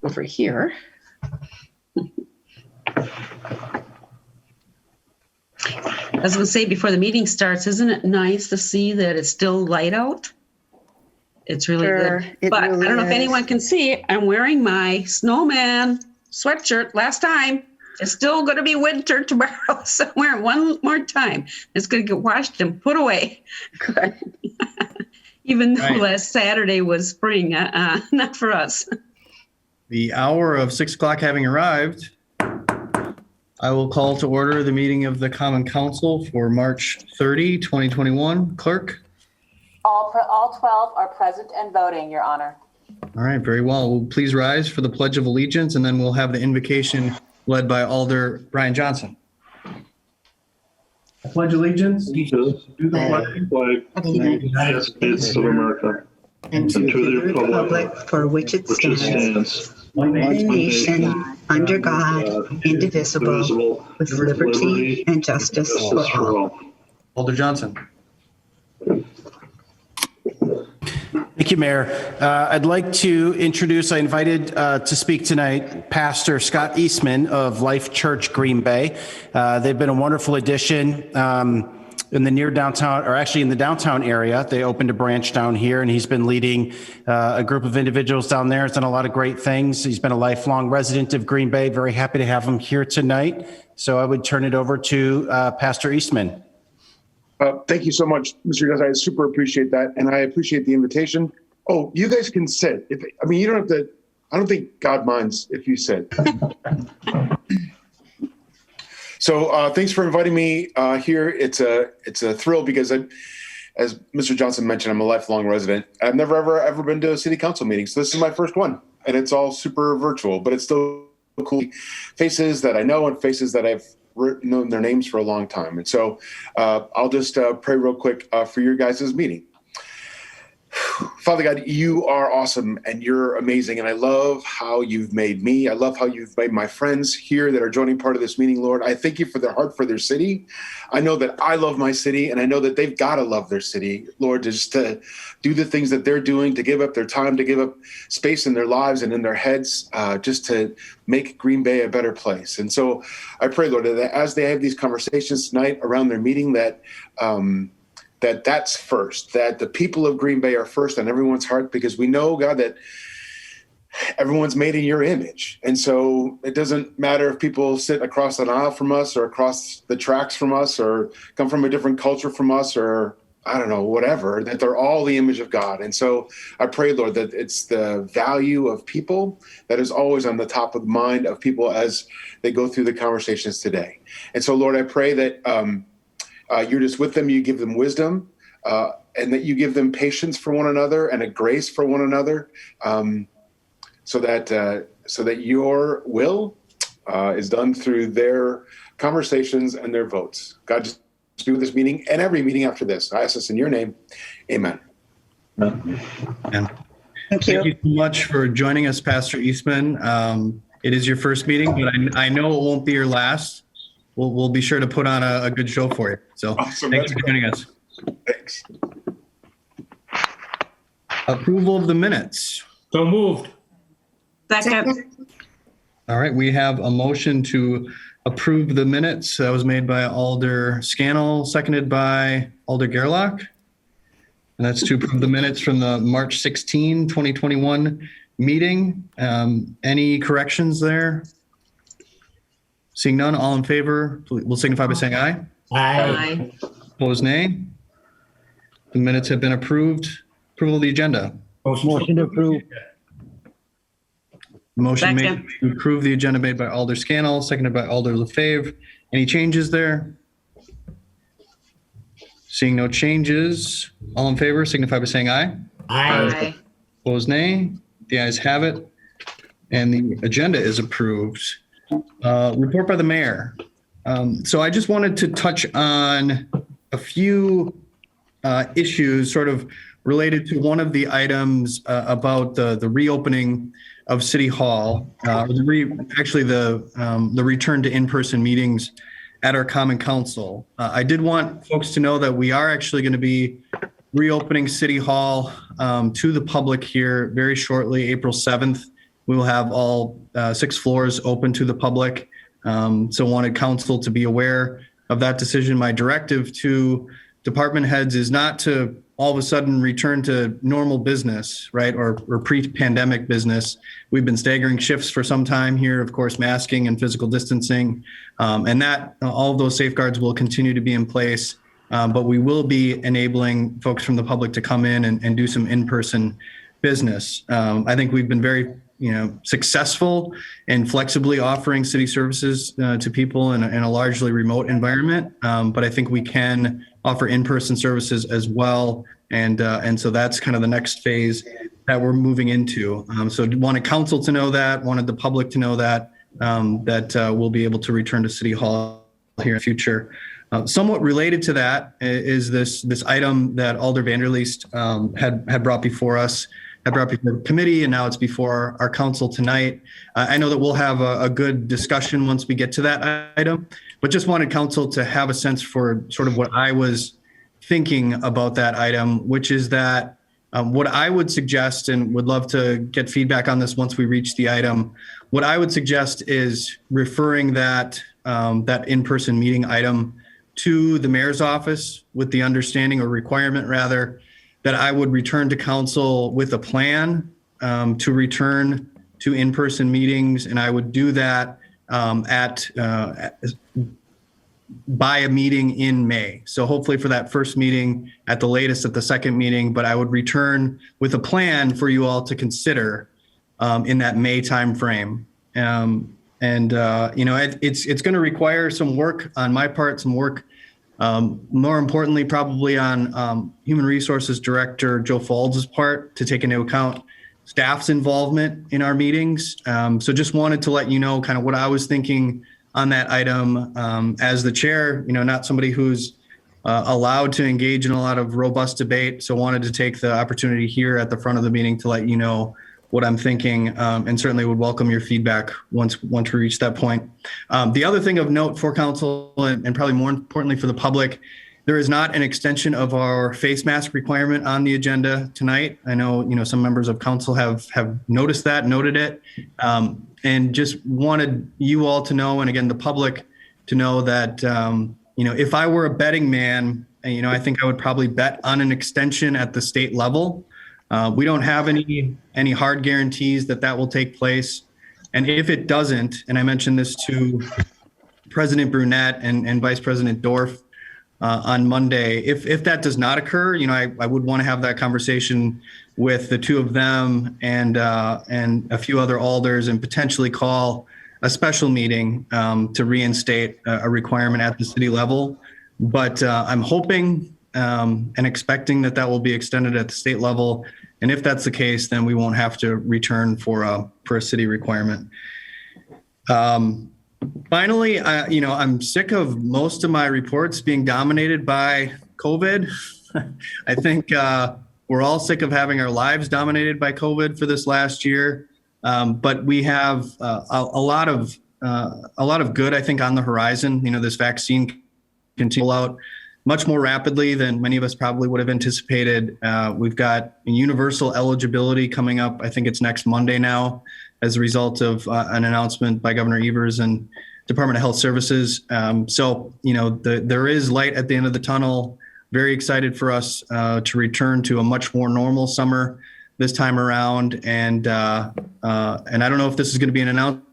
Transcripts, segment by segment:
over here. I was going to say before the meeting starts, isn't it nice to see that it's still light out? It's really good. But really I don't know if anyone can see, I'm wearing my snowman sweatshirt last time. It's still going to be winter tomorrow, so I'm wearing one more time. It's going to get washed and put away. Good. Even though last Saturday was spring, not for us. The hour of 6 o'clock having arrived, I will call to order the meeting of the Common Council for March 30, 2021. Clerk? All 12 are present and voting, Your Honor. All right, very well. We'll please rise for the Pledge of Allegiance, and then we'll have the invocation led by Alder Brian Johnson. I pledge allegiance to the flag of the United States of America and to the republic for which it stands, one nation, under God, indivisible, with liberty and justice for all. Alder Johnson. Thank you, Mayor. I'd like to introduce, I invited to speak tonight, Pastor Scott Eastman of Life Church Green Bay. They've been a wonderful addition in the near downtown, or actually in the downtown area. They opened a branch down here, and he's been leading a group of individuals down there. He's done a lot of great things. He's been a lifelong resident of Green Bay. Very happy to have him here tonight. So I would turn it over to Pastor Eastman. Thank you so much, Mr. Gus. I super appreciate that. And I appreciate the invitation. Oh, you guys can sit. You don't have to, I don't think God minds if you sit. So thanks for inviting me here. It's a thrill because as Mr. Johnson mentioned, I'm a lifelong resident. I've never ever been to a city council meeting. So this is my first one, and it's all super virtual, but it's still cool. Faces that I know and faces that I've known their names for a long time. And so I'll just pray real quick for your guys' meeting. Father God, you are awesome and you're amazing. And I love how you've made me. I love how you've made my friends here that are joining part of this meeting, Lord. I thank you for their heart for their city. I know that I love my city, and I know that they've got to love their city, Lord, just to do the things that they're doing, to give up their time, to give up space in their lives and in their heads, just to make Green Bay a better place. And so I pray, Lord, that as they have these conversations tonight around their meeting, that's first, that the people of Green Bay are first on everyone's heart, because we know, God, that everyone's made in your image. And so it doesn't matter if people sit across an aisle from us or across the tracks from us or come from a different culture from us or I don't know, whatever, that they're all the image of God. And so I pray, Lord, that it's the value of people that is always on the top of the mind of people as they go through the conversations today. And so, Lord, I pray that you're just with them, you give them wisdom, and that you give them patience for one another and a grace for one another, so that your will is done through their conversations and their votes. God, just be with this meeting and every meeting after this. I ask this in your name. Amen. Thank you so much for joining us, Pastor Eastman. It is your first meeting, but I know it won't be your last. We'll be sure to put on a good show for you. So awesome. Thanks for joining us. Thanks. Approval of the minutes. So moved. Second. All right, we have a motion to approve the minutes. That was made by Alder Scannell, seconded by Alder Gerlach. And that's to approve the minutes from the March 16, 2021 meeting. Any corrections there? Seeing none, all in favor, will signify by saying aye. Aye. Opposed, nay. The minutes have been approved. Approval of the agenda. Motion to approve. Motion made Second. to approve the agenda made by Alder Scannell, seconded by Alder Lefebvre. Any changes there? Seeing no changes, all in favor signify by saying aye. Aye. Opposed, nay. The ayes have it. And the agenda is approved. Report by the mayor. So I just wanted to touch on a few issues sort of related to one of the items about the reopening of City Hall, the return to in-person meetings at our Common Council. I did want folks to know that we are actually going to be reopening City Hall to the public here very shortly, April 7th We will have all 6 floors open to the public. So wanted council to be aware of that decision. My directive to department heads is not to all of a sudden return to normal business, right? Or pre-pandemic business. We've been staggering shifts for some time here, of course, masking and physical distancing. And that all of those safeguards will continue to be in place. But we will be enabling folks from the public to come in and do some in-person business. I think we've been very successful in flexibly offering city services to people in a largely remote environment. But I think we can offer in-person services as well. And so that's kind of the next phase that we're moving into. So wanted council to know that, wanted the public to know that, we'll be able to return to City Hall here in the future. Somewhat related to that is this item that Alder Vanderleest had brought before us. I brought before the committee, and now it's before our council tonight. I know that we'll have a good discussion once we get to that item, but just wanted council to have a sense for sort of what I was thinking about that item, which is that what I would suggest, and would love to get feedback on this once we reach the item, what I would suggest is referring that in-person meeting item to the mayor's office with the understanding or requirement rather that I would return to council with a plan to return to in-person meetings, and I would do that by a meeting in May. So hopefully for that first meeting, at the latest at the second meeting, but I would return with a plan for you all to consider in that May timeframe. It's going to require some work on my part, some work. More importantly, probably on Human Resources Director Joe Falls' part to take into account staff's involvement in our meetings. So just wanted to let you know kind of what I was thinking on that item as the chair, not somebody who's allowed to engage in a lot of robust debate. So wanted to take the opportunity here at the front of the meeting to let you know what I'm thinking, and certainly would welcome your feedback once we reach that point. The other thing of note for council, and probably more importantly for the public, there is not an extension of our face mask requirement on the agenda tonight. I know, some members of council have noticed that, noted it, and just wanted you all to know, and again, the public to know that, if I were a betting man, I think I would probably bet on an extension at the state level. We don't have any hard guarantees that will take place. And if it doesn't, and I mentioned this to President Brunette and Vice President Dorff on Monday, if that does not occur, I would want to have that conversation with the two of them and a few other alders and potentially call a special meeting to reinstate a requirement at the city level. But I'm hoping and expecting that will be extended at the state level. And if that's the case, then we won't have to return for a city requirement. Finally, I'm sick of most of my reports being dominated by COVID. I think we're all sick of having our lives dominated by COVID for this last year. But we have a lot of good, I think, on the horizon. This vaccine continue out much more rapidly than many of us probably would have anticipated. We've got universal eligibility coming up. I think it's next Monday now, as a result of an announcement by Governor Evers and Department of Health Services. There is light at the end of the tunnel. Very excited for us to return to a much more normal summer this time around. And I don't know if this is going to be an announcement.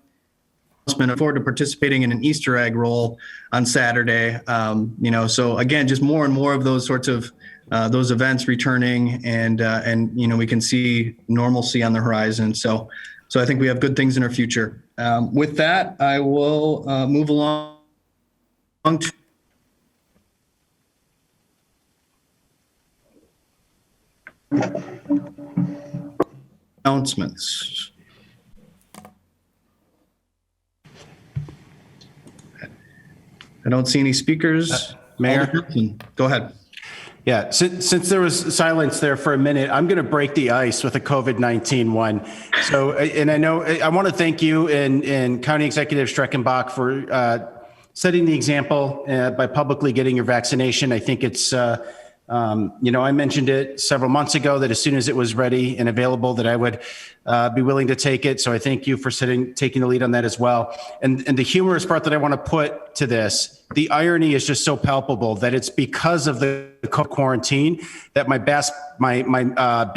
I look forward to participating in an Easter egg roll on Saturday. So again, just more and more of those sorts of those events returning, and we can see normalcy on the horizon. So I think we have good things in our future. With that, I will move along to announcements. I don't see any speakers. Mayor? Go ahead. Yeah, since there was silence there for a minute, I'm going to break the ice with a COVID-19 one. So, and I want to thank you and County Executive Streckenbach for setting the example by publicly getting your vaccination. I think it's I mentioned it several months ago that as soon as it was ready and available, that I would be willing to take it. So I thank you for taking the lead on that as well. And the humorous part that I want to put to this, the irony is just so palpable that it's because of the quarantine that my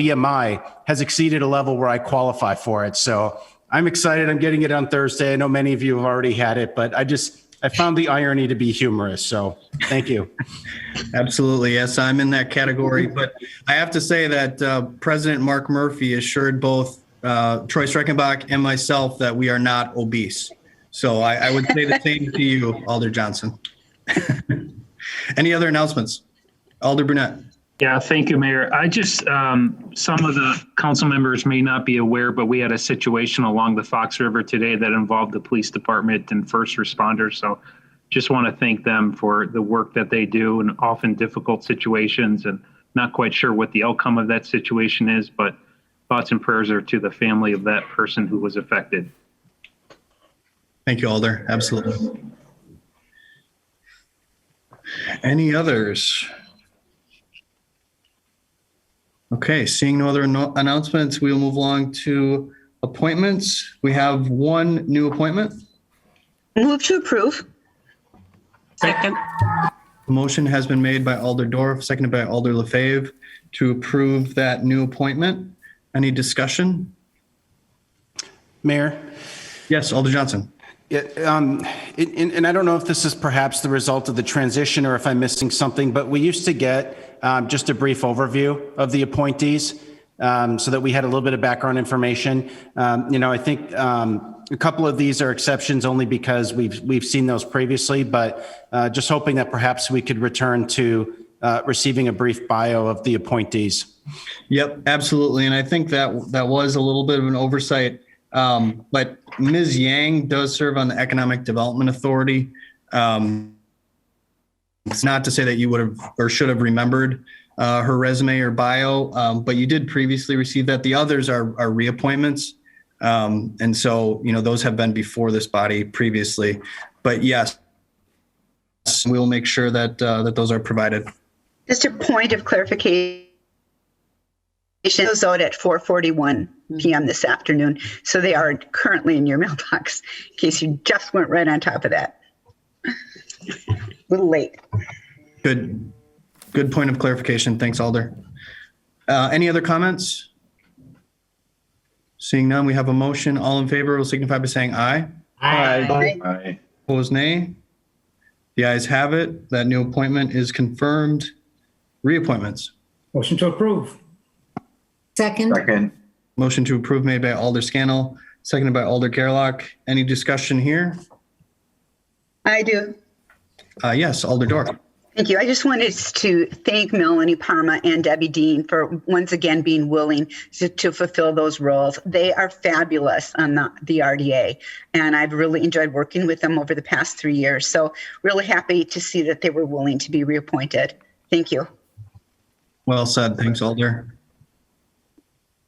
BMI has exceeded a level where I qualify for it. So I'm excited. I'm getting it on Thursday. I know many of you have already had it, but I found the irony to be humorous. So thank you. Absolutely. Yes, I'm in that category. But I have to say that President Mark Murphy assured both Troy Streckenbach and myself that we are not obese. So I would say the same to you, Alder Johnson. Any other announcements? Alder Brunette. Yeah, thank you, Mayor. I just, some of the council members may not be aware, but we had a situation along the Fox River today that involved the police department and first responders. So just want to thank them for the work that they do in often difficult situations, and not quite sure what the outcome of that situation is, but thoughts and prayers are to the family of that person who was affected. Thank you, Alder. Absolutely. Any others? Okay, seeing no other announcements, we'll move along to appointments. We have one new appointment. Move to approve. Second. A motion has been made by Alder Dorff, seconded by Alder Lefebvre to approve that new appointment. Any discussion? Mayor? Yes, Alder Johnson. Yeah, and I don't know if this is perhaps the result of the transition or if I'm missing something, but we used to get just a brief overview of the appointees so that we had a little bit of background information. I think a couple of these are exceptions only because we've seen those previously, but just hoping that perhaps we could return to receiving a brief bio of the appointees. Yep, absolutely. And I think that was a little bit of an oversight. But Ms. Yang does serve on the Economic Development Authority. It's not to say that you would have or should have remembered her resume or bio, but you did previously receive that. The others are reappointments. And so, those have been before this body previously. But yes, we will make sure that those are provided. Just a point of clarification. Goes out at 4:41 p.m. this afternoon, so they are currently in your mailbox. In case you just went right on top of that, a little late. Good point of clarification. Thanks, Alder. Any other comments? Seeing none, we have a motion. All in favor will signify by saying aye. Aye. Opposed, nay. The ayes have it. That new appointment is confirmed. Reappointments. Motion to approve. Second. Motion to approve made by Alder Scannell, seconded by Alder Gerlach. Any discussion here? I do. Yes, Alder Dorff. Thank you. I just wanted to thank Melanie Parma and Debbie Dean for once again being willing to fulfill those roles. They are fabulous on the RDA, and I've really enjoyed working with them over the past 3 years. So really happy to see that they were willing to be reappointed. Thank you. Well said. Thanks, Alder.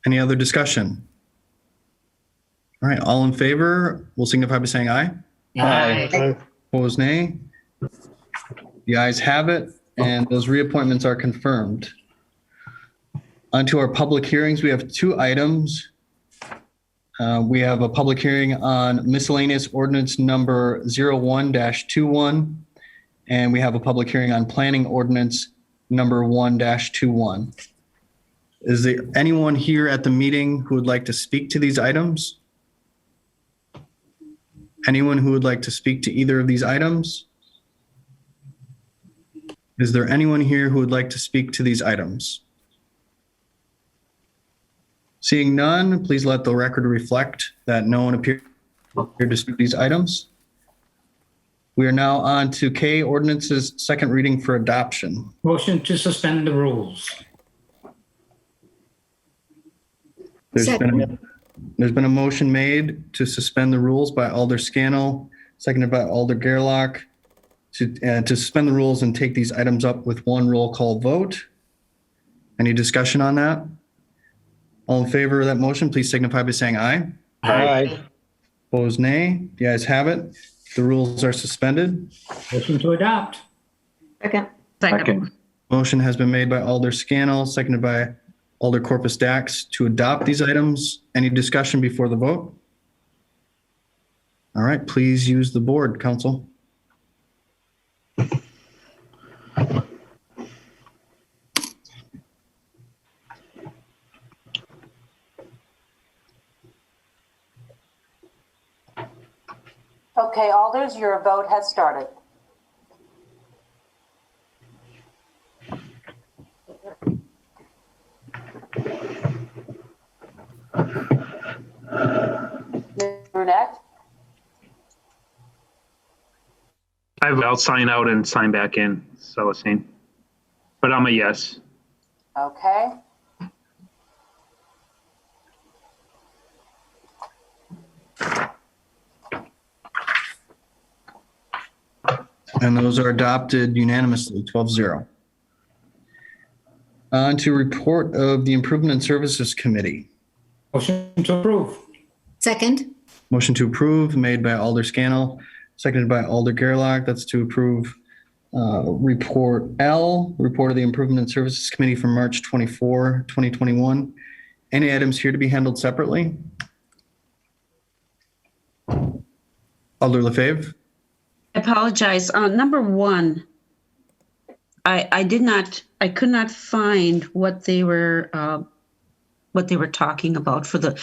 Any other discussion? All right, all in favor will signify by saying aye. Aye. Opposed, nay. The ayes have it, and those reappointments are confirmed. On to our public hearings. We have 2 items. We have a public hearing on miscellaneous ordinance number 01-21, and we have a public hearing on planning ordinance number 1-21. Is there anyone here at the meeting who would like to speak to these items? Anyone who would like to speak to either of these items? Is there anyone here who would like to speak to these items? Seeing none, please let the record reflect that no one appeared to speak to these items. We are now on to K, ordinances, second reading for adoption. Motion to suspend the rules. There's been a motion made to suspend the rules by Alder Scannell, seconded by Alder Gerlach, to suspend the rules and take these items up with one roll call vote. Any discussion on that? All in favor of that motion, please signify by saying aye. Aye. Opposed, nay. The ayes have it. The rules are suspended. Motion to adopt. Second. Second. Motion has been made by Alder Scannell, seconded by Alder Corpus Dax to adopt these items. Any discussion before the vote? All right, please use the board, council. Okay, Alders, your vote has started. Ms. Brunette? I'll sign out and sign back in, Celestine. But I'm a yes. Okay. And those are adopted unanimously, 12-0. On to report of the Improvement and Services Committee. Motion to approve. Second. Motion to approve made by Alder Scannell, seconded by Alder Gerlach. That's to approve report L, report of the Improvement and Services Committee from March 24, 2021. Any items here to be handled separately? Alder LaFave? I apologize. Number one, I could not find what they were talking about for the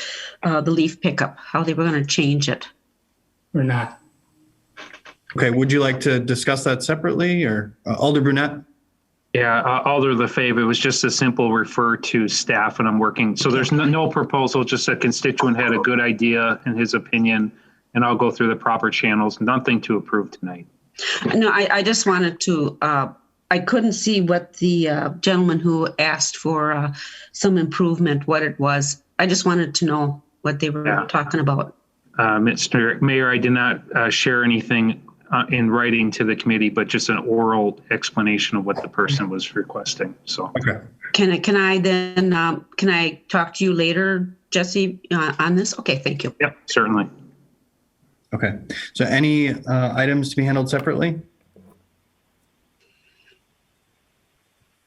leaf pickup, how they were going to change it. Or not. Okay, would you like to discuss that separately, or Alder Brunette? Yeah, Alder LaFave, it was just a simple refer to staff and I'm working. So there's no proposal, just a constituent had a good idea in his opinion, and I'll go through the proper channels. Nothing to approve tonight. No, I just wanted to, I couldn't see what the gentleman who asked for some improvement, what it was. I just wanted to know what they were talking about. Mr. Mayor, I did not share anything in writing to the committee, but just an oral explanation of what the person was requesting. So, okay. Can I talk to you later, Jesse, on this? Okay, thank you. Yep, certainly. Okay, so any items to be handled separately?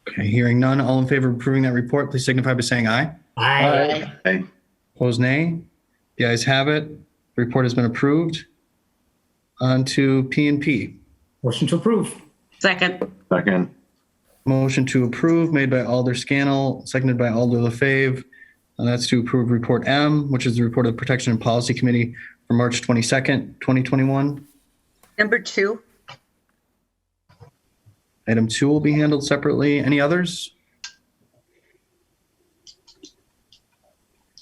Okay, hearing none, all in favor of approving that report, please signify by saying aye. Aye. Aye. Opposed, nay. The ayes have it. The report has been approved. On to P&P. Motion to approve. Second. Second. Motion to approve made by Alder Scannell, seconded by Alder LaFave. And that's to approve report M, which is the report of the Protection and Policy Committee for March 22nd, 2021. Number 2. Item 2 will be handled separately. Any others?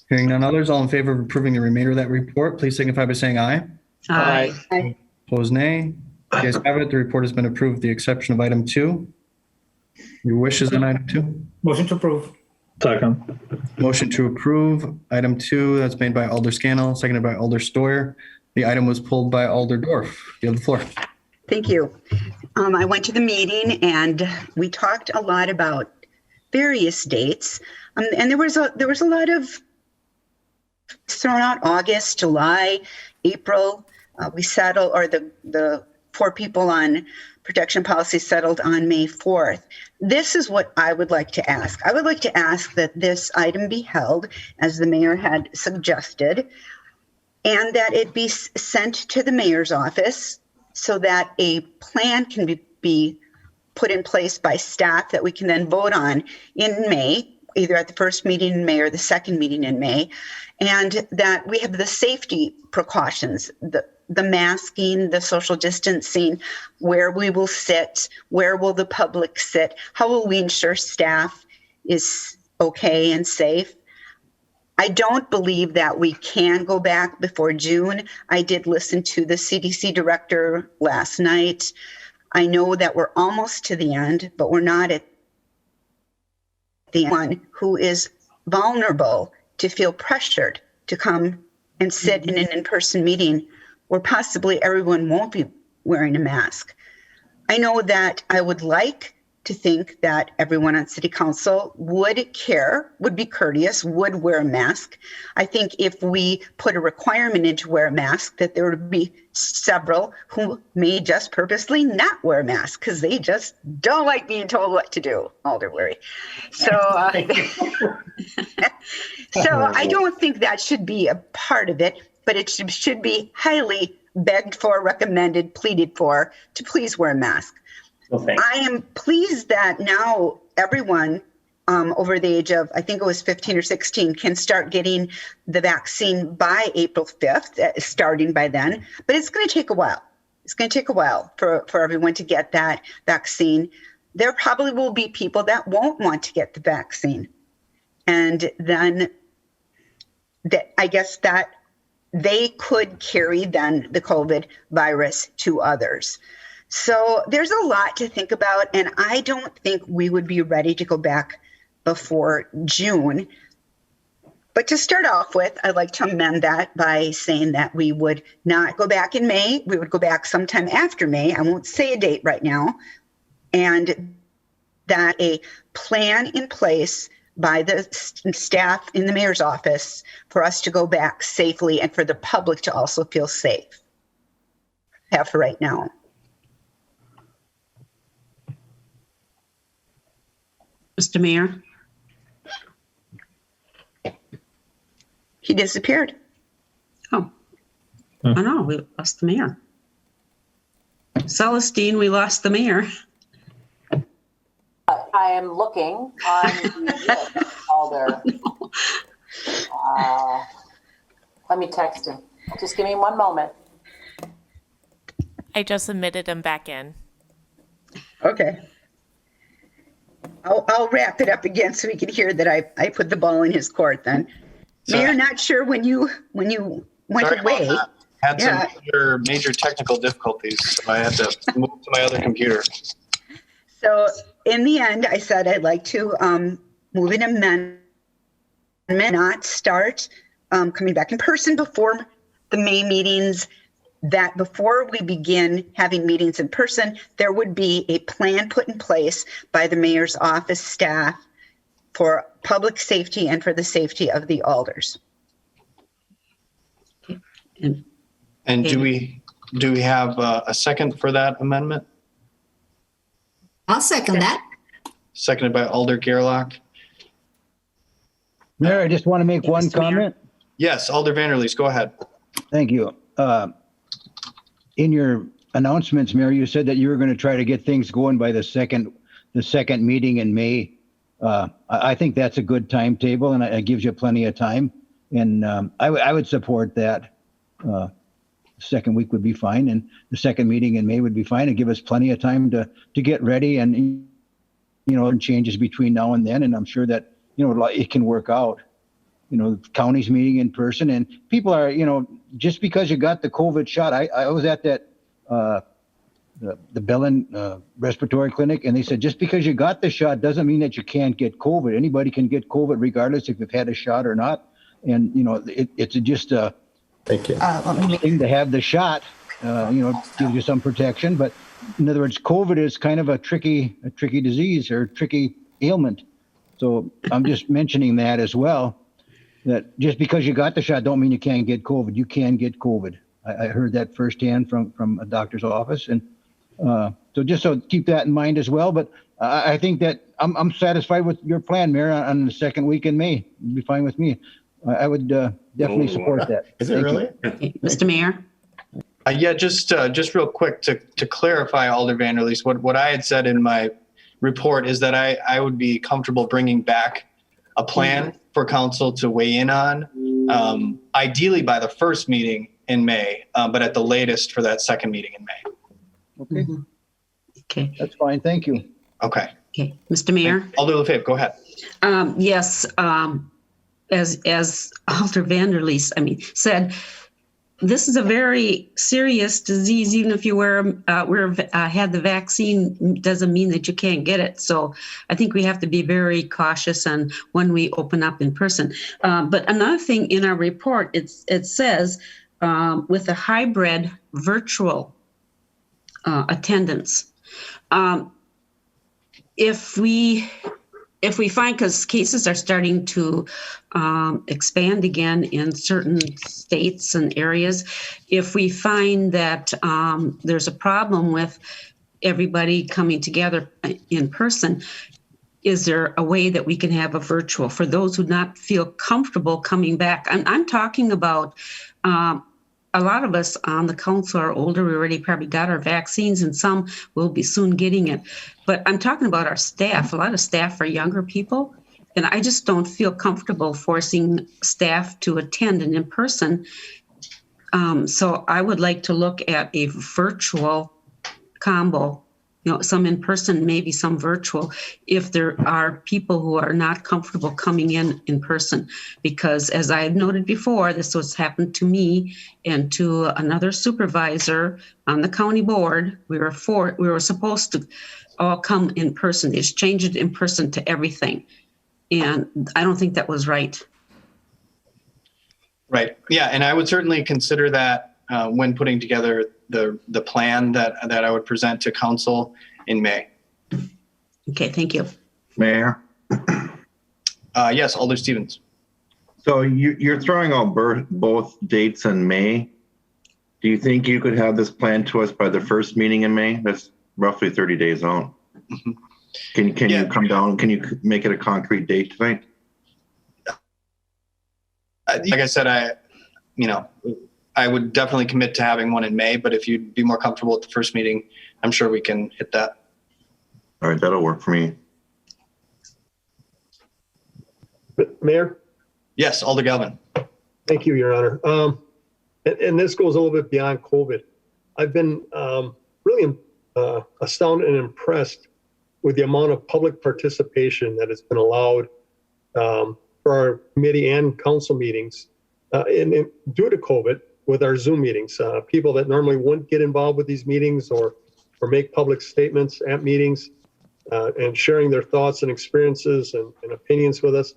Hearing none others, all in favor of approving the remainder of that report, please signify by saying aye. Aye. Opposed, nay. The ayes have it. The report has been approved with the exception of item 2. Your wishes on item 2? Motion to approve. Second. Motion to approve item 2, that's made by Alder Scannell, seconded by Alder Stoyer. The item was pulled by Alder Dorf. You have the floor. Thank you. I went to the meeting and we talked a lot about various dates. And there was a lot of thrown out: August, July, April. We settled, or the 4 people on protection policy settled on May 4th. This is what I would like to ask. I would like to ask that this item be held, as the mayor had suggested, and that it be sent to the mayor's office so that a plan can be put in place by staff that we can then vote on in May, either at the first meeting in May or the second meeting in May, and that we have the safety precautions, the masking, the social distancing, where we will sit, where will the public sit, how will we ensure staff is okay and safe. I don't believe that we can go back before June. I did listen to the CDC director last night. I know that we're almost to the end, but we're not at the one who is vulnerable to feel pressured to come and sit in an in-person meeting where possibly everyone won't be wearing a mask. I know that I would like to think that everyone on city council would care, would be courteous, would wear a mask. I think if we put a requirement in to wear a mask, that there would be several who may just purposely not wear a mask because they just don't like being told what to do, Alderweary. So, so I don't think that should be a part of it, but it should be highly begged for, recommended, pleaded for to please wear a mask. I am pleased that now everyone over the age of, I think it was 15 or 16, can start getting the vaccine by April 5th, starting by then. But it's going to take a while. It's going to take a while for everyone to get that vaccine. There probably will be people that won't want to get the vaccine. And then I guess that they could carry then the COVID virus to others. So there's a lot to think about, and I don't think we would be ready to go back before June. But to start off with, I'd like to amend that by saying that we would not go back in May. We would go back sometime after May. I won't say a date right now. And that a plan in place by the staff in the mayor's office for us to go back safely and for the public to also feel safe. Have for right now. Mr. Mayor? He disappeared. Oh, I know, we lost the mayor. Celestine, we lost the mayor. I am looking on the list, Alder. Let me text him. Just give me one moment. I just admitted him back in. Okay. I'll wrap it up again so we can hear that I put the ball in his court then. Sorry. Mayor, not sure when you went Sorry away. about that. Had some major technical difficulties, so I had to move to my other computer. So in the end, I said I'd like to move an amendment, not start coming back in person before the May meetings, that before we begin having meetings in person, there would be a plan put in place by the mayor's office staff for public safety and for the safety of the alders. And do we have a second for that amendment? I'll second that. Seconded by Alder Gerlach. Mayor, I just want to make one comment. Yes, Alder Vanderleest, go ahead. Thank you. In your announcements, Mayor, you said that you were going to try to get things going by the second meeting in May. I think that's a good timetable, and it gives you plenty of time. And I would support that. Second week would be fine, and the second meeting in May would be fine, and give us plenty of time to get ready, and changes between now and then. And I'm sure that it can work out. The county's meeting in person, and people are, just because you got the COVID shot. I was at that the Bellin respiratory clinic, and they said just because you got the shot doesn't mean that you can't get COVID. Anybody can get COVID regardless if you've had a shot or not. And it's just a thank you thing to have the shot. Gives you some protection, but in other words, COVID is kind of a tricky disease or tricky ailment. So I'm just mentioning that as well. That just because you got the shot don't mean you can't get COVID. You can get COVID. I heard that firsthand from a doctor's office, and so keep that in mind as well. But I think that I'm satisfied with your plan, Mayor, on the second week in May. It'd be fine with me. I would definitely support that. Is it really? Okay. Mr. Mayor? Yeah, just real quick to clarify, Alder Vanderleest, what I had said in my report is that I would be comfortable bringing back a plan for council to weigh in on, ideally by the first meeting in May, but at the latest for that second meeting in May. Okay. Okay. That's fine. Thank you. Okay. Okay. Mr. Mayor? Alder LaFave, go ahead. Yes. As Alder Vanderleest, said, this is a very serious disease. Even if you had the vaccine, doesn't mean that you can't get it. So I think we have to be very cautious on when we open up in person. But another thing in our report, it says with a hybrid virtual attendance. if we find, because cases are starting to expand again in certain states and areas, if we find that there's a problem with everybody coming together in person, is there a way that we can have a virtual for those who not feel comfortable coming back? I'm talking about a lot of us on the council are older. We already probably got our vaccines, and some will be soon getting it. But I'm talking about our staff. A lot of staff are younger people, and I just don't feel comfortable forcing staff to attend an in-person. So I would like to look at a virtual combo, some in person, maybe some virtual, if there are people who are not comfortable coming in person. Because as I had noted before, this was happened to me and to another supervisor on the county board. We were supposed to all come in person. They just changed it in person to everything. And I don't think that was right. Right. Yeah. And I would certainly consider that when putting together the plan that I would present to council in May. Okay. Thank you. Mayor? Yes, Alder Stevens. So you're throwing out both dates in May. Do you think you could have this plan to us by the first meeting in May? That's roughly 30 days out. Mm-hmm. Can you come down? Can you make it a concrete date tonight? Like I said, I would definitely commit to having one in May, but if you'd be more comfortable at the first meeting, I'm sure we can hit that. All right, that'll work for me. Mayor? Yes, Alder Galvin. Thank you, Your Honor. And this goes a little bit beyond COVID. I've been really astounded and impressed with the amount of public participation that has been allowed for our committee and council meetings and due to COVID with our Zoom meetings. People that normally wouldn't get involved with these meetings or make public statements at meetings and sharing their thoughts and experiences and opinions with us.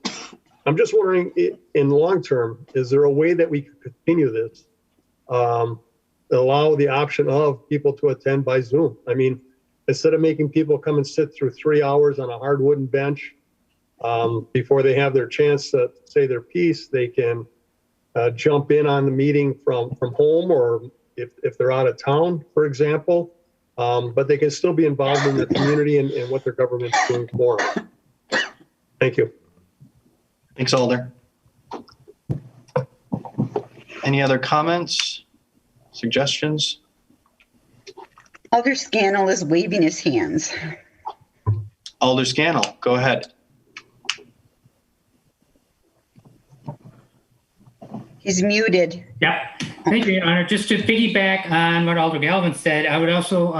I'm just wondering, in long term, is there a way that we could continue this, allow the option of people to attend by Zoom? I mean, instead of making people come and sit through 3 hours on a hard wooden bench before they have their chance to say their piece, they can jump in on the meeting from home, or if they're out of town, for example, but they can still be involved in the community and what their government's doing for them. Thank you. Thanks, Alder. Any other comments, suggestions? Alder Scannell is waving his hands. Alder Scannell, go ahead. He's muted. Yeah. Thank you, Your Honor. Just to piggyback on what Alder Galvin said, I would also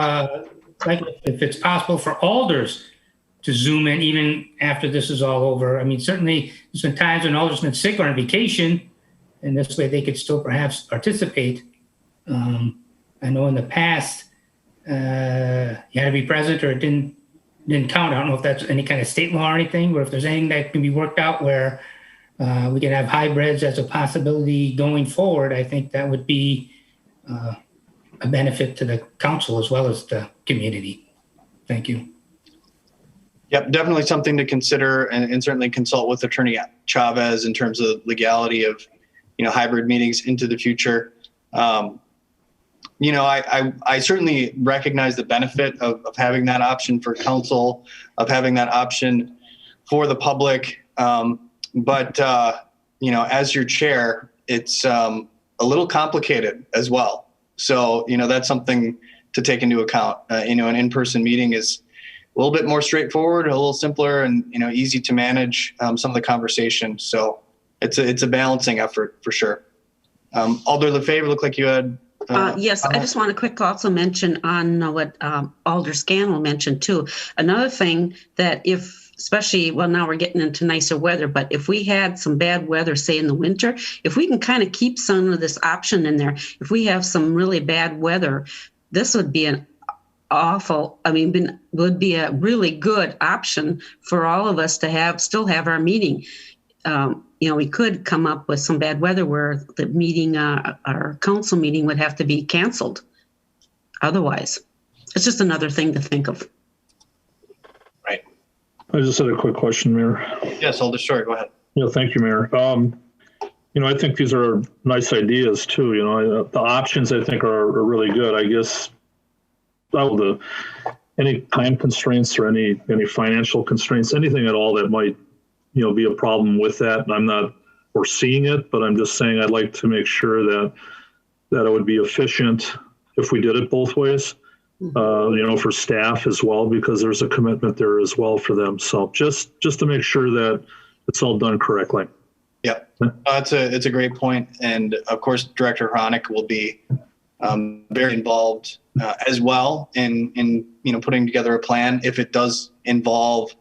like, if it's possible, for alders to Zoom in even after this is all over. I mean, certainly there's been times when alders been sick or on vacation, and this way they could still perhaps participate. I know in the past you had to be present or it didn't count. I don't know if that's any kind of state law or anything, but if there's anything that can be worked out where we can have hybrids as a possibility going forward, I think that would be a benefit to the council as well as the community. Thank you. Yep, definitely something to consider, and certainly consult with Attorney Chavez in terms of legality of, hybrid meetings into the future. I certainly recognize the benefit of having that option for council, of having that option for the public. But as your chair, it's a little complicated as well. So, that's something to take into account. An in-person meeting is a little bit more straightforward, a little simpler, and easy to manage some of the conversation. So it's a balancing effort for sure. Alder Lefebvre, looked like you had. Yes, I just want to quick also mention on what Alder Scannell mentioned too. Another thing that especially, now we're getting into nicer weather, but if we had some bad weather, say in the winter, if we can kind of keep some of this option in there, if we have some really bad weather, this would be would be a really good option for all of us to still have our meeting. We could come up with some bad weather where the meeting, our council meeting would have to be canceled. Otherwise, it's just another thing to think of. Right. I just had a quick question, Mayor. Yes, Alder Short, go ahead. Yeah, thank you, Mayor. I think these are nice ideas too. The options I think are really good. I guess any time constraints or any financial constraints, anything at all that might, be a problem with that. I'm not foreseeing it, but I'm just saying I'd like to make sure that it would be efficient if we did it both ways, for staff as well, because there's a commitment there as well for them. So just to make sure that it's all done correctly. Yeah, it's a great point. And of course, Director Hronik will be very involved as well in putting together a plan. If it does involve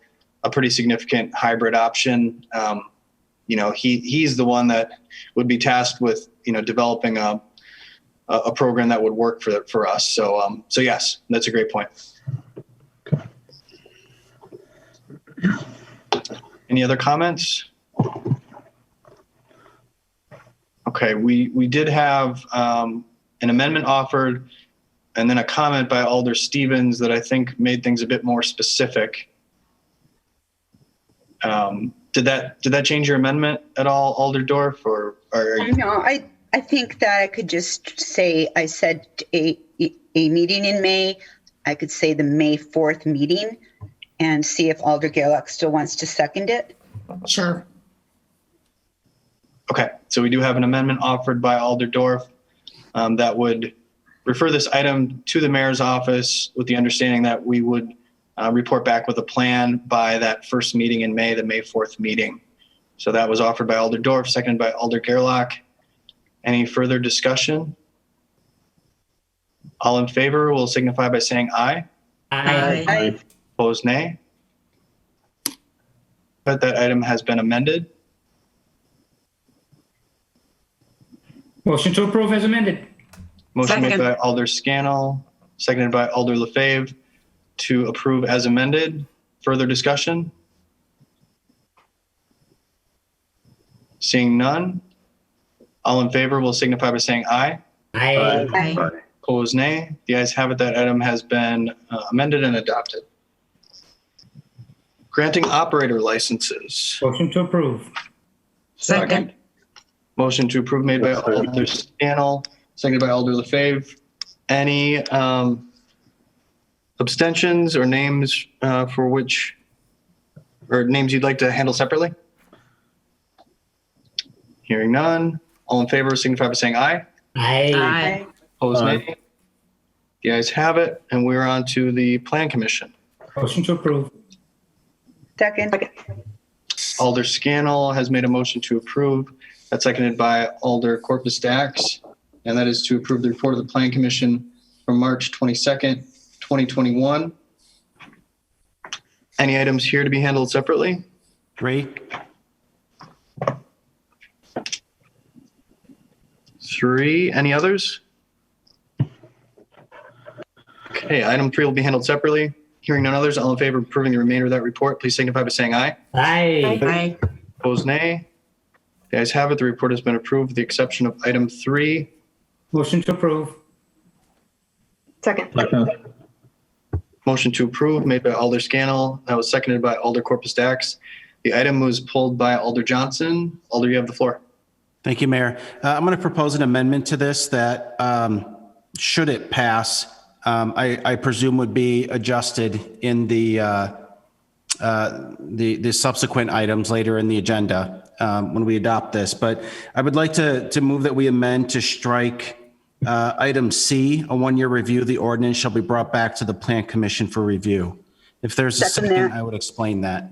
a pretty significant hybrid option, he's the one that would be tasked with developing a program that would work for us. So yes, that's a great point. Any other comments? Okay, we did have an amendment offered and then a comment by Alder Stevens that I think made things a bit more specific. Did that change your amendment at all, Alder Dorf, or No, I think that I could just say, I said a meeting in May. I could say the May 4th meeting and see if Alder Gerlach still wants to second it. Sure. Okay, so we do have an amendment offered by Alder Dorf that would refer this item to the mayor's office with the understanding that we would report back with a plan by that first meeting in May, the May 4th meeting. So that was offered by Alder Dorf, seconded by Alder Gerlach. Any further discussion? All in favor will signify by saying aye. Aye. Opposed, nay. But that item has been amended. Motion to approve as amended. Motion made Second. by Alder Scannell, seconded by Alder Lefebvre to approve as amended. Further discussion? Seeing none. All in favor will signify by saying aye. Aye. Opposed, nay. The ayes have it. That item has been amended and adopted. Granting operator licenses. Motion to approve. Second. Motion to approve made by Alder Scannell, seconded by Alder Lefebvre. Any abstentions or names names you'd like to handle separately? Hearing none. All in favor signify by saying aye. Aye. Opposed, nay. The ayes have it, and we're on to the Plan Commission. Motion to approve. Second. Alder Scannell has made a motion to approve. That's seconded by Alder Corpus Dax, and that is to approve the report of the Plan Commission from March 22nd, 2021. Any items here to be handled separately? 3. Any others? Okay, item 3 will be handled separately. Hearing none others, all in favor of approving the remainder of that report, please signify by saying aye. Aye. Opposed, nay. The ayes have it. The report has been approved with the exception of item 3. Motion to approve. Second. Motion to approve made by Alder Scannell. That was seconded by Alder Corpus Dax. The item was pulled by Alder Johnson. Alder, you have the floor. Thank you, Mayor. I'm going to propose an amendment to this that, should it pass, I presume would be adjusted in the subsequent items later in the agenda when we adopt this. But I would like to move that we amend to strike item C, a 1-year review of the ordinance shall be brought back to the Plan Commission for review. If there's a second, I would explain that.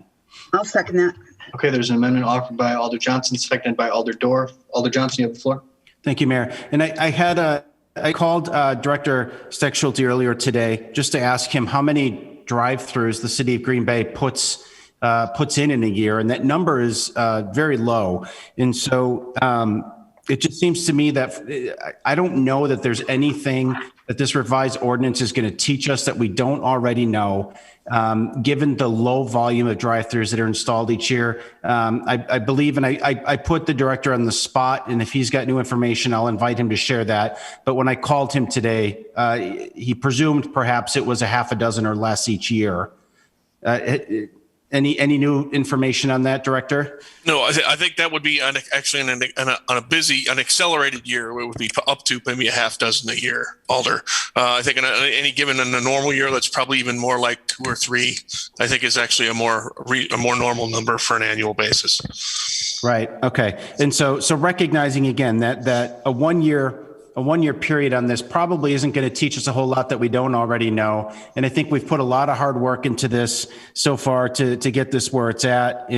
I'll second that. Okay, there's an amendment offered by Alder Johnson, seconded by Alder Dorf. Alder Johnson, you have the floor. Thank you, Mayor. And I called Director Steckschulte earlier today just to ask him how many drive-throughs the city of Green Bay puts in a year, and that number is very low. And so it just seems to me that I don't know that there's anything that this revised ordinance is going to teach us that we don't already know. Given the low volume of drive-throughs that are installed each year, I believe, and I put the director on the spot, and if he's got new information, I'll invite him to share that. But when I called him today, he presumed perhaps it was a half a dozen or less each year. And Any new information on that, Director? No, I think that would be actually on an accelerated year. It would be up to maybe a half dozen a year, Alder. I think in any given in a normal year, that's probably even more like 2 or 3. I think is actually a more normal number for an annual basis. Right. Okay. And so recognizing again that a 1 year period on this probably isn't going to teach us a whole lot that we don't already know. And I think we've put a lot of hard work into this so far to get this where it's at.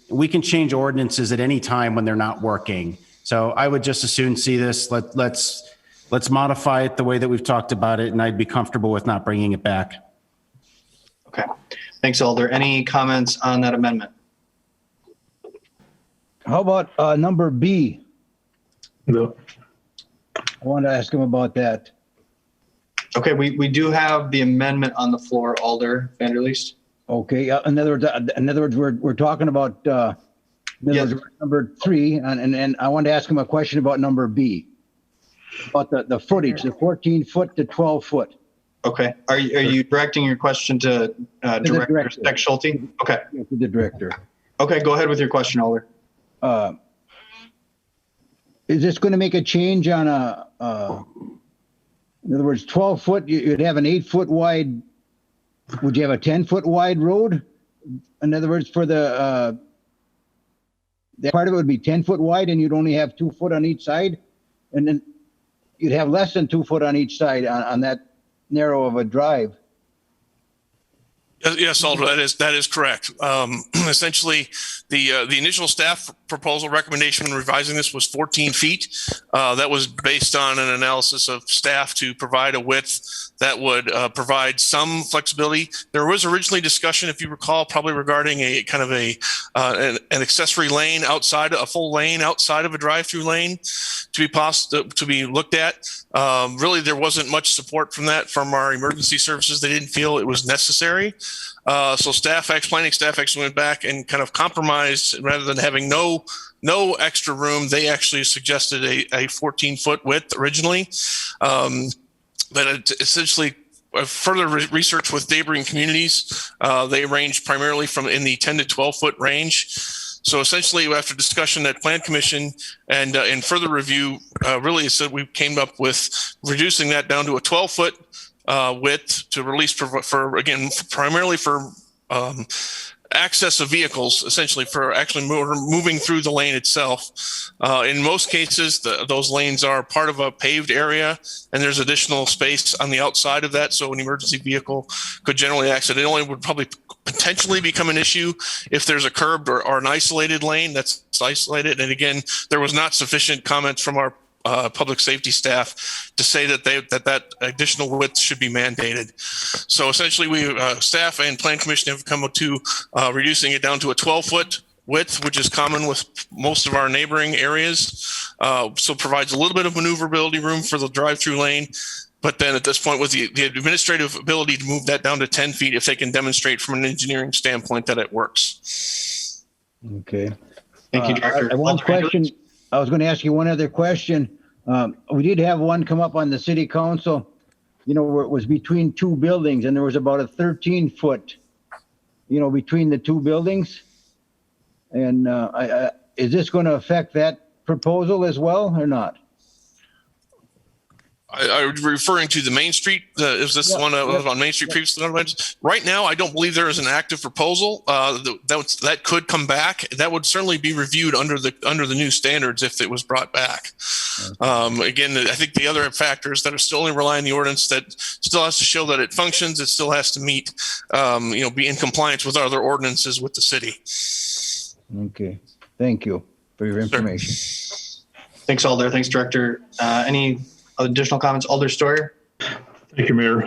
We can change ordinances at any time when they're not working. So I would just as soon see this. Let's modify it the way that we've talked about it, and I'd be comfortable with not bringing it back. Okay. Thanks, Alder. Any comments on that amendment? How about number B? No. I wanted to ask him about that. Okay, we do have the amendment on the floor, Alder Vanderleest. Okay. In other words, we're talking about number 3, and I wanted to ask him a question about number B, about the footage, the 14 foot to 12 foot. Okay. Are you directing your question to Director Steck Schulte? Okay. To the director. Okay, go ahead with your question, Alder. Is this going to make a change on in other words, 12 foot, you'd have an 8 foot wide, would you have a 10 foot wide road? In other words, for that part of it would be 10 foot wide and you'd only have 2 foot on each side? And then you'd have less than 2 foot on each side on that narrow of a drive. Yes, Alder, that is correct. Essentially, the initial staff proposal recommendation when revising this was 14 feet. That was based on an analysis of staff to provide a width that would provide some flexibility. There was originally discussion, if you recall, probably regarding a kind of an accessory lane outside, a full lane outside of a drive-through lane to be looked at. Really, there wasn't much support from that from our emergency services. They didn't feel it was necessary. So planning staff actually went back and kind of compromised. Rather than having no extra room, they actually suggested a 14 foot width originally. But it essentially further research with neighboring communities, they range primarily from in the 10 to 12 foot range. So essentially, after discussion at Plan Commission and in further review, really said we came up with reducing that down to a 12 foot width to release for again, primarily for access of vehicles, essentially for actually moving through the lane itself. In most cases, those lanes are part of a paved area, and there's additional space on the outside of that, so an emergency vehicle could generally exit. It only would probably potentially become an issue if there's a curbed or an isolated lane that's isolated. And again, there was not sufficient comments from our public safety staff to say that additional width should be mandated. So essentially, we staff and Plan Commission have come to reducing it down to a 12 foot width, which is common with most of our neighboring areas. So provides a little bit of maneuverability room for the drive-through lane. But then at this point, with the administrative ability to move that down to 10 feet if they can demonstrate from an engineering standpoint that it works. Okay. Thank you, Director. One question. I was going to ask you one other question. We did have one come up on the city council, where it was between 2 buildings and there was about a 13 foot, between the 2 buildings. And is this going to affect that proposal as well or not? Are you referring to the Main Street? Is this one was on Main Street previously? Right now, I don't believe there is an active proposal that could come back. That would certainly be reviewed under the new standards if it was brought back. Again, I think the other factors that are still only relying on the ordinance that still has to show that it functions. It still has to meet, be in compliance with other ordinances with the city. Okay. Thank you for your information. Sure. Thanks, Alder. Thanks, Director. Any additional comments? Alder Stoyer? Thank you, Mayor.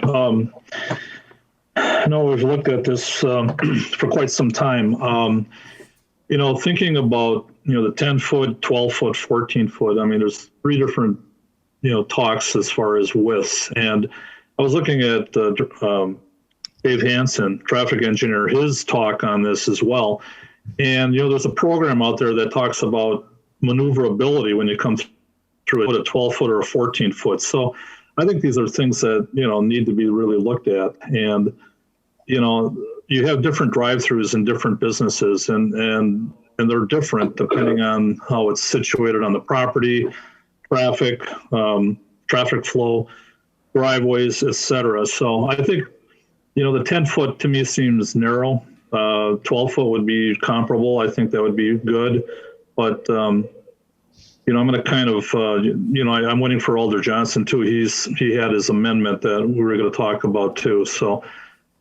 I know we've looked at this for quite some time. Thinking about, the 10 foot, 12 foot, 14 foot, there's 3 different, talks as far as widths. And I was looking at Dave Hansen, traffic engineer, his talk on this as well. And, there's a program out there that talks about maneuverability when you come through a 12 foot or a 14 foot. So I think these are things that, need to be really looked at. And you have different drive-throughs in different businesses, and they're different depending on how it's situated on the property, traffic, traffic flow, driveways, etc. So I think, the 10-foot to me seems narrow. 12-foot would be comparable. I think that would be good. But, I'm going to kind of, I'm waiting for Alder Johnson too. He had his amendment that we were going to talk about too. So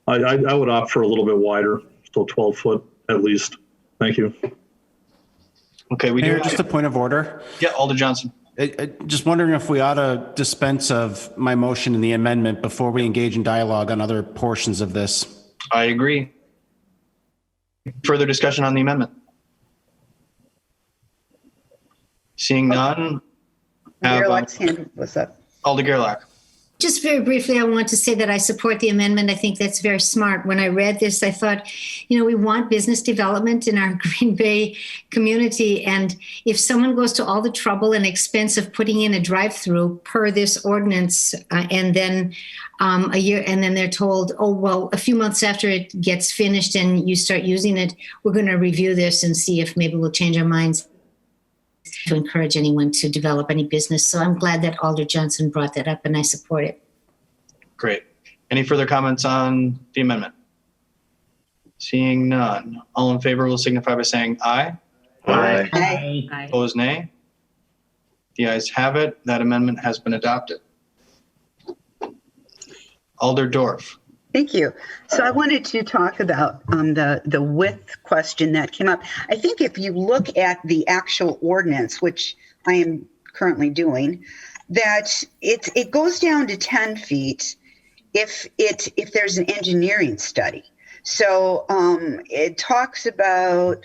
I would opt for a little bit wider, so 12-foot at least. Thank you. Okay, we do just a point of order. Yeah, Alder Johnson. Just wondering if we ought to dispense of my motion and the amendment before we engage in dialogue on other portions of this. I agree. Further discussion on the amendment? Seeing none. Gerlach's hand was up. Alder Gerlach. Just very briefly, I want to say that I support the amendment. I think that's very smart. When I read this, I thought, we want business development in our Green Bay community. And if someone goes to all the trouble and expense of putting in a drive-through per this ordinance, and then a year, and then they're told, oh, well, a few months after it gets finished and you start using it, we're going to review this and see if maybe we'll change our minds to encourage anyone to develop any business. So I'm glad that Alder Johnson brought that up, and I support it. Great. Any further comments on the amendment? Seeing none. All in favor will signify by saying aye. Aye. Aye. Opposed, nay. The ayes have it. That amendment has been adopted. Alder Dorf. Thank you. So I wanted to talk about the width question that came up. I think if you look at the actual ordinance, which I am currently doing, that it goes down to 10 feet if there's an engineering study. So it talks about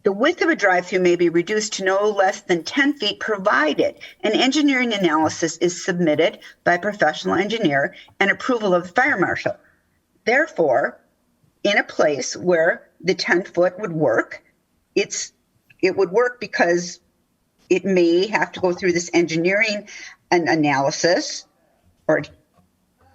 the width of a drive-through may be reduced to no less than 10 feet provided an engineering analysis is submitted by a professional engineer and approval of the fire marshal. Therefore, in a place where the 10-foot would work, it would work because it may have to go through this engineering analysis, or it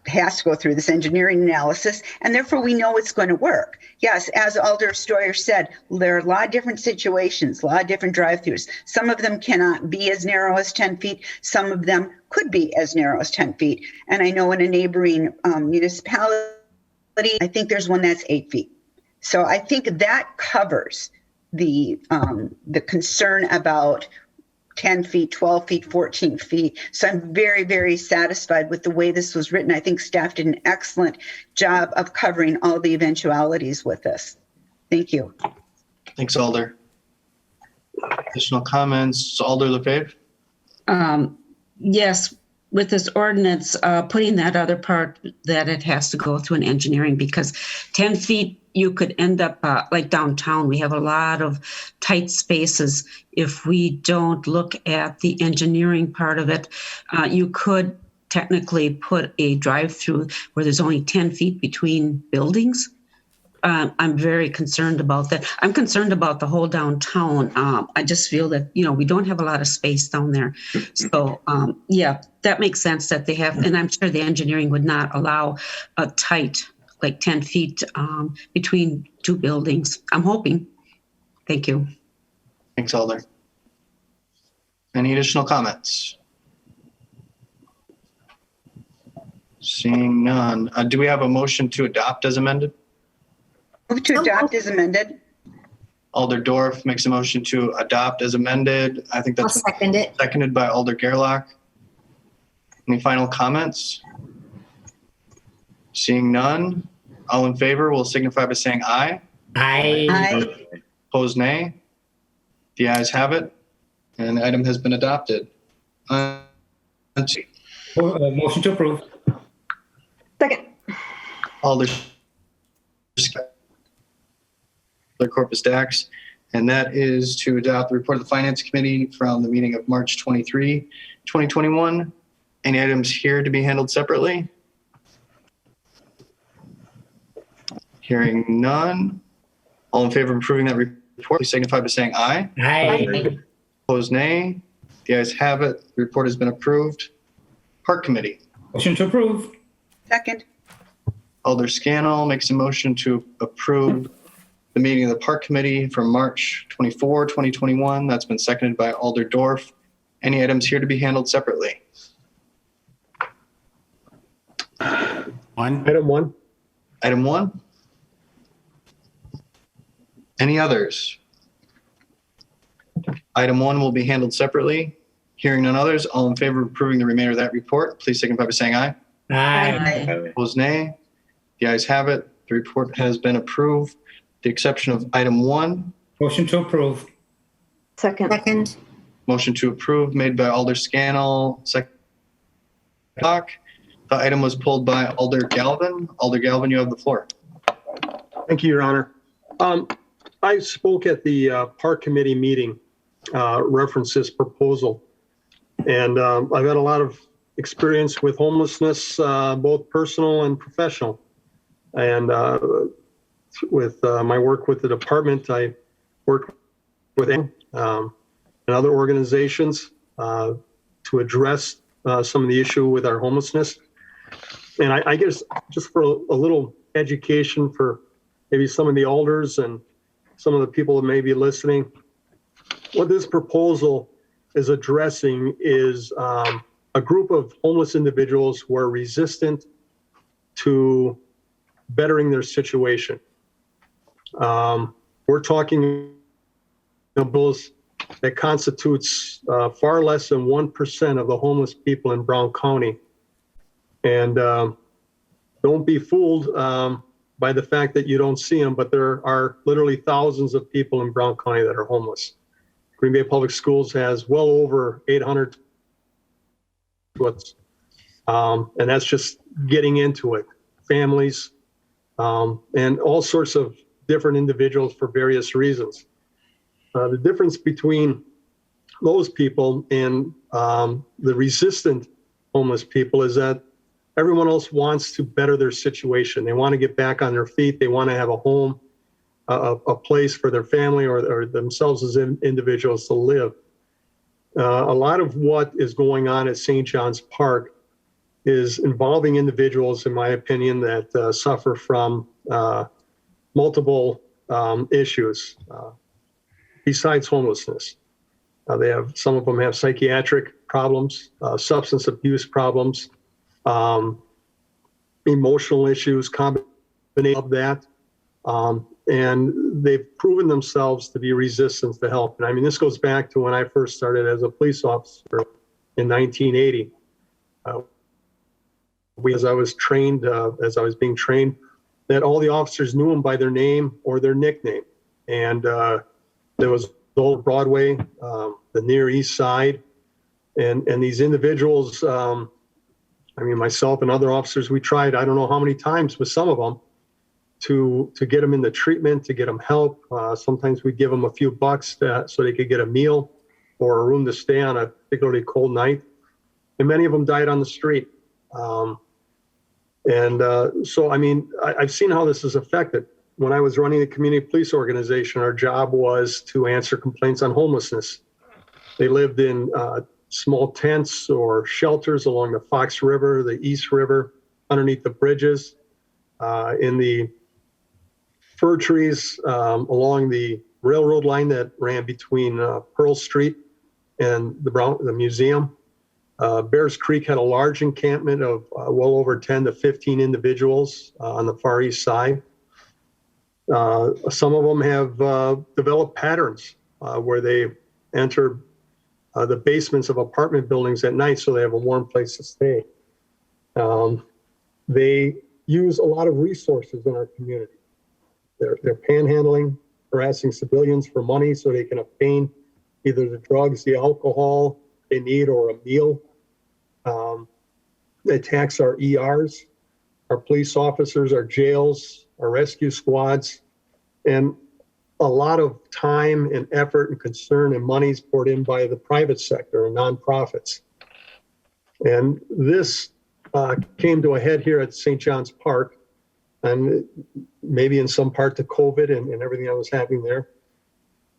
has to go through this engineering analysis, and therefore we know it's going to work. Yes, as Alder Stoyer said, there are a lot of different situations, a lot of different drive-throughs. Some of them cannot be as narrow as 10 feet. Some of them could be as narrow as 10 feet. And I know in a neighboring municipality, I think there's one that's 8 feet. So I think that covers the concern about 10 feet, 12 feet, 14 feet. So I'm very, very satisfied with the way this was written. I think staff did an excellent job of covering all the eventualities with this. Thank you. Thanks, Alder. Additional comments, Alder LaFave? Yes, with this ordinance, putting that other part that it has to go through an engineering, because 10 feet, you could end up like downtown. We have a lot of tight spaces. If we don't look at the engineering part of it, you could technically put a drive-through where there's only 10 feet between buildings. I'm very concerned about that. I'm concerned about the whole downtown. I just feel that, we don't have a lot of space down there. So, yeah, that makes sense that they have, and I'm sure the engineering would not allow a tight, like 10 feet between two buildings. I'm hoping. Thank you. Thanks, Alder. Any additional comments? Seeing none. Do we have a motion to adopt as amended? Move to adopt as amended. Alder Dorf makes a motion to adopt as amended. I think that's I'll second it. Seconded by Alder Gerlach. Any final comments? Seeing none. All in favor will signify by saying aye. Aye. Aye. Opposed, nay. The ayes have it, and the item has been adopted. Let's see. Motion to approve. Second. Alder Corpus Dax, and that is to adopt the report of the Finance Committee from the meeting of March 23, 2021. Any items here to be handled separately? Hearing none. All in favor of approving that report, please signify by saying aye. Aye. Opposed, nay. The ayes have it. The report has been approved. Park Committee. Motion to approve. Second. Alder Scannell makes a motion to approve the meeting of the Park Committee from March 24, 2021. That's been seconded by Alder Dorf. Any items here to be handled separately? Item one. Item one. Any others? Item one will be handled separately. Hearing none others, all in favor of approving the remainder of that report, please signify by saying aye. Aye. Opposed, nay. The ayes have it. The report has been approved. The exception of item one. Motion to approve. Second. Motion to approve made by Alder Scannell, second. The item was pulled by Alder Galvin. Alder Galvin, you have the floor. Thank you, Your Honor. I spoke at the Park Committee meeting, referenced this proposal. And I've had a lot of experience with homelessness, both personal and professional. And with my work with the department, I worked with and other organizations to address some of the issue with our homelessness. And I guess just for a little education for maybe some of the alders and some of the people that may be listening, what this proposal is addressing is a group of homeless individuals who are resistant to bettering their situation. We're talking bills that constitutes far less than 1% of the homeless people in Brown County. And don't be fooled by the fact that you don't see them, but there are literally thousands of people in Brown County that are homeless. Green Bay Public Schools has well over 800 and that's just getting into it. Families and all sorts of different individuals for various reasons. The difference between those people and the resistant homeless people is that everyone else wants to better their situation. They want to get back on their feet. They want to have a home, a place for their family or themselves as individuals to live. A lot of what is going on at St. John's Park is involving individuals, in my opinion, that suffer from multiple issues besides homelessness. Some of them have psychiatric problems, substance abuse problems, emotional issues, combination of that. And they've proven themselves to be resistant to help. And I mean, this goes back to when I first started as a police officer in 1980. As I was being trained, that all the officers knew them by their name or their nickname. And there was Old Broadway, the Near East Side, and these individuals, I mean, myself and other officers, we tried, I don't know how many times with some of them to get them into treatment, to get them help. Sometimes we'd give them a few bucks so they could get a meal or a room to stay on a particularly cold night. And many of them died on the street. So, I mean, I've seen how this is affected. When I was running the community police organization, our job was to answer complaints on homelessness. They lived in small tents or shelters along the Fox River, the East River, underneath the bridges, in the fir trees along the railroad line that ran between Pearl Street and the museum. Bears Creek had a large encampment of well over 10 to 15 individuals on the far east side. Some of them have developed patterns where they enter the basements of apartment buildings at night so they have a warm place to stay. They use a lot of resources in our community. They're panhandling, harassing civilians for money so they can obtain either the drugs, the alcohol they need, or a meal. They tax our ERs, our police officers, our jails, our rescue squads, and a lot of time and effort and concern and money is poured in by the private sector and nonprofits. And this came to a head here at St. John's Park, and maybe in some part to COVID and everything that was happening there.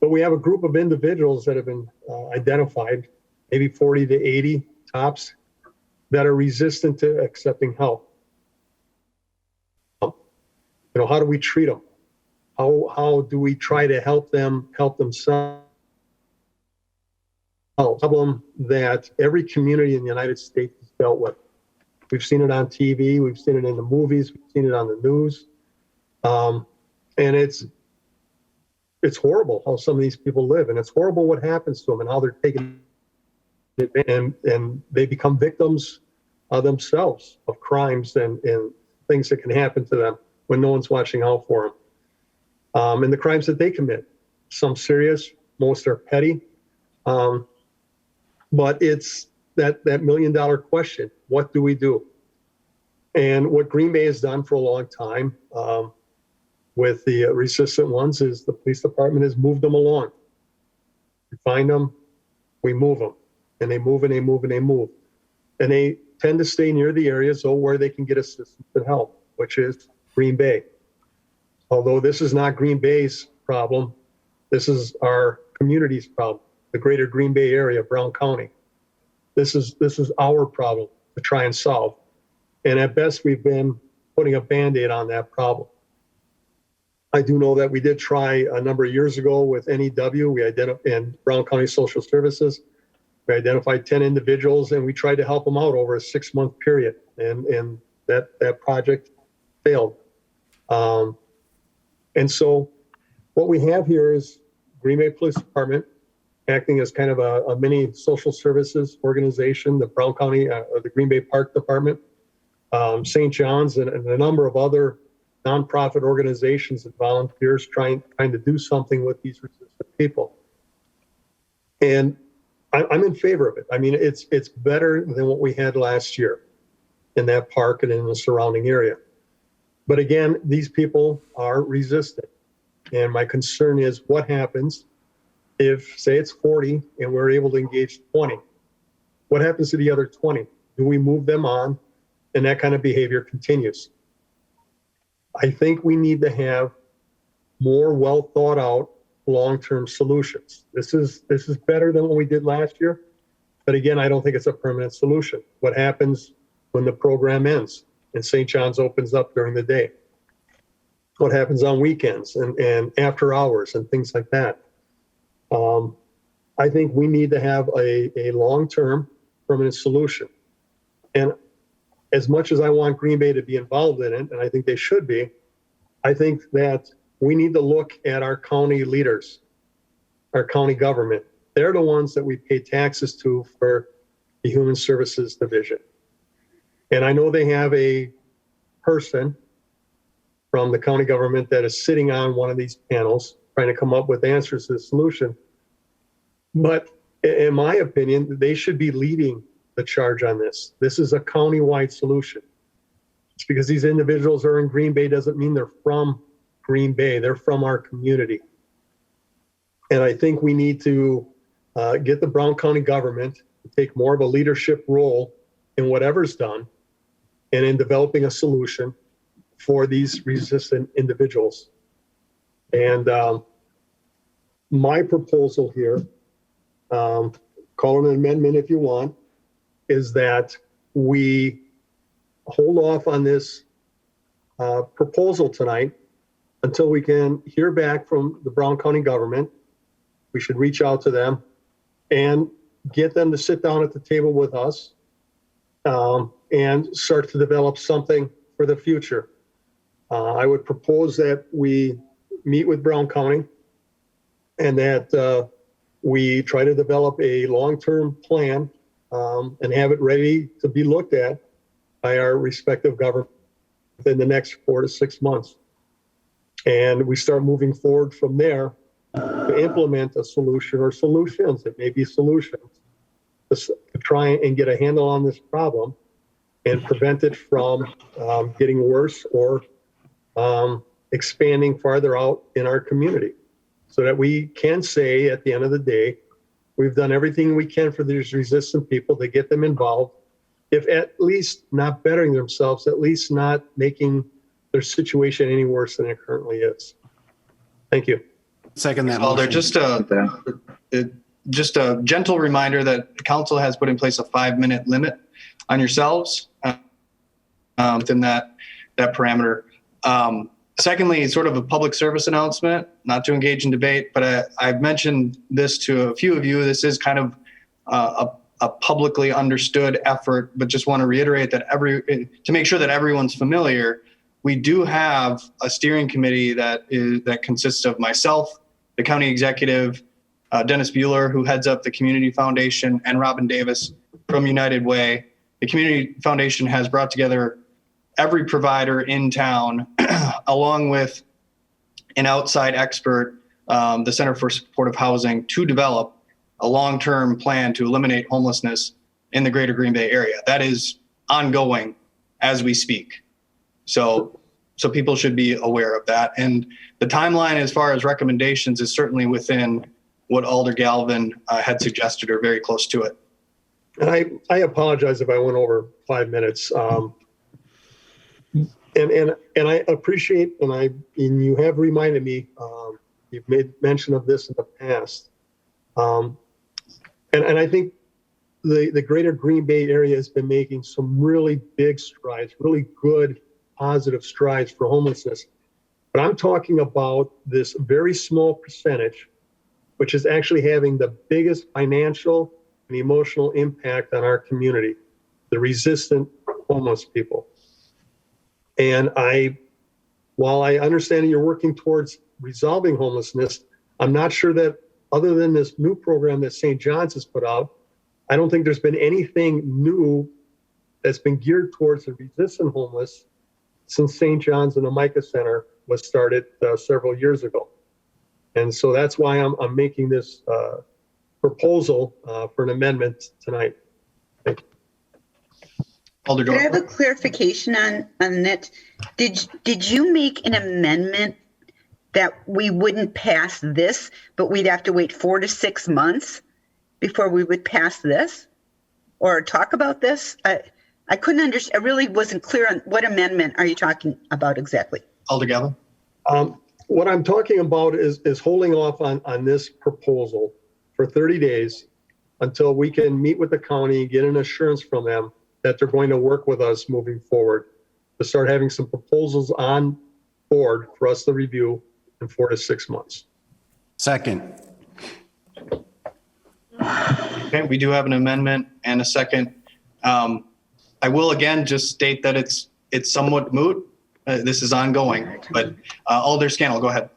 But we have a group of individuals that have been identified, maybe 40 to 80 tops, that are resistant to accepting help. how do we treat them? How do we try to help themselves? Problem that every community in the United States has dealt with. We've seen it on TV, we've seen it in the movies, we've seen it on the news. And it's horrible how some of these people live, and it's horrible what happens to them and how they're taken advantage, and they become victims themselves of crimes and things that can happen to them when no one's watching out for them. And the crimes that they commit, some serious, most are petty. But it's that $1 million question: what do we do? And what Green Bay has done for a long time with the resistant ones is the police department has moved them along. We find them, we move them, and they move and they move and they move. And they tend to stay near the areas where they can get assistance and help, which is Green Bay. Although this is not Green Bay's problem, this is our community's problem. The greater Green Bay area, Brown County. This is our problem to try and solve. And at best, we've been putting a Band-Aid on that problem. I do know that we did try a number of years ago with NEW, and Brown County Social Services. We identified 10 individuals and we tried to help them out over a 6-month period. And that project failed. And so what we have here is Green Bay Police Department acting as kind of a mini social services organization, the Brown County, the Green Bay Park Department, St. John's, and a number of other nonprofit organizations and volunteers trying to do something with these resistant people. And I'm in favor of it. I mean, it's better than what we had last year in that park and in the surrounding area. But again, these people are resistant. And my concern is what happens if, say, it's 40 and we're able to engage 20? What happens to the other 20? Do we move them on and that kind of behavior continues? I think we need to have more well thought out long-term solutions. This is better than what we did last year. But again, I don't think it's a permanent solution. What happens when the program ends and St. John's opens up during the day? What happens on weekends and after hours and things like that? I think we need to have a long-term permanent solution. And as much as I want Green Bay to be involved in it, and I think they should be, I think that we need to look at our county leaders, our county government. They're the ones that we pay taxes to for the Human Services Division. And I know they have a person from the county government that is sitting on one of these panels trying to come up with answers to the solution. But in my opinion, they should be leading the charge on this. This is a county-wide solution. It's because these individuals are in Green Bay doesn't mean they're from Green Bay. They're from our community. And I think we need to get the Brown County government to take more of a leadership role in whatever's done and in developing a solution for these resistant individuals. And my proposal here, call it an amendment if you want, is that we hold off on this proposal tonight until we can hear back from the Brown County government. We should reach out to them and get them to sit down at the table with us and start to develop something for the future. I would propose that we meet with Brown County and that we try to develop a long-term plan and have it ready to be looked at by our respective government within the next 4 to 6 months. And we start moving forward from there to implement a solution or solutions. It may be solutions to try and get a handle on this problem and prevent it from getting worse or expanding farther out in our community, so that we can say at the end of the day, we've done everything we can for these resistant people to get them involved, if at least not bettering themselves, at least not making their situation any worse than it currently is. Thank you. Second that Alder, motion. just a gentle reminder that the council has put in place a 5-minute limit on yourselves within that parameter. Secondly, sort of a public service announcement, not to engage in debate, but I've mentioned this to a few of you. This is kind of a publicly understood effort, but just want to reiterate that to make sure that everyone's familiar, we do have a steering committee that consists of myself, the county executive, Dennis Bueller, who heads up the Community Foundation, and Robin Davis from United Way. The Community Foundation has brought together every provider in town, along with an outside expert, the Center for Supportive Housing, to develop a long-term plan to eliminate homelessness in the greater Green Bay area. That is ongoing as we speak. So people should be aware of that. And the timeline as far as recommendations is certainly within what Alder Galvin had suggested, or very close to it. And I apologize if I went over 5 minutes. And I appreciate, and you have reminded me, you've made mention of this in the past. And I think the greater Green Bay area has been making some really big strides, really good, positive strides for homelessness. But I'm talking about this very small percentage, which is actually having the biggest financial and emotional impact on our community, the resistant homeless people. And while I understand you're working towards resolving homelessness, I'm not sure that, other than this new program that St. John's has put out, I don't think there's been anything new that's been geared towards the resistant homeless since St. John's and the Micah Center was started several years ago. And so that's why I'm making this proposal for an amendment tonight. Thank you. Could I have a clarification on it? Did you make an amendment that we wouldn't pass this, but we'd have to wait 4 to 6 months before we would pass this or talk about this? I couldn't understand. I really wasn't clear on what amendment are you talking about exactly? Alder Galvin? What I'm talking about is holding off on this proposal for 30 days until we can meet with the county, get an assurance from them that they're going to work with us moving forward to start having some proposals on board for us to review in 4 to 6 months. Second. Okay, we do have an amendment and a second. I will again just state that it's somewhat moot. This is ongoing, but Alder Scannell, go ahead.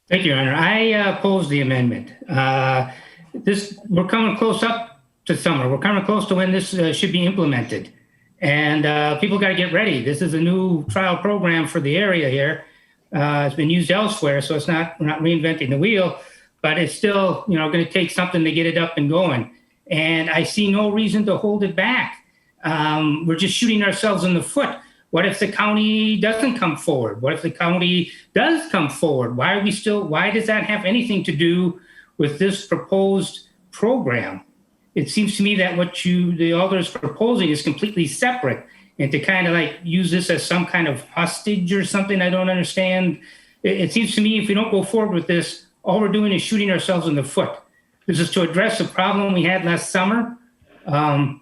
Thank you, Your Honor. I oppose the amendment. We're coming close up to summer. We're coming close to when this should be implemented. And people got to get ready. This is a new trial program for the area here. It's been used elsewhere, so we're not reinventing the wheel, but it's still, going to take something to get it up and going. And I see no reason to hold it back. We're just shooting ourselves in the foot. What if the county doesn't come forward? What if the county does come forward? Why does that have anything to do with this proposed program? It seems to me that what the alder is proposing is completely separate, and to kind of like use this as some kind of hostage or something, I don't understand. It seems to me if we don't go forward with this, all we're doing is shooting ourselves in the foot. This is to address a problem we had last summer, and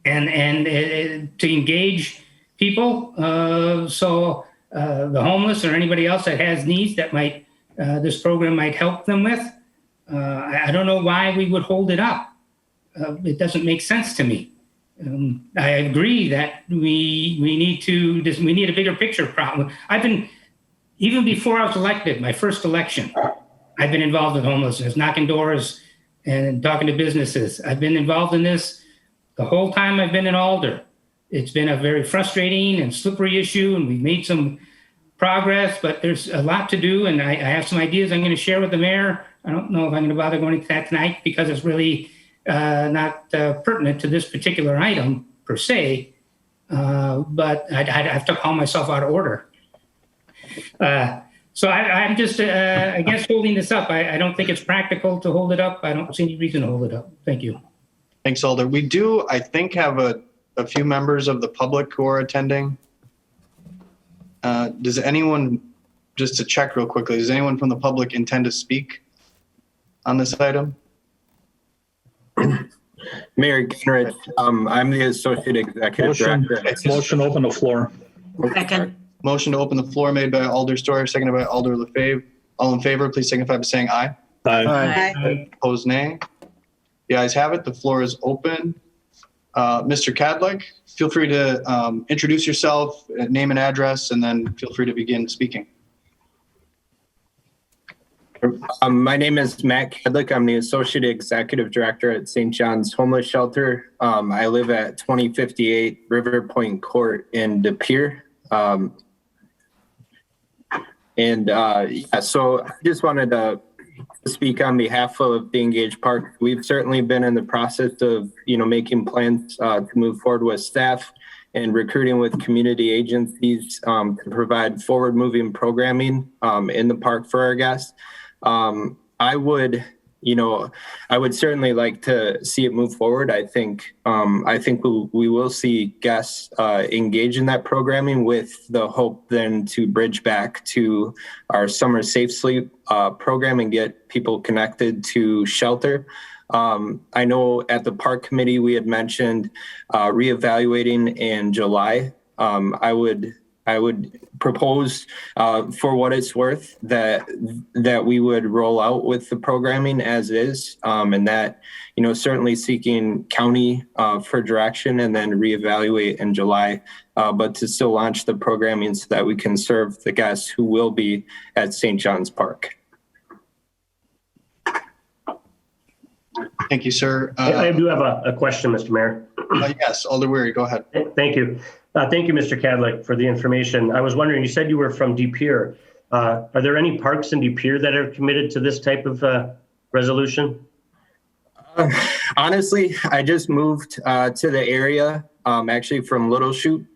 to engage people, so the homeless or anybody else that has needs that this program might help them with. I don't know why we would hold it up. It doesn't make sense to me. I agree that we need a bigger picture problem. Even before I was elected, my first election, I've been involved in homelessness, knocking doors and talking to businesses. I've been involved in this the whole time I've been in Alder. It's been a very frustrating and slippery issue, and we've made some progress, but there's a lot to do, and I have some ideas I'm going to share with the mayor. I don't know if I'm going to bother going into that tonight because it's really not pertinent to this particular item per se, but I'd have to call myself out of order. So I'm just against holding this up. I don't think it's practical to hold it up. I don't see any reason to hold it up. Thank you. Thanks, Alder. We do, I think, have a few members of the public who are attending. Does anyone, just to check real quickly, does anyone from the public intend to speak on this item? Mayor Gingrich, I'm the Associate Executive Director. Motion to open the floor. Second. Motion to open the floor made by Alder Stoyer, seconded by Alder LaFave. All in favor, please signify by saying aye. Aye. Opposed, nay. The ayes have it. The floor is open. Mr. Cadlick, feel free to introduce yourself, name and address, and then feel free to begin speaking. My name is Matt Kedlick. I'm the Associate Executive Director at St. John's Homeless Shelter. I live at 2058 River Point Court in De Pere. So I just wanted to speak on behalf of the Engaged Park. We've certainly been in the process of, making plans to move forward with staff and recruiting with community agencies to provide forward-moving programming in the park for our guests. I would certainly like to see it move forward. I think we will see guests engage in that programming with the hope then to bridge back to our summer safe sleep program and get people connected to shelter. I know at the park committee we had mentioned reevaluating in July. I would propose, for what it's worth, that we would roll out with the programming as is, and that, certainly seeking county for direction and then reevaluate in July, but to still launch the programming so that we can serve the guests who will be at St. John's Park. Thank you, sir. I do have a question, Mr. Mayor. Yes, Alder Weary, go ahead. Thank you. Thank you, Mr. Cadlick, for the information. I was wondering, you said you were from De Pere. Are there any parks in De Pere that are committed to this type of resolution? Honestly, I just moved to the area, actually from Little Chute.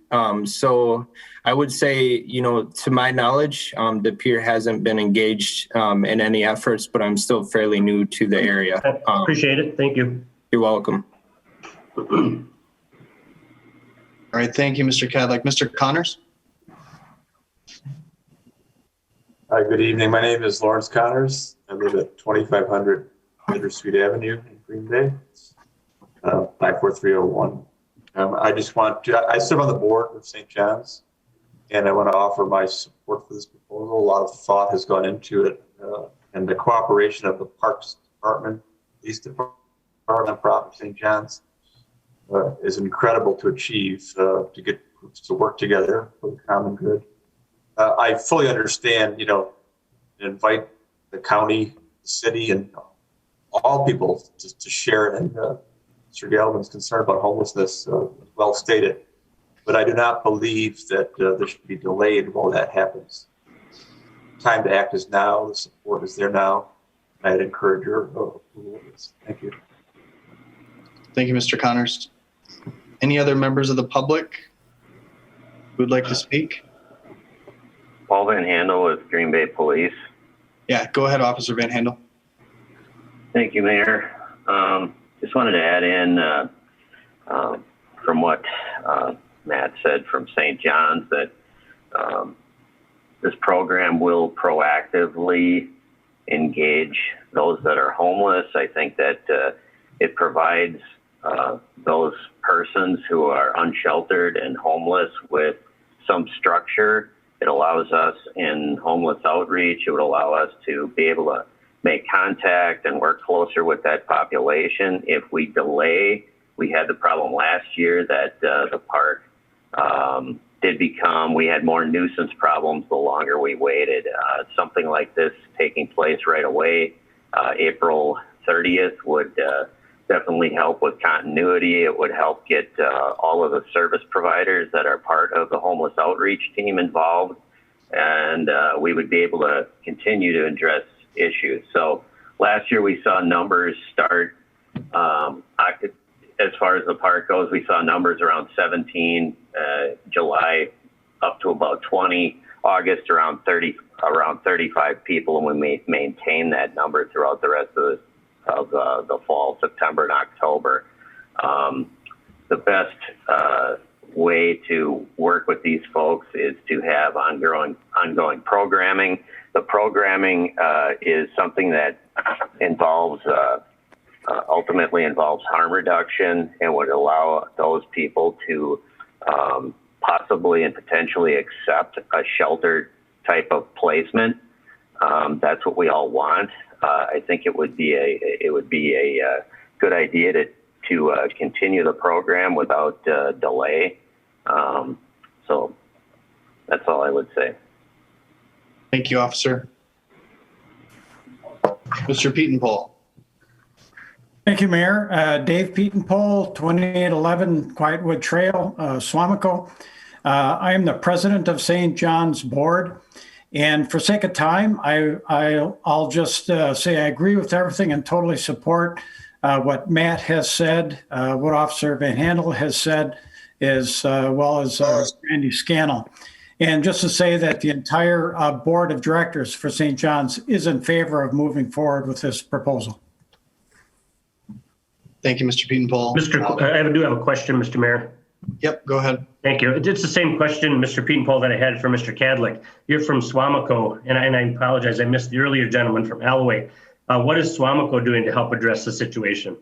So I would say, to my knowledge, De Pere hasn't been engaged in any efforts, but I'm still fairly new to the area. Appreciate it. Thank you. You're welcome. All right, thank you, Mr. Cadlick. Mr. Connors? Hi, good evening. My name is Lawrence Connors. I live at 2500 River Street Avenue in Green Bay, 54301. I just want to, I serve on the board of St. John's, and I want to offer my support for this proposal. A lot of thought has gone into it, and the cooperation of the Parks Department, Police Department, Nonprofit St. John's is incredible to achieve, to get groups to work together for the common good. I fully understand, invite the county, the city, and all people to share it. And Mr. Galvin's concern about homelessness is well stated, but I do not believe that there should be delayed while that happens. Time to act is now. The support is there now. I'd encourage your approval of this. Thank you. Thank you, Mr. Connors. Any other members of the public who would like to speak? Paul Van Handel with Green Bay Police. Yeah, go ahead, Officer Van Handel. Thank you, Mayor. Just wanted to add in from what Matt said from St. John's that this program will proactively engage those that are homeless. I think that it provides those persons who are unsheltered and homeless with some structure. It allows us in homeless outreach. It would allow us to be able to make contact and work closer with that population. If we delay, we had the problem last year that the park we had more nuisance problems the longer we waited. Something like this taking place right away, April 30th would definitely help with continuity. It would help get all of the service providers that are part of the homeless outreach team involved, and we would be able to continue to address issues. So last year we saw numbers start, as far as the park goes, we saw numbers around 17, July up to about 20, August around 35 people, and we maintain that number throughout the rest of the fall, September and October. The best way to work with these folks is to have ongoing programming. The programming is something that involves ultimately involves harm reduction and would allow those people to possibly and potentially accept a shelter type of placement. That's what we all want. I think it would be a good idea to continue the program without delay. So that's all I would say. Thank you, officer. Mr. Petenpole. Thank you, Mayor. Dave Petenpole, 2811 Quietwood Trail, Swamico. I am the president of St. John's Board. And for sake of time, I'll just say I agree with everything and totally support what Matt has said, what Officer Van Handel has said, as well as Randy Scannell. And just to say that the entire board of directors for St. John's is in favor of moving forward with this proposal. Thank you, Mr. Petenpole. I do have a question, Mr. Mayor. Yep, go ahead. Thank you. It's the same question, Mr. Petenpole, that I had for Mr. Cadlick. You're from Swamico, and I apologize, I missed the earlier gentleman from Alloway. What is Swamico doing to help address the situation?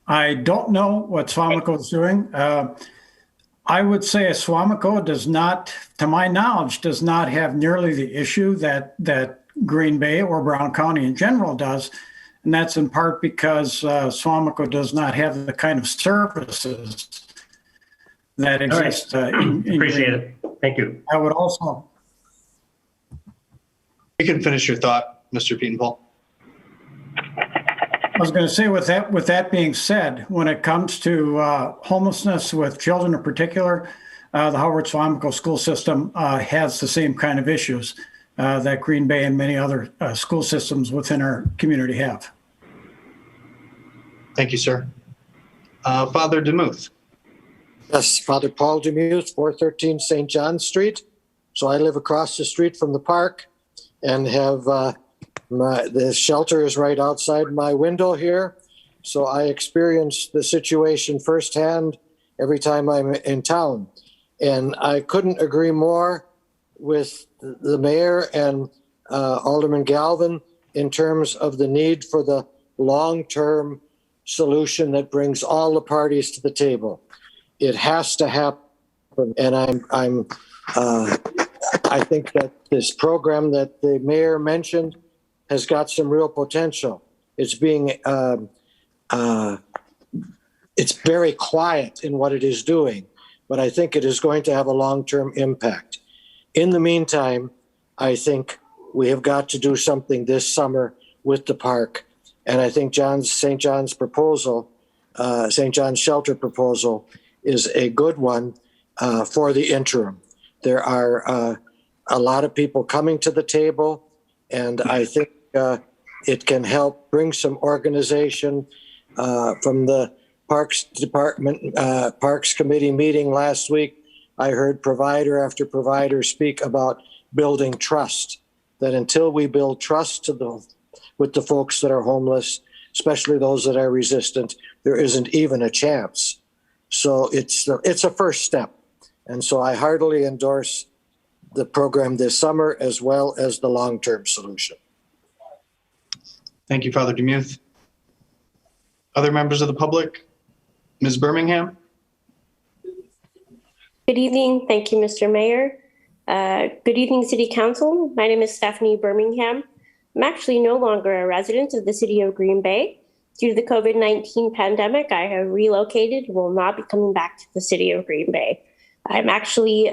I don't know what Swamico is doing. I would say Swamico does not, to my knowledge, does not have nearly the issue that Green Bay or Brown County in general does. And that's in part because Swamico does not have the kind of services that exist. Right. Appreciate it. Thank you. I would also. You can finish your thought, Mr. Petenpole. I was going to say, with that being said, when it comes to homelessness with children in particular, the Howard Swamico school system has the same kind of issues that Green Bay and many other school systems within our community have. Thank you, sir. Father DeMuth. Yes, Father Paul DeMuth, 413 St. John Street. So I live across the street from the park and have the shelter is right outside my window here. So I experience the situation firsthand every time I'm in town. And I couldn't agree more with the mayor and Alderman Galvin in terms of the need for the long-term solution that brings all the parties to the table. It has to happen. And I think that this program that the mayor mentioned has got some real potential. It's being, it's very quiet in what it is doing, but I think it is going to have a long-term impact. In the meantime, I think we have got to do something this summer with the park. And I think St. John's proposal, St. John's shelter proposal is a good one for the interim. There are a lot of people coming to the table, and I think it can help bring some organization from the Parks Department, Parks Committee meeting last week. I heard provider after provider speak about building trust, that until we build trust with the folks that are homeless, especially those that are resistant, there isn't even a chance. So it's a first step. And so I heartily endorse the program this summer as well as the long-term solution. Thank you, Father DeMuth. Other members of the public? Ms. Birmingham? Good evening. Thank you, Mr. Mayor. Good evening, City Council. My name is Stephanie Birmingham. I'm actually no longer a resident of the city of Green Bay. Due to the COVID-19 pandemic, I have relocated and will not be coming back to the city of Green Bay. I'm actually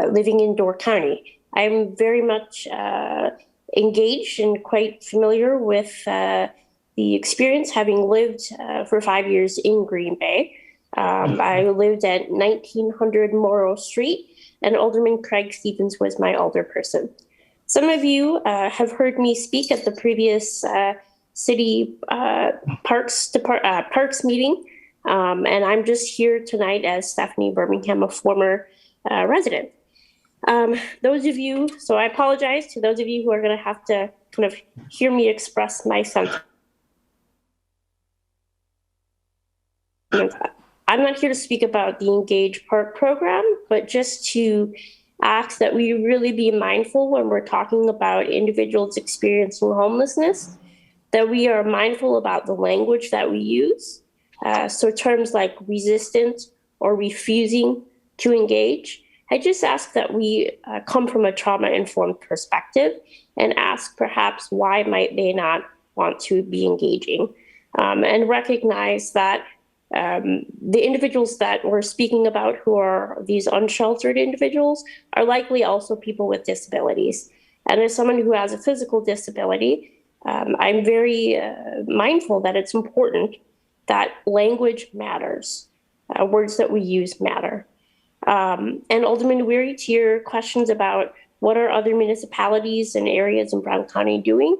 living in Door County. I'm very much engaged and quite familiar with the experience, having lived for 5 years in Green Bay. I lived at 1900 Morrow Street, and Alderman Craig Stevens was my alderperson. Some of you have heard me speak at the previous city parks meeting, and I'm just here tonight as Stephanie Birmingham, a former resident. Those of you, so I apologize to those of you who are going to have to kind of hear me express my sentiments. I'm not here to speak about the Engage Park program, but just to ask that we really be mindful when we're talking about individuals experiencing homelessness, that we are mindful about the language that we use. So terms like resistant or refusing to engage. I just ask that we come from a trauma-informed perspective and ask perhaps why might they not want to be engaging, and recognize that the individuals that we're speaking about, who are these unsheltered individuals, are likely also people with disabilities. And as someone who has a physical disability, I'm very mindful that it's important that language matters. Words that we use matter. And Alderman Weary, to your questions about what are other municipalities and areas in Brown County doing,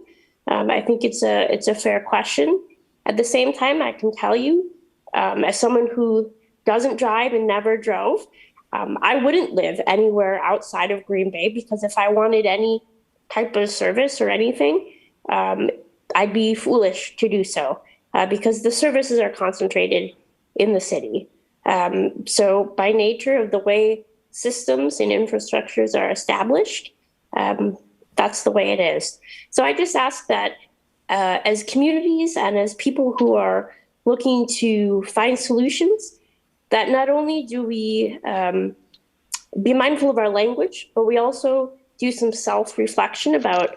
I think it's a fair question. At the same time, I can tell you, as someone who doesn't drive and never drove, I wouldn't live anywhere outside of Green Bay, because if I wanted any type of service or anything, I'd be foolish to do so, because the services are concentrated in the city. So by nature of the way systems and infrastructures are established, that's the way it is. So I just ask that as communities and as people who are looking to find solutions, that not only do we be mindful of our language, but we also do some self-reflection about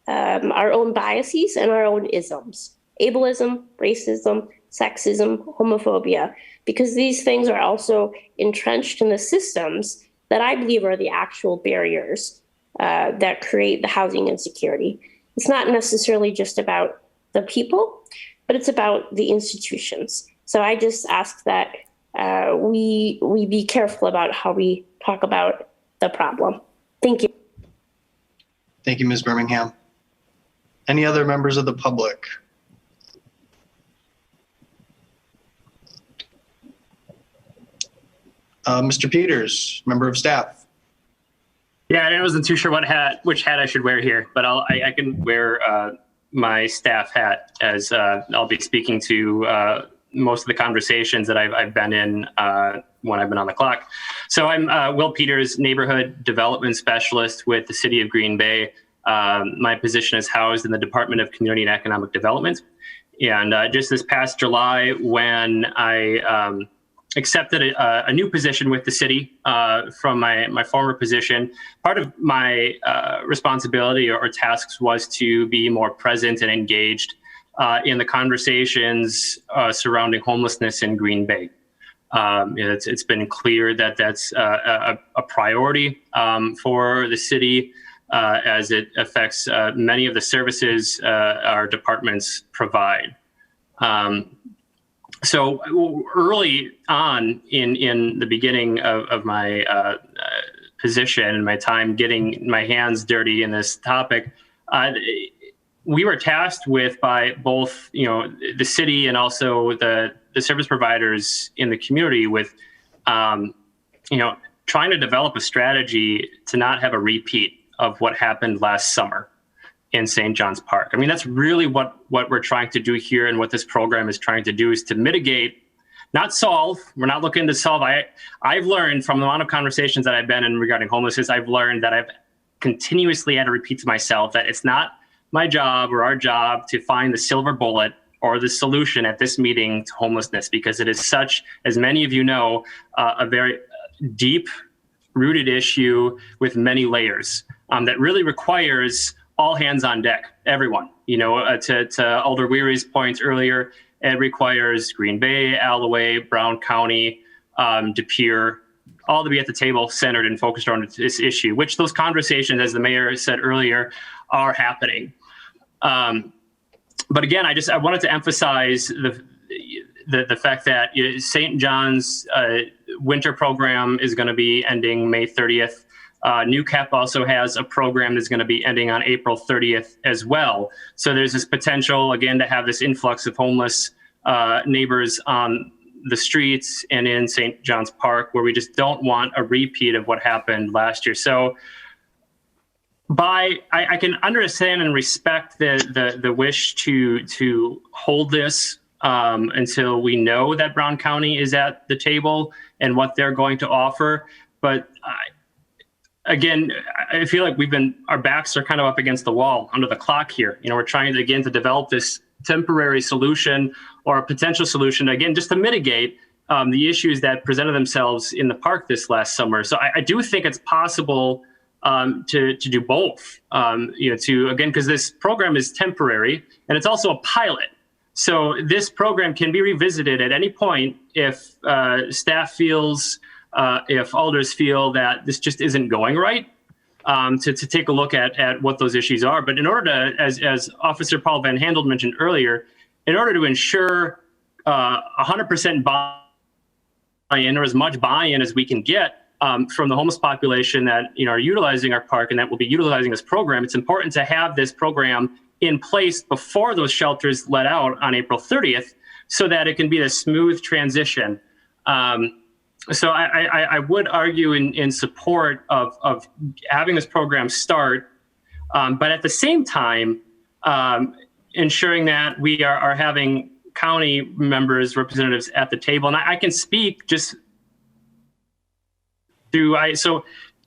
our own biases and our own isms, ableism, racism, sexism, homophobia, because these things are also entrenched in the systems that I believe are the actual barriers that create the housing insecurity. It's not necessarily just about the people, but it's about the institutions. So I just ask that we be careful about how we talk about the problem. Thank you. Thank you, Ms. Birmingham. Any other members of the public? Mr. Peters, member of staff. Yeah, I wasn't too sure which hat I should wear here, but I can wear my staff hat, as I'll be speaking to most of the conversations that I've been in when I've been on the clock. So I'm Will Peters, neighborhood development specialist with the city of Green Bay. My position is housed in the Department of Community and Economic Development. And just this past July, when I accepted a new position with the city from my former position, part of my responsibility or tasks was to be more present and engaged in the conversations surrounding homelessness in Green Bay. It's been clear that that's a priority for the city as it affects many of the services our departments provide. So early on in the beginning of my position and my time getting my hands dirty in this topic, we were tasked with by both, the city and also the service providers in the community with, trying to develop a strategy to not have a repeat of what happened last summer in St. John's Park. I mean, that's really what we're trying to do here, and what this program is trying to do is to mitigate, not solve. We're not looking to solve. I've learned from the amount of conversations that I've been in regarding homelessness, I've learned that I've continuously had to repeat to myself that it's not my job or our job to find the silver bullet or the solution at this meeting to homelessness, because it is such, as many of you know, a very deep rooted issue with many layers that really requires all hands on deck, everyone. To Alder Weary's point earlier, it requires Green Bay, Alloway, Brown County, De Pere, all to be at the table, centered and focused on this issue, which those conversations, as the mayor said earlier, are happening. But again, I wanted to emphasize the fact that St. John's winter program is going to be ending May 30th. New Cap also has a program that's going to be ending on April 30th as well. So there's this potential, again, to have this influx of homeless neighbors on the streets and in St. John's Park, where we just don't want a repeat of what happened last year. So I can understand and respect the wish to hold this until we know that Brown County is at the table and what they're going to offer. But again, I feel like our backs are kind of up against the wall under the clock here. We're trying to, again, to develop this temporary solution or a potential solution, again, just to mitigate the issues that presented themselves in the park this last summer. So I do think it's possible to do both, because this program is temporary and it's also a pilot. So this program can be revisited at any point if staff feels, if alders feel that this just isn't going right, to take a look at what those issues are. But in order to, as Officer Paul Van Handel mentioned earlier, in order to ensure 100% buy-in, or as much buy-in as we can get from the homeless population that are utilizing our park and that will be utilizing this program, it's important to have this program in place before those shelters let out on April 30th, so that it can be a smooth transition. So I would argue in support of having this program start, but at the same time, ensuring that we are having county members, representatives at the table. And I can speak just through, I'm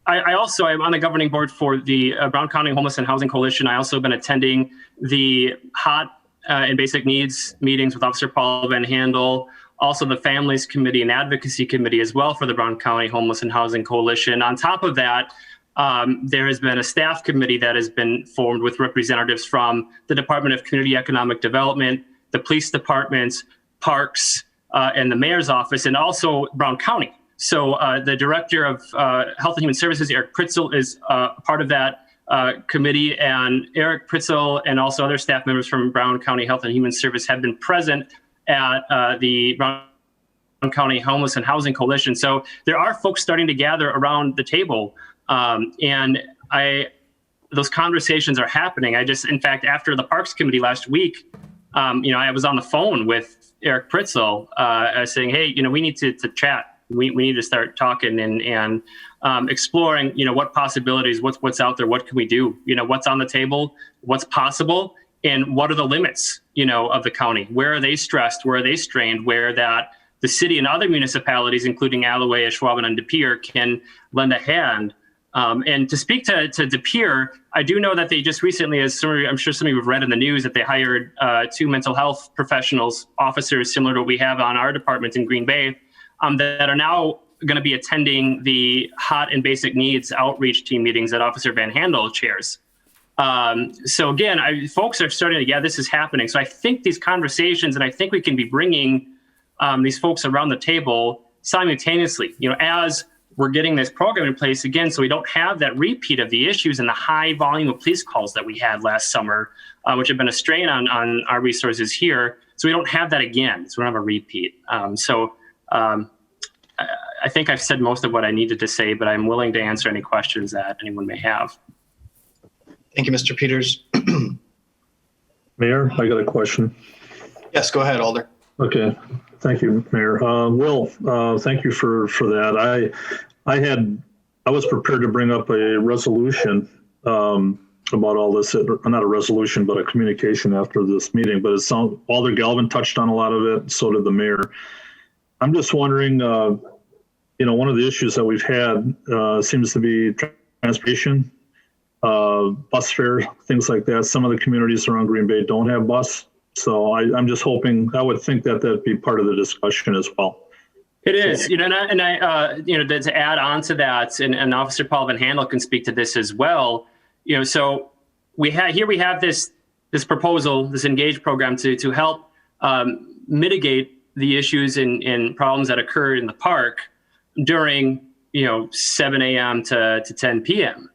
on the governing board for the Brown County Homeless and Housing Coalition. I also have been attending the HOT and Basic Needs meetings with Officer Paul Van Handel, also the Families Committee and Advocacy Committee as well for the Brown County Homeless and Housing Coalition. On top of that, there has been a staff committee that has been formed with representatives from the Department of Community Economic Development, the police departments, parks, and the mayor's office, and also Brown County. So the director of Health and Human Services, Eric Pritzel, is part of that committee, and Eric Pritzel and also other staff members from Brown County Health and Human Service have been present at the Brown County Homeless and Housing Coalition. So there are folks starting to gather around the table, and those conversations are happening. In fact, after the Parks Committee last week, I was on the phone with Eric Pritzel saying, hey, we need to chat. We need to start talking and exploring, what possibilities, what's out there, what can we do, what's on the table, what's possible, and what are the limits, of the county? Where are they stressed? Where are they strained? Where that the city and other municipalities, including Alloway, Ashwaubenon, and De Pere, can lend a hand. And to speak to De Pere, I do know that they just recently, I'm sure some of you have read in the news, that they hired 2 mental health professionals, officers similar to what we have on our department in Green Bay, that are now going to be attending the HOT and Basic Needs outreach team meetings that Officer Van Handel chairs. So again, folks are starting to, this is happening. So I think these conversations, and I think we can be bringing these folks around the table simultaneously, as we're getting this program in place again, so we don't have that repeat of the issues and the high volume of police calls that we had last summer, which have been a strain on our resources here. So we don't have that again. So we don't have a repeat. I think I've said most of what I needed to say, but I'm willing to answer any questions that anyone may have. Thank you, Mr. Peters. Mayor, I got a question. Yes, go ahead, Alder. Okay, thank you, Mayor. Will, thank you for that. I was prepared to bring up a resolution about all this, not a resolution, but a communication after this meeting, but it sounds, Alder Galvin touched on a lot of it, so did the mayor. I'm just wondering, one of the issues that we've had seems to be transportation, bus fare, things like that. Some of the communities around Green Bay don't have bus. So I'm just hoping, I would think that that'd be part of the discussion as well. It is, to add on to that, and Officer Paul Van Handel can speak to this as well. So we have this proposal, this Engage program to help mitigate the issues and problems that occur in the park during 7 a.m. to 10 p.m.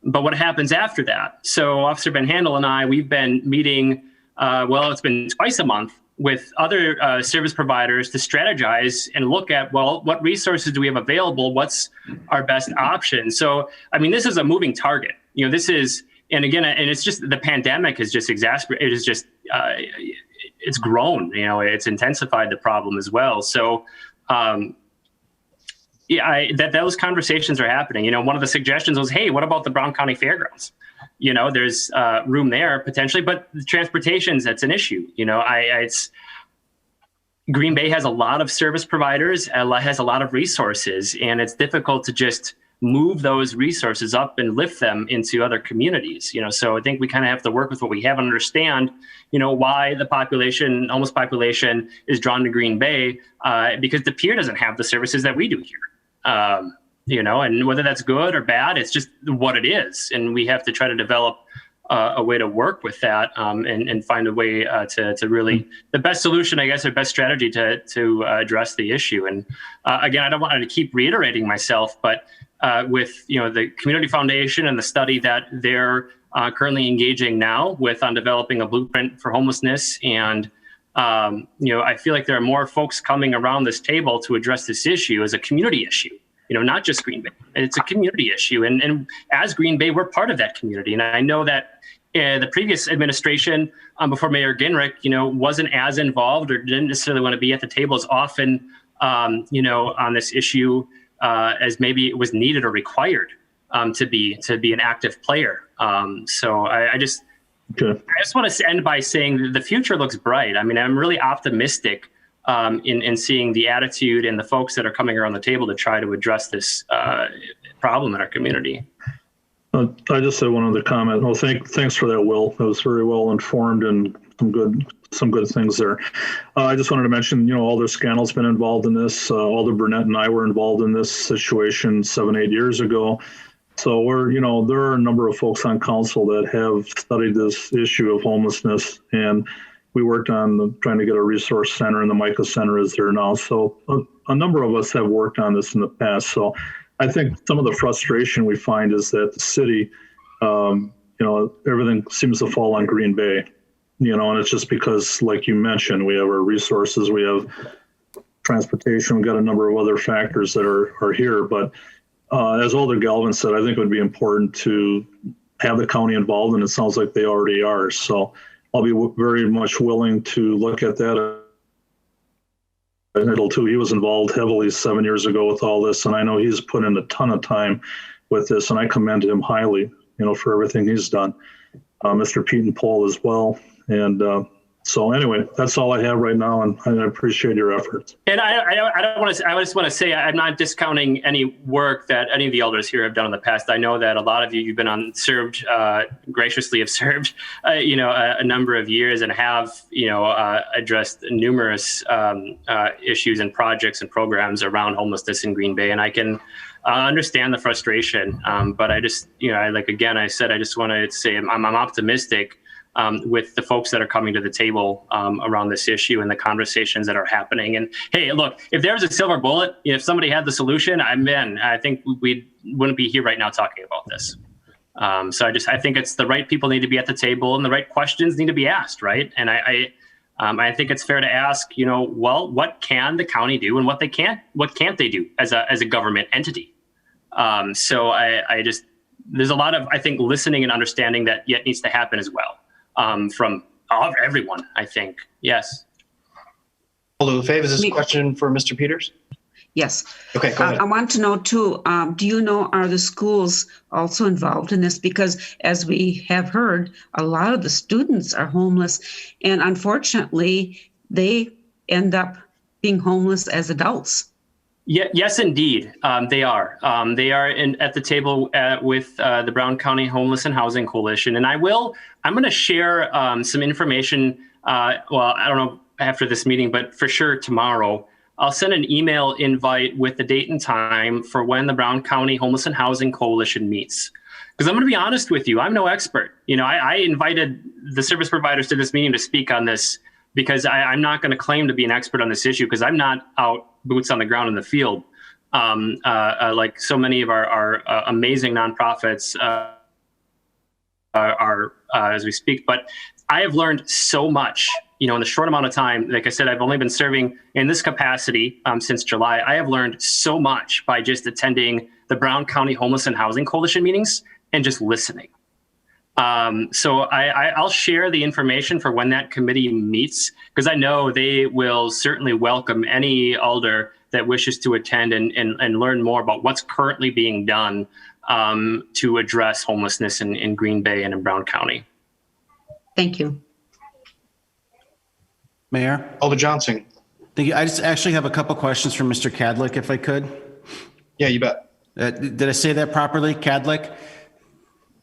But what happens after that? So Officer Van Handel and I, we've been meeting, it's been twice a month with other service providers to strategize and look at, what resources do we have available? What's our best option? So, this is a moving target. It's just, the pandemic has just exacerbated, it's grown, it's intensified the problem as well. So, those conversations are happening. One of the suggestions was, hey, what about the Brown County Fairgrounds? There's room there potentially, but the transportations, that's an issue. Green Bay has a lot of service providers, has a lot of resources, and it's difficult to just move those resources up and lift them into other communities. So I think we kind of have to work with what we have and understand, why the homeless population is drawn to Green Bay, because the pier doesn't have the services that we do here. And whether that's good or bad, it's just what it is. And we have to try to develop a way to work with that and find a way to really the best solution, I guess, or best strategy to address the issue. And again, I don't want to keep reiterating myself, but with the Community Foundation and the study that they're currently engaging now with on developing a blueprint for homelessness, and I feel like there are more folks coming around this table to address this issue as a community issue. Not just Green Bay. It's a community issue. And as Green Bay, we're part of that community. And I know that the previous administration before Mayor Gingrich, wasn't as involved or didn't necessarily want to be at the table as often, on this issue as maybe it was needed or required to be an active player. So I just want to end by saying the future looks bright. I mean, I'm really optimistic in seeing the attitude and the folks that are coming around the table to try to address this problem in our community. I just had one other comment. Well, thanks for that, Will. That was very well informed and some good things there. I just wanted to mention, Alder Scannell's been involved in this. Alder Burnett and I were involved in this situation 7-8 years ago. So there are a number of folks on council that have studied this issue of homelessness, and we worked on trying to get a resource center, and the MICA Center is there now. So a number of us have worked on this in the past. So I think some of the frustration we find is that the city, everything seems to fall on Green Bay, and it's just because, like you mentioned, we have our resources, we have transportation, we've got a number of other factors that are here. But as Alder Galvin said, I think it would be important to have the county involved, and it sounds like they already are. So I'll be very much willing to look at that. And he was involved heavily 7 years ago with all this, and I know he's put in a ton of time with this, and I commend him highly, for everything he's done. Mr. Pete Paul as well. And so anyway, that's all I have right now, and I appreciate your efforts. And I just want to say I'm not discounting any work that any of the elders here have done in the past. I know that a lot of you've been graciously have served, a number of years and have, addressed numerous issues and projects and programs around homelessness in Green Bay. And I can understand the frustration, but I just, I said, I just want to say I'm optimistic with the folks that are coming to the table around this issue and the conversations that are happening. And hey, look, if there was a silver bullet, if somebody had the solution, I think we wouldn't be here right now talking about this. So I think it's the right people need to be at the table and the right questions need to be asked, right? And I think it's fair to ask, what can the county do and what can't they do as a government entity? So there's a lot of, I think, listening and understanding that yet needs to happen as well. From everyone, I think. Yes. Alder LaFave, is this a question for Mr. Peters? Yes. Okay, go ahead. I want to know too, do you know, are the schools also involved in this? Because as we have heard, a lot of the students are homeless, and unfortunately, they end up being homeless as adults. Yeah, yes, indeed. They are. They are at the table with the Brown County Homeless and Housing Coalition. And I'm going to share some information. I don't know after this meeting, but for sure tomorrow, I'll send an email invite with the date and time for when the Brown County Homeless and Housing Coalition meets. Because I'm going to be honest with you, I'm no expert. I invited the service providers to this meeting to speak on this because I'm not going to claim to be an expert on this issue because I'm not out boots on the ground in the field, like so many of our amazing nonprofits are as we speak. But I have learned so much, in the short amount of time. Like I said, I've only been serving in this capacity since July. I have learned so much by just attending the Brown County Homeless and Housing Coalition meetings and just listening. So I'll share the information for when that committee meets, because I know they will certainly welcome any alder that wishes to attend and learn more about what's currently being done to address homelessness in Green Bay and in Brown County. Thank you. Mayor? Alder Johnson. Thank you. I just actually have a couple questions for Mr. Cadlick, if I could. Yeah, you bet. Did I say that properly, Cadlick?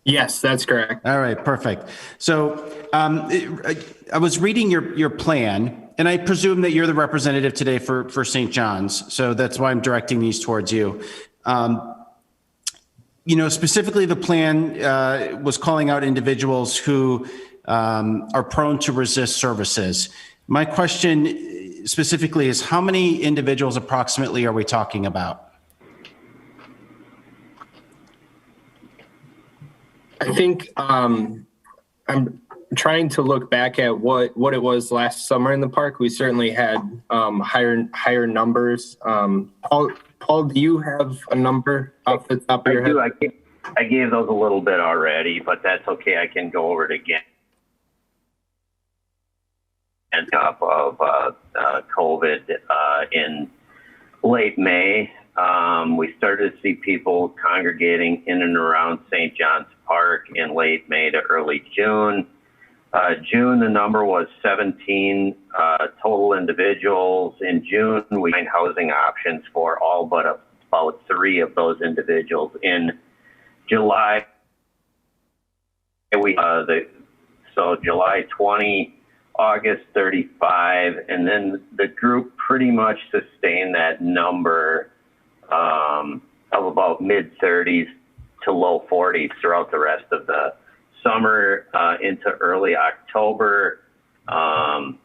Yes, that's correct. All right, perfect. So I was reading your plan, and I presume that you're the representative today for St. John's. So that's why I'm directing these towards you. Specifically the plan was calling out individuals who are prone to resist services. My question specifically is, how many individuals approximately are we talking about? I think I'm trying to look back at what it was last summer in the park. We certainly had higher numbers. Paul, do you have a number off the top of your head? I gave those a little bit already, but that's okay. I can go over it again. And top of COVID in late May, we started to see people congregating in and around St. John's Park in late May to early June. June, the number was 17 total individuals. In June, we find housing options for all but about 3 of those individuals. In July, so July 20, August 35, and then the group pretty much sustained that number of about mid 30s to low 40s throughout the rest of the summer into early October. And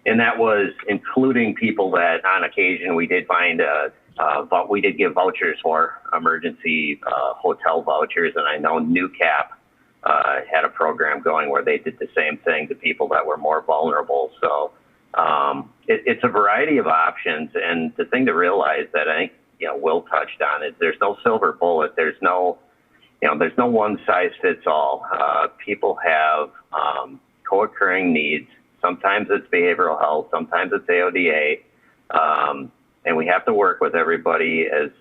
that was including people that on occasion we did find, we did give vouchers for emergency hotel vouchers. And I know NewCap had a program going where they did the same thing to people that were more vulnerable. So it's a variety of options. And the thing to realize that I think, Will touched on is there's no silver bullet. There's no one size fits all. People have co-occurring needs. Sometimes it's behavioral health, sometimes it's AODA. And we have to work with everybody as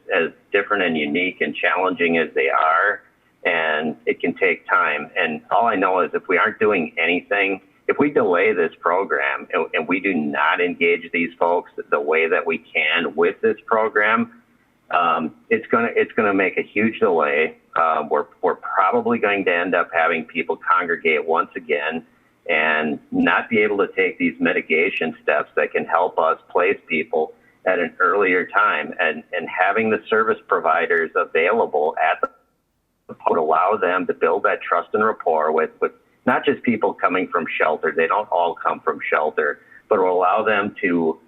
different and unique and challenging as they are. And it can take time. And all I know is if we aren't doing anything, if we delay this program and we do not engage these folks the way that we can with this program, it's gonna make a huge delay. We're probably going to end up having people congregate once again and not be able to take these mitigation steps that can help us place people at an earlier time, and having the service providers available at the would allow them to build that trust and rapport with not just people coming from shelter. They don't all come from shelter, but will allow them to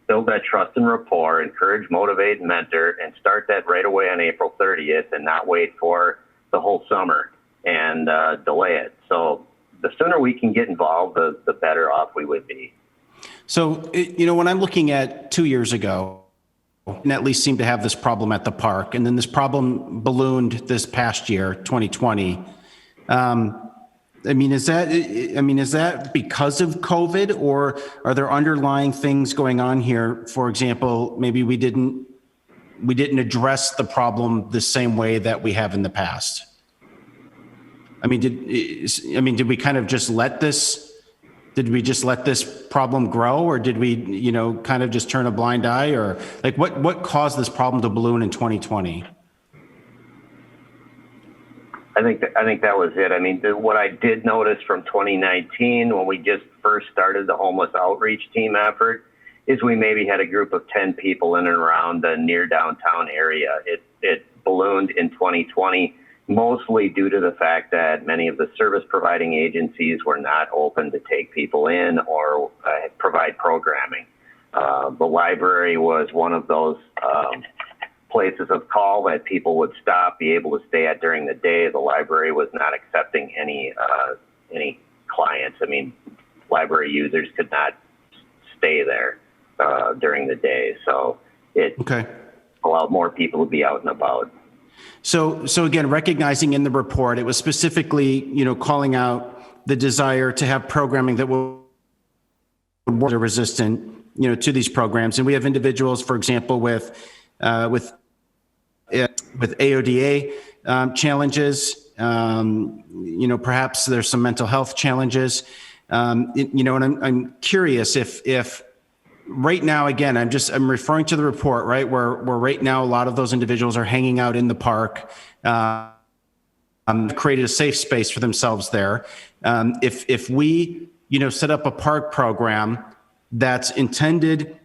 build that trust and rapport, encourage, motivate, and mentor, and start that right away on April 30th and not wait for the whole summer and delay it. So the sooner we can get involved, the better off we would be. So, when I'm looking at 2 years ago, and at least seemed to have this problem at the park, and then this problem ballooned this past year, 2020. Is that because of COVID, or are there underlying things going on here? For example, maybe we didn't address the problem the same way that we have in the past. Did we kind of just let this? Did we just let this problem grow, or did we, kind of just turn a blind eye, or like what caused this problem to balloon in 2020? I think that was it. What I did notice from 2019 when we just first started the homeless outreach team effort is we maybe had a group of 10 people in and around the near downtown area. It ballooned in 2020. Mostly due to the fact that many of the service providing agencies were not open to take people in or provide programming. The library was one of those places of call that people would stop, be able to stay at during the day. The library was not accepting any clients. Library users could not stay there during the day. So it allowed more people to be out and about. So again, recognizing in the report, it was specifically, calling out the desire to have programming that will be resistant, to these programs. And we have individuals, for example, with AODA challenges. Perhaps there's some mental health challenges. And I'm curious if right now, again, I'm referring to the report, right, where right now a lot of those individuals are hanging out in the park, created a safe space for themselves there. If we, set up a park program that's intended,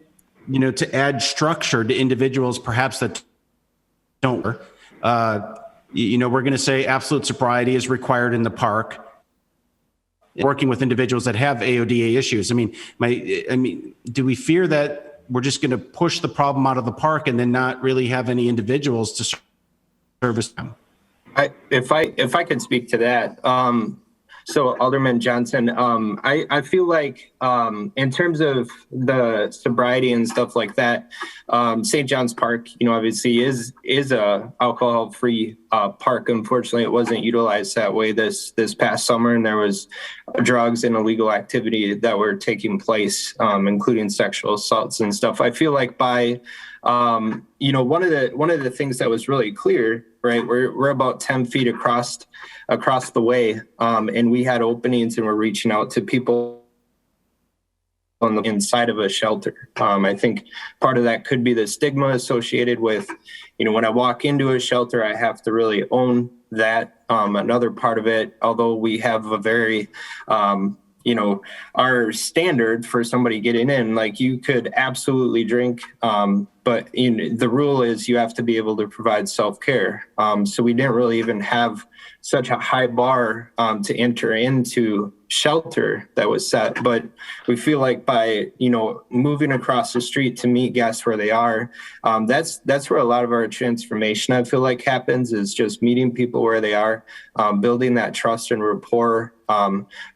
to add structure to individuals perhaps that don't, we're going to say absolute sobriety is required in the park. Working with individuals that have AODA issues. Do we fear that we're just going to push the problem out of the park and then not really have any individuals to service them? If I could speak to that. So Alderman Johnson, I feel like in terms of the sobriety and stuff like that, St. John's Park, obviously is a alcohol-free park. Unfortunately, it wasn't utilized that way this past summer, and there was drugs and illegal activity that were taking place, including sexual assaults and stuff. I feel like by one of the things that was really clear, right? We're about 10 feet across the way, and we had openings, and we're reaching out to people on the inside of a shelter. I think part of that could be the stigma associated with, when I walk into a shelter, I have to really own that. Another part of it, although we have a very our standard for somebody getting in, like you could absolutely drink, but the rule is you have to be able to provide self-care. So we didn't really even have such a high bar to enter into shelter that was set. But we feel like by, moving across the street to meet guests where they are, that's where a lot of our transformation, I feel like, happens, is just meeting people where they are, building that trust and rapport,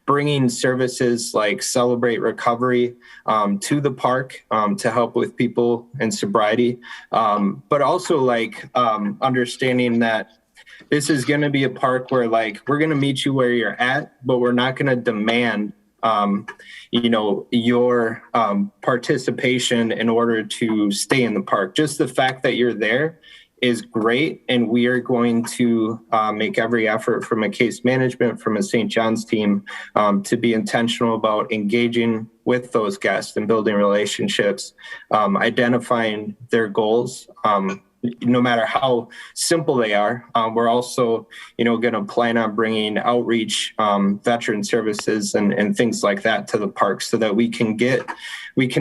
bringing services like Celebrate Recovery to the park to help with people in sobriety, but also understanding that this is going to be a park where we're going to meet you where you're at, but we're not going to demand your participation in order to stay in the park. Just the fact that you're there is great, and we are going to make every effort from a case management, from a St. John's team, to be intentional about engaging with those guests and building relationships, identifying their goals, no matter how simple they are. We're also, going to plan on bringing outreach, veteran services and things like that to the park, so that we can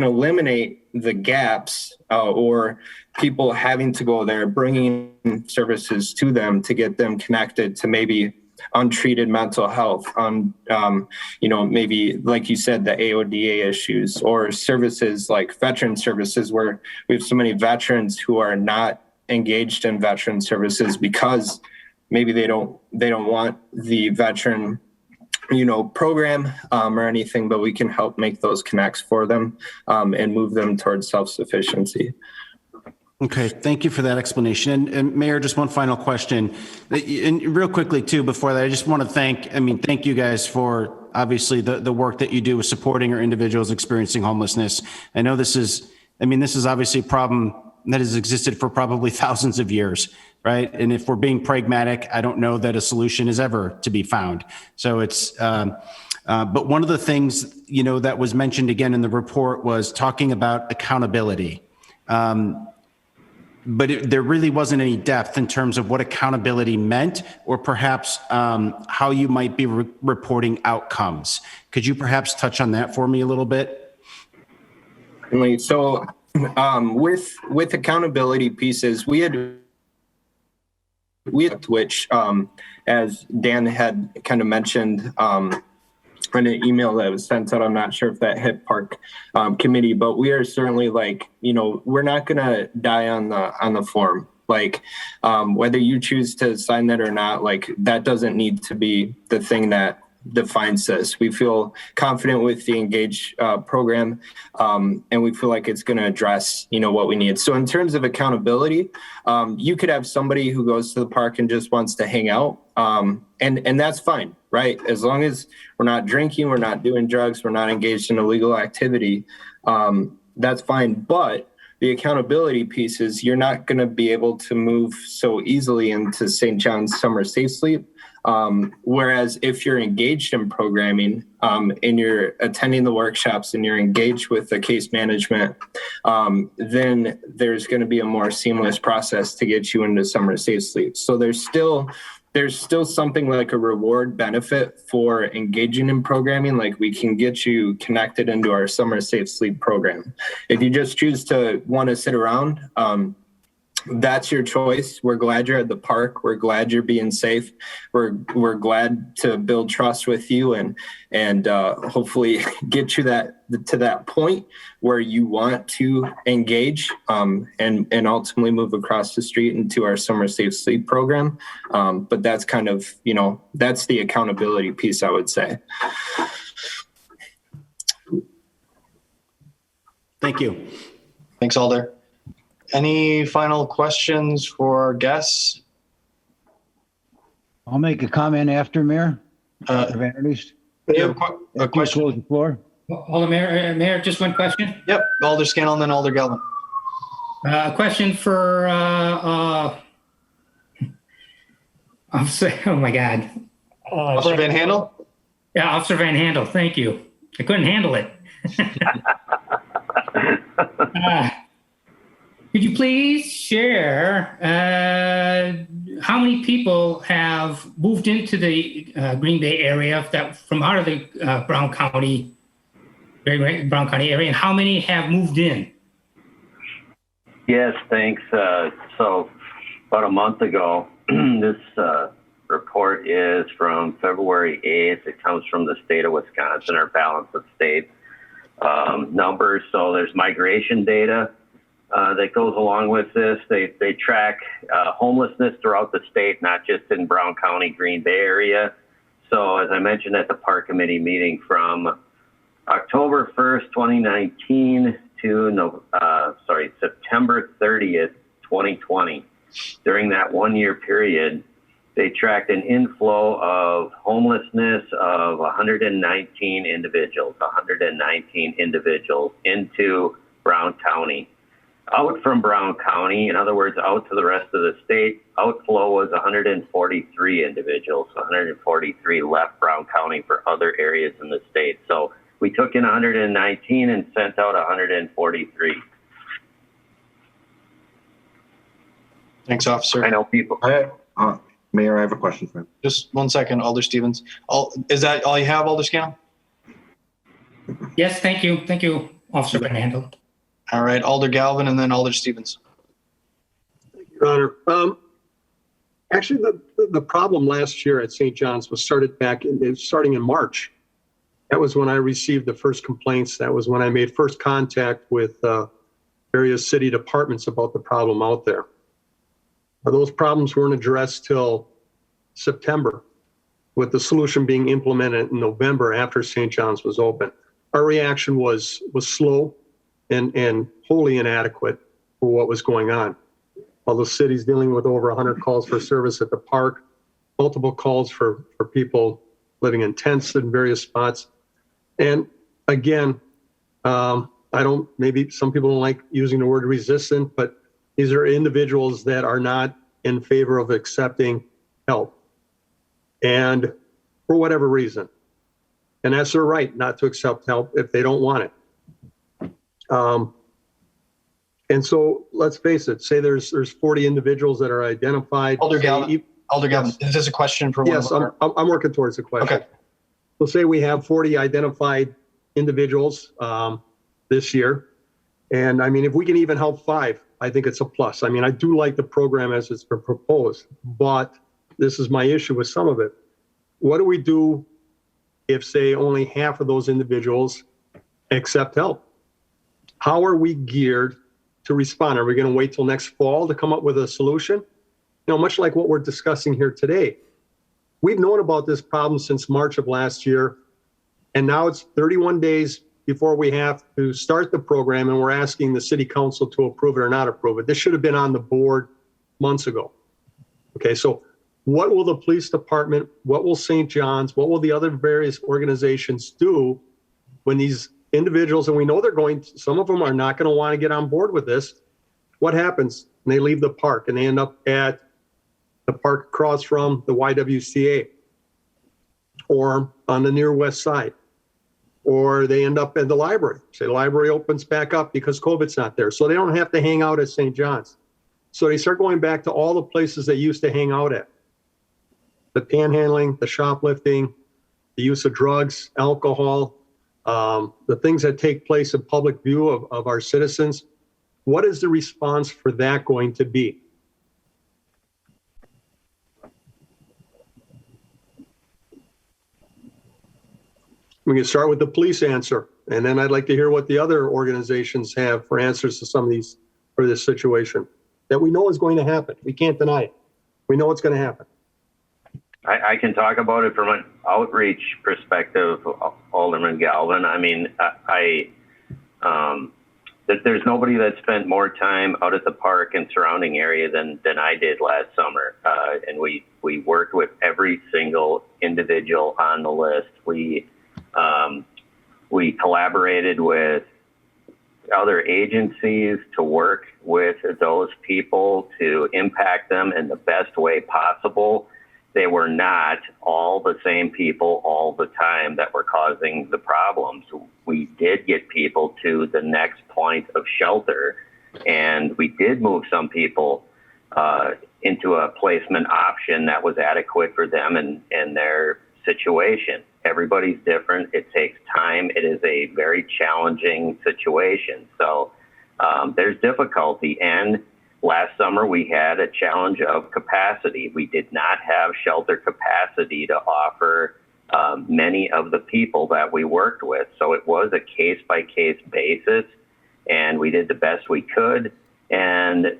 eliminate the gaps or people having to go there, bringing services to them to get them connected to maybe untreated mental health, maybe, like you said, the AODA issues, or services like veteran services, where we have so many veterans who are not engaged in veteran services because maybe they don't want the veteran program or anything, but we can help make those connects for them and move them towards self-sufficiency. Okay, thank you for that explanation. And Mayor, just one final question, and real quickly too, before that, I just want to thank you guys for obviously the work that you do with supporting our individuals experiencing homelessness. I know this is obviously a problem that has existed for probably thousands of years, right? And if we're being pragmatic, I don't know that a solution is ever to be found. So but one of the things, that was mentioned again in the report was talking about accountability. But there really wasn't any depth in terms of what accountability meant, or perhaps how you might be reporting outcomes. Could you perhaps touch on that for me a little bit? So with accountability pieces, we had which, as Dan had kind of mentioned in an email that was sent out, I'm not sure if that hit park committee, but we are certainly we're not going to die on the form. Whether you choose to sign that or not, that doesn't need to be the thing that defines this. We feel confident with the Engage program, and we feel like it's going to address, what we need. So in terms of accountability, you could have somebody who goes to the park and just wants to hang out, and that's fine, right? As long as we're not drinking, we're not doing drugs, we're not engaged in illegal activity, that's fine. But the accountability piece is you're not going to be able to move so easily into St. John's Summer Safe Sleep Whereas if you're engaged in programming and you're attending the workshops and you're engaged with the case management, then there's going to be a more seamless process to get you into summer safe sleep. So there's still something like a reward benefit for engaging in programming. Like we can get you connected into our summer safe sleep program. If you just choose to want to sit around, that's your choice. We're glad you're at the park. We're glad you're being safe. We're glad to build trust with you and hopefully get you to that point where you want to engage and ultimately move across the street into our summer safe sleep program. But that's kind of, that's the accountability piece, I would say. Thank you. Thanks, Alder. Any final questions for guests? I'll make a comment after, Mayor. You have a question? Close the floor. Hold on, Mayor, just one question. Yep, Alder Scannell and then Alder Galvin. A question for, Officer, oh my God. Officer Van Handel? Yeah, Officer Van Handel, thank you. I couldn't handle it. Could you please share how many people have moved into the Green Bay area from out of the Brown County area, and how many have moved in? Yes, thanks. So about a month ago, this report is from February 8th. It comes from the state of Wisconsin, our balance of states numbers. So there's migration data that goes along with this. They track homelessness throughout the state, not just in Brown County, Green Bay area. So as I mentioned at the park committee meeting, from October 1st, 2019 to September 30th, 2020, during that 1 year period, they tracked an inflow of homelessness of 119 individuals into Brown County. Out from Brown County, in other words, out to the rest of the state, outflow was 143 individuals. 143 left Brown County for other areas in the state. So we took in 119 and sent out 143. Thanks, Officer. I know people. Mayor, I have a question for him. Just 1 second, Alder Stevens. Is that all you have, Alder Scannell? Yes, thank you. Thank you, Officer Van Handel. All right, Alder Galvin and then Alder Stevens. Thank you, Your Honor. Actually, the problem last year at St. John's was starting in March. That was when I received the first complaints. That was when I made first contact with various city departments about the problem out there. Those problems weren't addressed till September, with the solution being implemented in November after St. John's was open. Our reaction was slow and wholly inadequate for what was going on. While the city's dealing with over 100 calls for service at the park, multiple calls for people living in tents in various spots. And again, maybe some people don't like using the word resistant, but these are individuals that are not in favor of accepting help, and for whatever reason. And that's their right not to accept help if they don't want it. And so let's face it, say there's 40 individuals that are identified. Alder Galvin, is this a question for one Yes, of our... I'm working towards the question. Okay. So say we have 40 identified individuals this year. And I mean, if we can even help 5, I think it's a plus. I mean, I do like the program as it's been proposed, but this is my issue with some of it. What do we do if, say, only half of those individuals accept help? How are we geared to respond? Are we going to wait till next fall to come up with a solution? Much like what we're discussing here today. We've known about this problem since March of last year, and now it's 31 days before we have to start the program, and we're asking the city council to approve it or not approve it. This should have been on the board months ago. Okay, so what will the police department, what will St. John's, what will the other various organizations do when these individuals, and we know some of them are not going to want to get on board with this. What happens when they leave the park and they end up at the park across from the YWCA, or on the near west side, or they end up at the library. Say the library opens back up because COVID's not there, so they don't have to hang out at St. John's. So they start going back to all the places they used to hang out at. The panhandling, the shoplifting, the use of drugs, alcohol, the things that take place in public view of our citizens. What is the response for that going to be? We can start with the police answer, and then I'd like to hear what the other organizations have for answers to some of these, for this situation that we know is going to happen. We can't deny it. We know it's going to happen. I can talk about it from an outreach perspective, Alderman Galvin. I mean, there's nobody that spent more time out at the park and surrounding area than I did last summer. And we worked with every single individual on the list. We collaborated with other agencies to work with those people to impact them in the best way possible. They were not all the same people all the time that were causing the problems. We did get people to the next point of shelter, and we did move some people into a placement option that was adequate for them and their situation. Everybody's different. It takes time. It is a very challenging situation. So there's difficulty. And last summer, we had a challenge of capacity. We did not have shelter capacity to offer many of the people that we worked with. So it was a case-by-case basis, and we did the best we could. And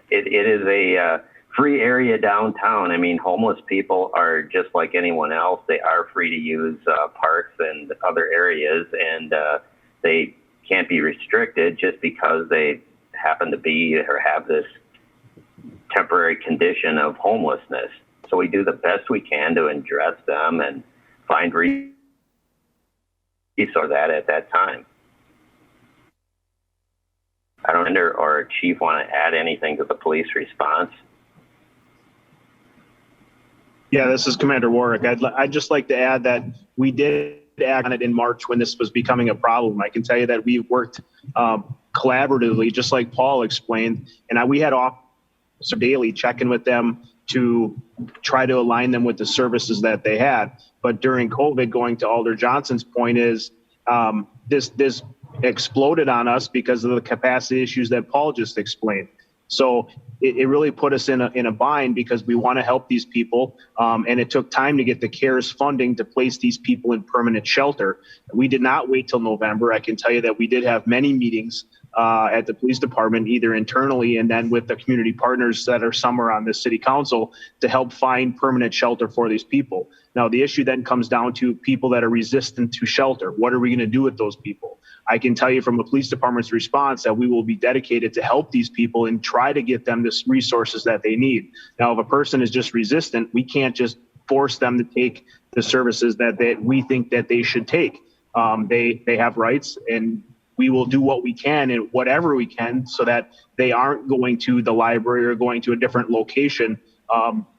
it is a free area downtown. I mean, homeless people are just like anyone else. They are free to use parks and other areas, and they can't be restricted just because they happen to be or have this temporary condition of homelessness. So we do the best we can to address them and find resources for that at that time. I don't know, or Chief want to add anything to the police response? Yeah, this is Commander Warwick. I'd just like to add that we did act on it in March when this was becoming a problem. I can tell you that we worked collaboratively, just like Paul explained, and we had officers daily checking with them to try to align them with the services that they had. But during COVID, going to Alder Johnson's point is this exploded on us because of the capacity issues that Paul just explained. So it really put us in a bind because we want to help these people. And it took time to get the CARES funding to place these people in permanent shelter. We did not wait till November. I can tell you that we did have many meetings at the police department, either internally and then with the community partners that are somewhere on the city council to help find permanent shelter for these people. Now, the issue then comes down to people that are resistant to shelter. What are we going to do with those people? I can tell you from the police department's response that we will be dedicated to help these people and try to get them the resources that they need. Now, if a person is just resistant, we can't just force them to take the services that we think that they should take. They have rights, and we will do what we can and whatever we can so that they aren't going to the library or going to a different location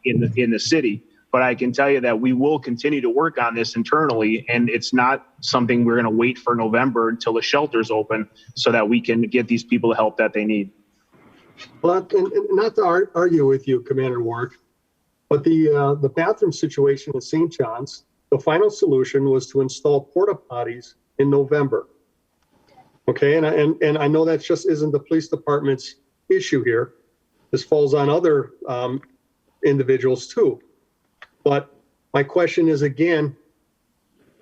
in the city. But I can tell you that we will continue to work on this internally, and it's not something we're going to wait for November until the shelters open so that we can get these people the help that they need. Well, and not to argue with you, Commander Warwick, but the bathroom situation at St. John's, the final solution was to install porta potties in November. Okay, and I know that just isn't the police department's issue here. This falls on other individuals too. But my question is, again,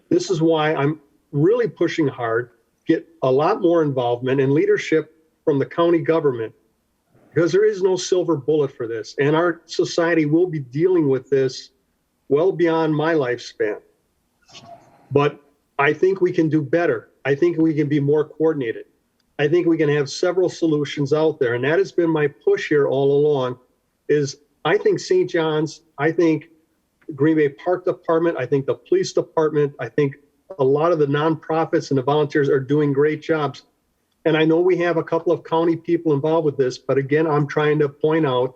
this is why I'm really pushing hard, get a lot more involvement and leadership from the county government, because there is no silver bullet for this. And our society will be dealing with this well beyond my lifespan. But I think we can do better. I think we can be more coordinated. I think we can have several solutions out there. And that has been my push here all along, is I think St. John's, I think Green Bay Park Department, I think the police department, I think a lot of the nonprofits and the volunteers are doing great jobs. And I know we have a couple of county people involved with this, but again, I'm trying to point out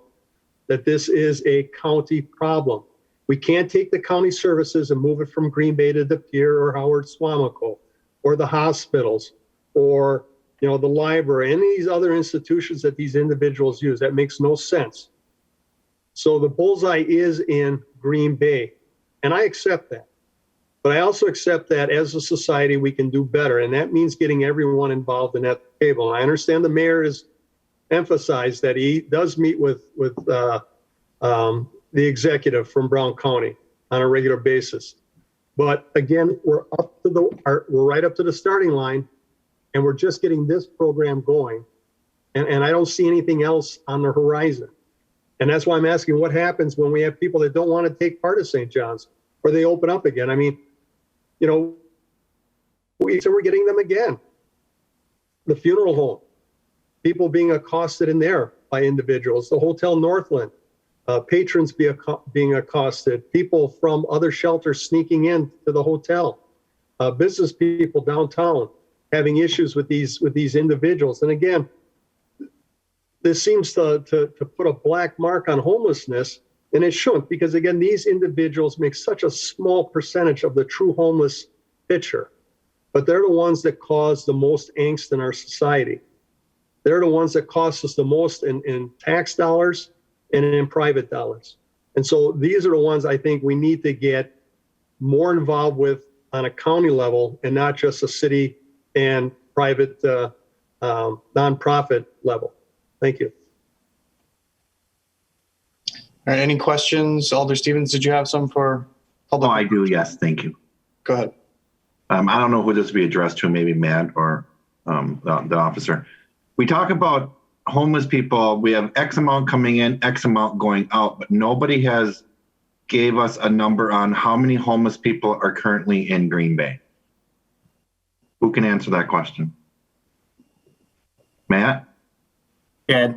that this is a county problem. We can't take the county services and move it from Green Bay to De Pere or Howard Suamico or the hospitals or the library, any of these other institutions that these individuals use. That makes no sense. So the bullseye is in Green Bay, and I accept that. But I also accept that as a society, we can do better, and that means getting everyone involved in that table. And I understand the mayor has emphasized that he does meet with the executive from Brown County on a regular basis. But again, we're right up to the starting line, and we're just getting this program going. And I don't see anything else on the horizon. And that's why I'm asking what happens when we have people that don't want to take part of St. John's or they open up again. I mean, we're getting them again. The funeral home, people being accosted in there by individuals, the Hotel Northland, patrons being accosted, people from other shelters sneaking in to the hotel, business people downtown having issues with these individuals. And again, this seems to put a black mark on homelessness, and it shouldn't, because again, these individuals make such a small percentage of the true homeless picture, but they're the ones that cause the most angst in our society. They're the ones that cost us the most in tax dollars and in private dollars. And so these are the ones I think we need to get more involved with on a county level and not just a city and private nonprofit level. Thank you. All right, any questions? Alder Stevens, did you have some for public? Oh, I do, yes, thank you. Go ahead. I don't know who this would be addressed to, maybe Matt or the officer. We talk about homeless people. We have X amount coming in, X amount going out, but nobody has gave us a number on how many homeless people are currently in Green Bay. Who can answer that question? Matt? Yeah,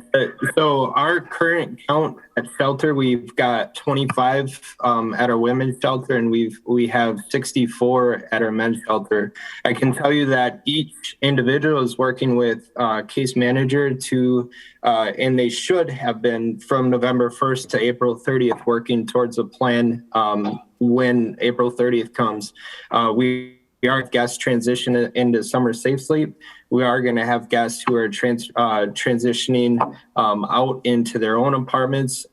so our current count at shelter, we've got 25 at our women's shelter, and we have 64 at our men's shelter. I can tell you that each individual is working with case manager and they should have been from November 1st to April 30th working towards a plan when April 30th comes. We are guests transition into summer safe sleep. We are going to have guests who are transitioning out into their own apartments,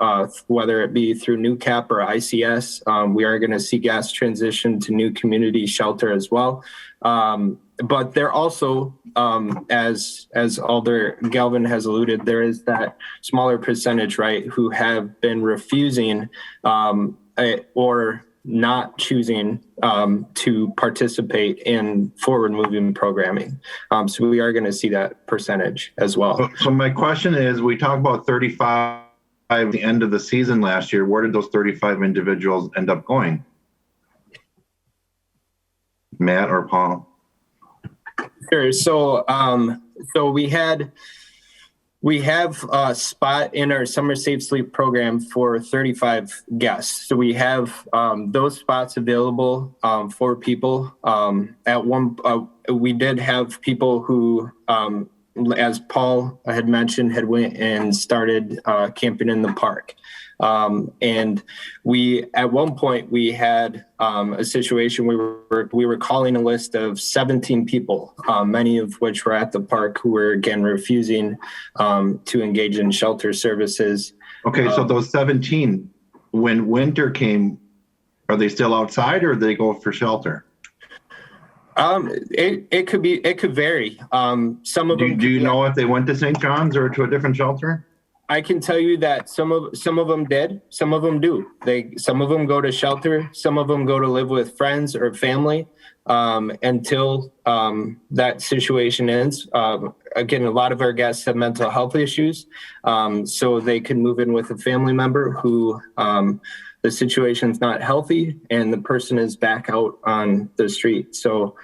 whether it be through New Cap or ICS. We are going to see guests transition to new community shelter as well. But there also, as Alder Galvin has alluded, there is that smaller percentage, right, who have been refusing or not choosing to participate in forward moving programming. So we are going to see that percentage as well. So my question is, we talk about 35 at the end of the season last year. Where did those 35 individuals end up going? Matt or Paul? Sure. So we have a spot in our summer safe sleep program for 35 guests. So we have those spots available for people. We did have people who, as Paul had mentioned, had went and started camping in the park. And at one point we had a situation where we were calling a list of 17 people, many of which were at the park, who were again refusing to engage in shelter services. Okay, so those 17, when winter came, are they still outside or do they go for shelter? It could vary. Some of them. Do you know if they went to St. John's or to a different shelter? I can tell you that some of them did. Some of them do. Some of them go to shelter. Some of them go to live with friends or family until that situation ends. Again, a lot of our guests have mental health issues, so they can move in with a family member who the situation's not healthy and the person is back out on the street. So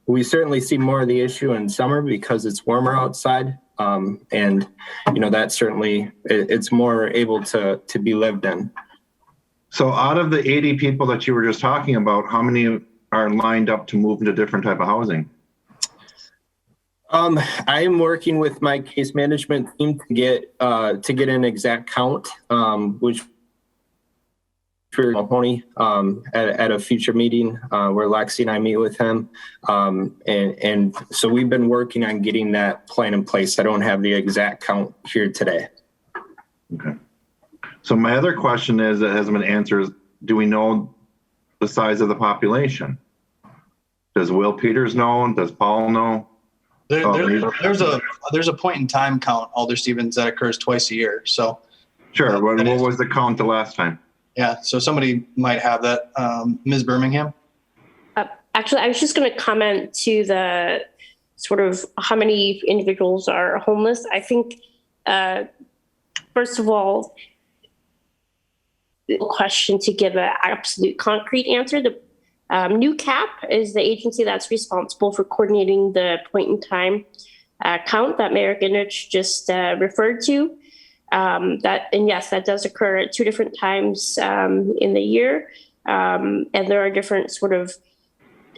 we certainly see more of the issue in summer because it's warmer outside. And that certainly it's more able to be lived in. So out of the 80 people that you were just talking about, how many are lined up to move into different type of housing? I'm working with my case management team to get an exact count, which for Mahoney at a future meeting where Lexi and I meet with him, and so we've been working on getting that plan in place. I don't have the exact count here today. Okay. So my other question is that hasn't been answered. Do we know the size of the population? Does Will Peters know? Does Paul know? There's a point in time count, Alder Stevens, that occurs twice a year. So sure. What was the count the last time? Yeah. So somebody might have that. Ms. Birmingham. Actually, I was just going to comment to the sort of how many individuals are homeless. I think, first of all, the question to give an absolute concrete answer. The New CAP is the agency that's responsible for coordinating the point in time count that Mayor Gingrich just referred to. That does occur at two different times in the year. And there are different sort of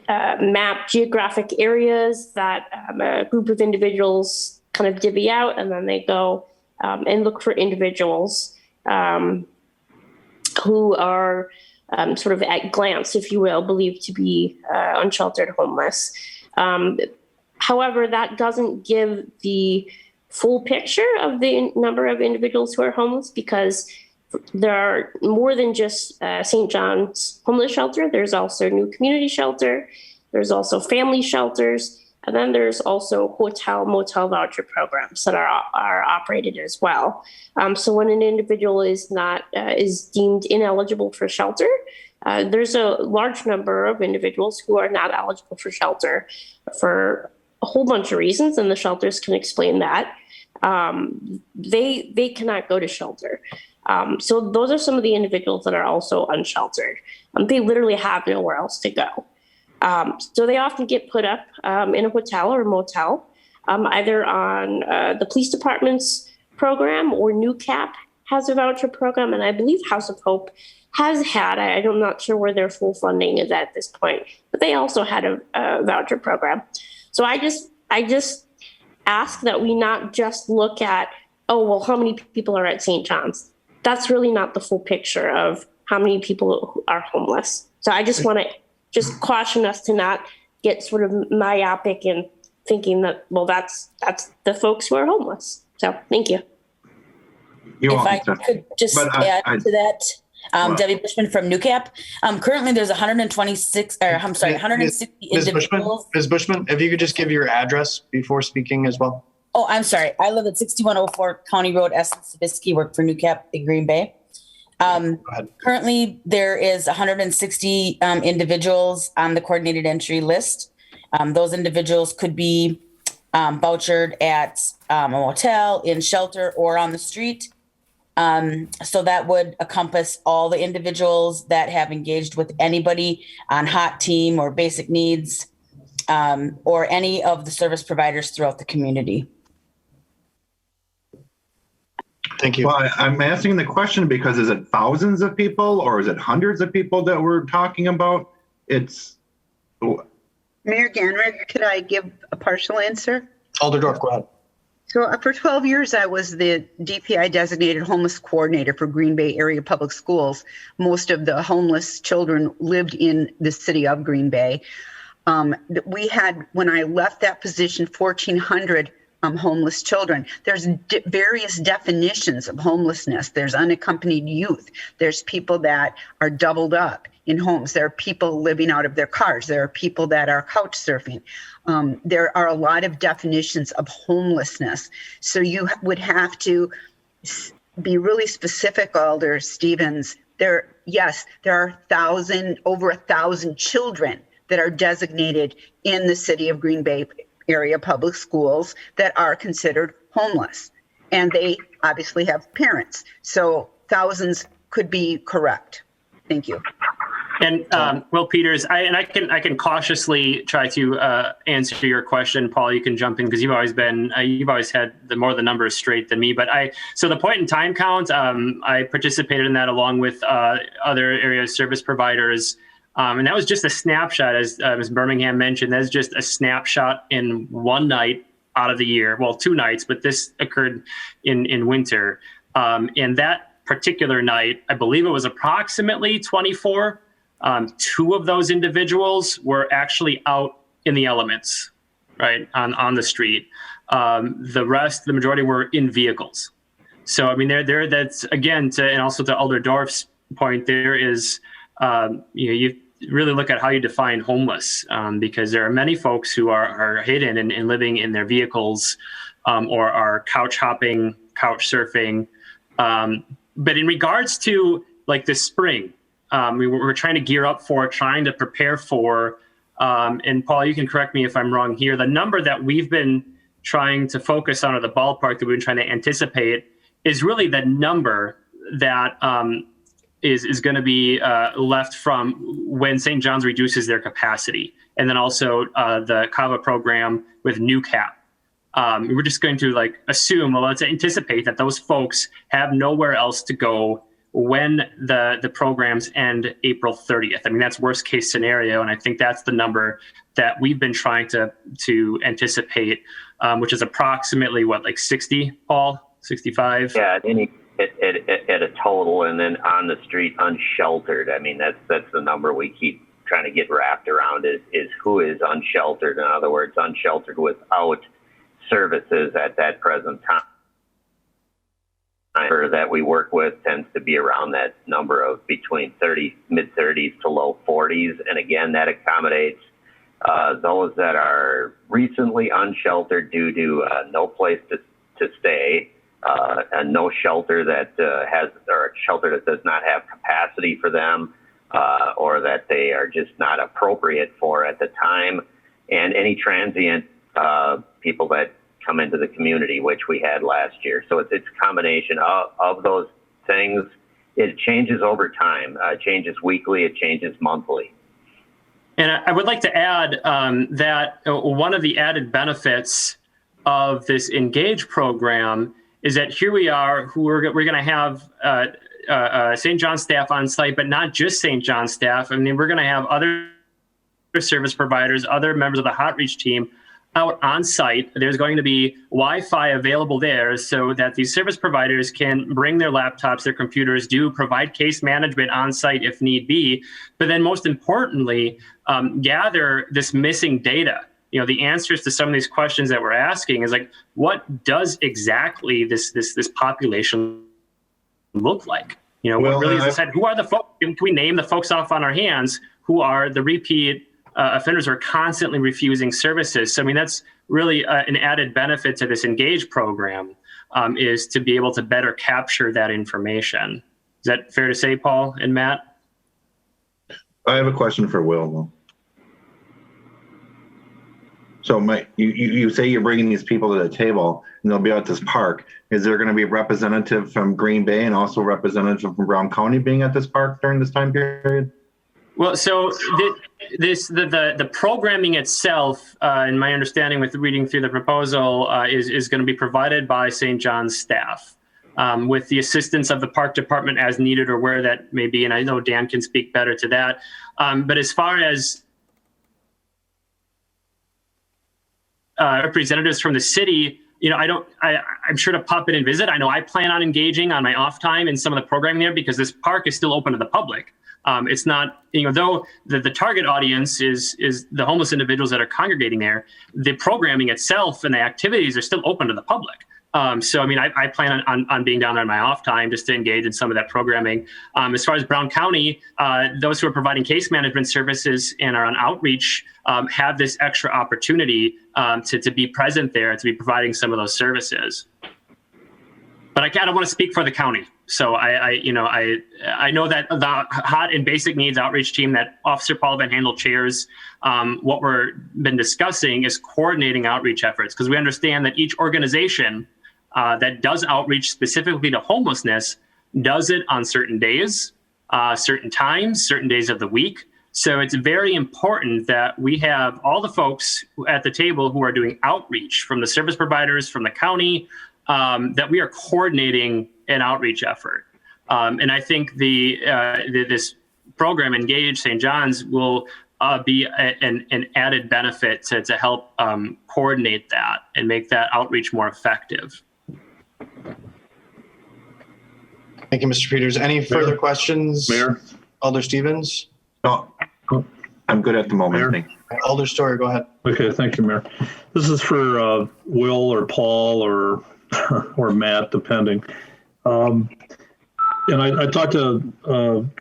map geographic areas that a group of individuals kind of divvy out, and then they go and look for individuals who are sort of at glance, if you will, believed to be unsheltered homeless. However, that doesn't give the full picture of the number of individuals who are homeless, because there are more than just St. John's Homeless Shelter. There's also New Community Shelter. There's also family shelters. And then there's also hotel, motel voucher programs that are operated as well. So when an individual is deemed ineligible for shelter, there's a large number of individuals who are not eligible for shelter for a whole bunch of reasons, and the shelters can explain that. They cannot go to shelter. So those are some of the individuals that are also unsheltered. They literally have nowhere else to go. So they often get put up in a hotel or a motel, either on the police department's program, or New CAP has a voucher program, and I believe House of Hope has had. I'm not sure where their full funding is at this point, but they also had a voucher program. So I just ask that we not just look at, how many people are at St. John's. That's really not the full picture of how many people are homeless. So I just want to just caution us to not get sort of myopic in thinking that, that's the folks who are homeless. So thank you. If I could just add to that, Debbie Bushman from NewCap. Currently, there's 160 individuals. Ms. Bushman, if you could just give your address before speaking as well. Oh, I'm sorry. I live at 6104 County Road, Essex-Sabisky, work for NewCap in Green Bay. Currently, there is 160 individuals on the coordinated entry list. Those individuals could be vouchered at a motel, in shelter, or on the street. So that would encompass all the individuals that have engaged with anybody on hot team or basic needs, or any of the service providers throughout the community. Thank you. Well, I'm asking the question because is it thousands of people or is it hundreds of people that we're talking about? Mayor Ganrick, could I give a partial answer? Alder Dorf, go ahead. So for 12 years, I was the DPI designated homeless coordinator for Green Bay area public schools. Most of the homeless children lived in the city of Green Bay. We had, when I left that position, 1,400 homeless children. There's various definitions of homelessness. There's unaccompanied youth. There's people that are doubled up in homes. There are people living out of their cars. There are people that are couch surfing. There are a lot of definitions of homelessness. So you would have to be really specific, Alder Stevens. There are over 1,000 children that are designated in the city of Green Bay area public schools that are considered homeless, and they obviously have parents. So thousands could be correct. Thank you. And Will Peters, I can cautiously try to answer your question. Paul, you can jump in because you've always had the numbers straight than me. But so the point in time count, I participated in that along with other area service providers. And that was just a snapshot, as Ms. Birmingham mentioned. That's just a snapshot in one night out of the year. Well, 2 nights, but this occurred in winter. And that particular night, I believe it was approximately 24. 2 of those individuals were actually out in the elements, right, on the street. The rest, the majority, were in vehicles. So, I mean, that's, again, and also to Alder Dorf's point, there is, you really look at how you define homeless, because there are many folks who are hidden and living in their vehicles, or are couch hopping, couch surfing. But in regards to like this spring, we're trying to gear up for, trying to prepare for, and Paul, you can correct me if I'm wrong here, the number that we've been trying to focus on, or the ballpark that we've been trying to anticipate, is really the number that is going to be left from when St. John's reduces their capacity. And then also the CAVA program with new cap. We're just going to assume, well, let's anticipate that those folks have nowhere else to go when the programs end April 30th. I mean, that's worst case scenario. And I think that's the number that we've been trying to anticipate, which is approximately 60, Paul, 65? Yeah, at a total, and then on the street unsheltered. I mean, that's the number we keep trying to get wrapped around is who is unsheltered. In other words, unsheltered without services at that present time. That we work with tends to be around that number of between mid 30s to low 40s. And again, that accommodates those that are recently unsheltered due to no place to stay, and no shelter that or a shelter that does not have capacity for them, or that they are just not appropriate for at the time, and any transient people that come into the community, which we had last year. So it's a combination of those things. It changes over time. It changes weekly. It changes monthly. And I would like to add that one of the added benefits of this Engage program is that here we are, we're going to have St. John staff on site, but not just St. John staff. I mean, we're going to have other service providers, other members of the Hot Reach team out on site. There's going to be Wi-Fi available there so that these service providers can bring their laptops, their computers, provide case management on site if need be. But then most importantly, gather this missing data. The answers to some of these questions that we're asking is what does exactly this population look like? What really is said? Who are the folks? Can we name the folks off on our hands who are the repeat offenders who are constantly refusing services? So, I mean, that's really an added benefit to this Engage program, is to be able to better capture that information. Is that fair to say, Paul and Matt? I have a question for Will, though. So you say you're bringing these people to the table and they'll be at this park. Is there going to be a representative from Green Bay and also a representative from Brown County being at this park during this time period? Well, so the programming itself, in my understanding with reading through the proposal, is going to be provided by St. John's staff, with the assistance of the park department as needed or where that may be. And I know Dan can speak better to that. But as far as representatives from the city, I'm sure to pop in and visit. I know I plan on engaging on my off time in some of the programming there because this park is still open to the public. It's not, though the target audience is the homeless individuals that are congregating there, the programming itself and the activities are still open to the public. So, I mean, I plan on being down there in my off time just to engage in some of that programming. As far as Brown County, those who are providing case management services and are on outreach have this extra opportunity to be present there, to be providing some of those services. But I don't want to speak for the county. So I know that the Hot and Basic Needs Outreach team that Officer Paul Van Handel chairs, what we're been discussing is coordinating outreach efforts, because we understand that each organization that does outreach specifically to homelessness does it on certain days, certain times, certain days of the week. So it's very important that we have all the folks at the table who are doing outreach, from the service providers, from the county, that we are coordinating an outreach effort. And I think this program, Engage St. John's, will be an added benefit to help coordinate that and make that outreach more effective. Thank you, Mr. Peters. Any further questions? Mayor? Alder Stevens? No, I'm good at the moment. Mayor? Thank you. Alder Story, go ahead. Okay, thank you, Mayor. This is for Will or Paul or or Matt, depending. And I talked to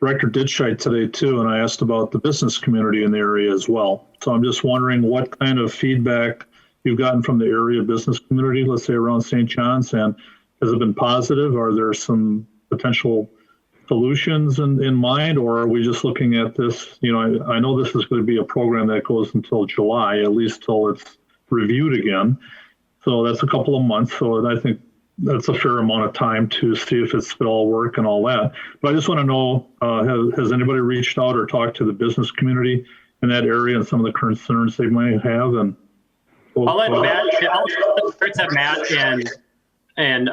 Director Ditchite today too, and I asked about the business community in the area as well. So I'm just wondering what kind of feedback you've gotten from the area business community, let's say around St. John's, and has it been positive? Are there some potential solutions in mind, or are we just looking at this? You know, I know this is going to be a program that goes until July, at least till it's reviewed again. So that's a couple of months. So I think that's a fair amount of time to see if it's all work and all that. But I just want to know, has anybody reached out or talked to the business community in that area and some of the concerns they might have? And I'll let Matt and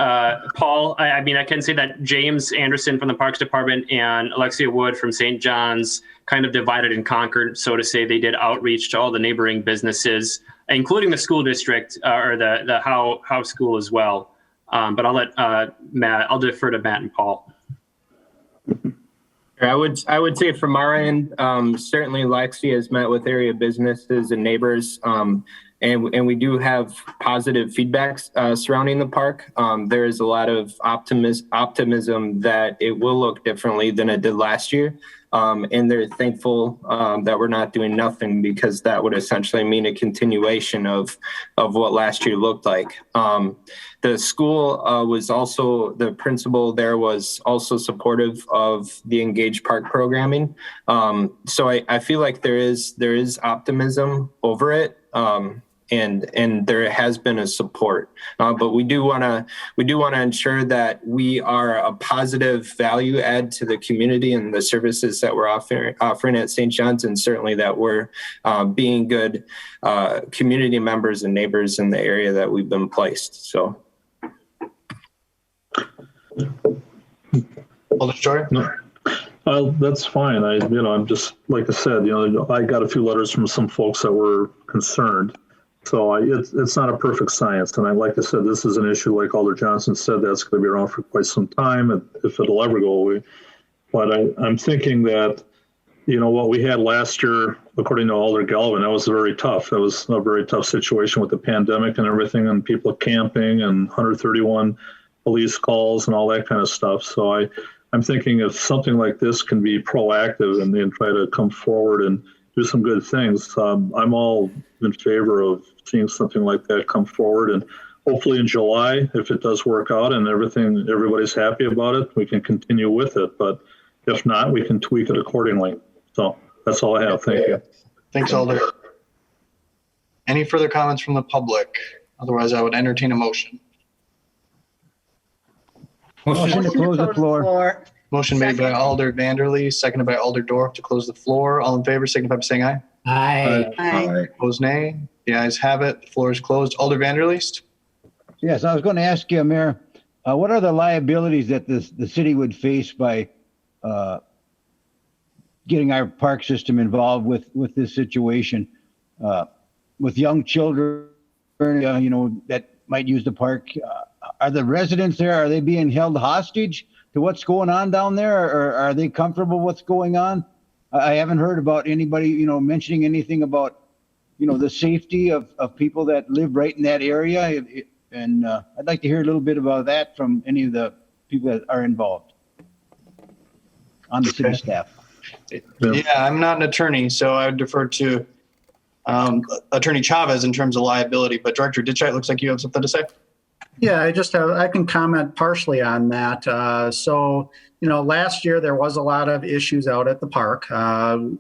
Paul. I mean, I can say that James Anderson from the Parks Department and Alexia Wood from St. John's kind of divided and conquered, so to say. They did outreach to all the neighboring businesses, including the school district or the Howe School as well. But I'll let Matt. I'll defer to Matt and Paul. I would say from our end, certainly Lexi has met with area businesses and neighbors, and we do have positive feedbacks surrounding the park. There is a lot of optimism that it will look differently than it did last year. And they're thankful that we're not doing nothing, because that would essentially mean a continuation of what last year looked like. The school was also, the principal there was also supportive of the Engage Park programming. So I feel like there is optimism over it. And there has been a support, but we do want to ensure that we are a positive value add to the community and the services that we're offering at St. John's, and certainly that we're being good community members and neighbors in the area that we've been placed. So, that's fine. I'm just, like I said, I got a few letters from some folks that were concerned. So it's not a perfect science. And like I said, this is an issue, like Alder Johnson said, that's going to be around for quite some time, if it'll ever go away. But I'm thinking that, what we had last year, according to Alder Galvin, that was very tough. That was a very tough situation with the pandemic and everything, and people camping and 131 police calls and all that kind of stuff. So I'm thinking if something like this can be proactive and try to come forward and do some good things, I'm all in favor of seeing something like that come forward. And hopefully in July, if it does work out and everybody's happy about it, we can continue with it. But if not, we can tweak it accordingly. So that's all I have. Thank you. Thanks, Alder. Any further comments from the public? Otherwise, I would entertain a motion. Motion to close the floor. Motion made by Alder Vanderlee, seconded by Alder Dorff to close the floor. All in favor, signify by saying aye. Aye. Opposed, nay. The ayes have it. The floor is closed. Alder Vanderleest? Yes, I was going to ask you, Mayor, what are the liabilities that the city would face by getting our park system involved with this situation, with young children, that might use the park? Are the residents there, are they being held hostage to what's going on down there, or are they comfortable with what's going on? I haven't heard about anybody, mentioning anything about, the safety of people that live right in that area. And I'd like to hear a little bit about that from any of the people that are involved on the city staff. Yeah, I'm not an attorney, so I would defer to Attorney Chavez in terms of liability. But Director Ditchite, looks like you have something to say. Yeah, I can comment partially on that. So, last year there was a lot of issues out at the park.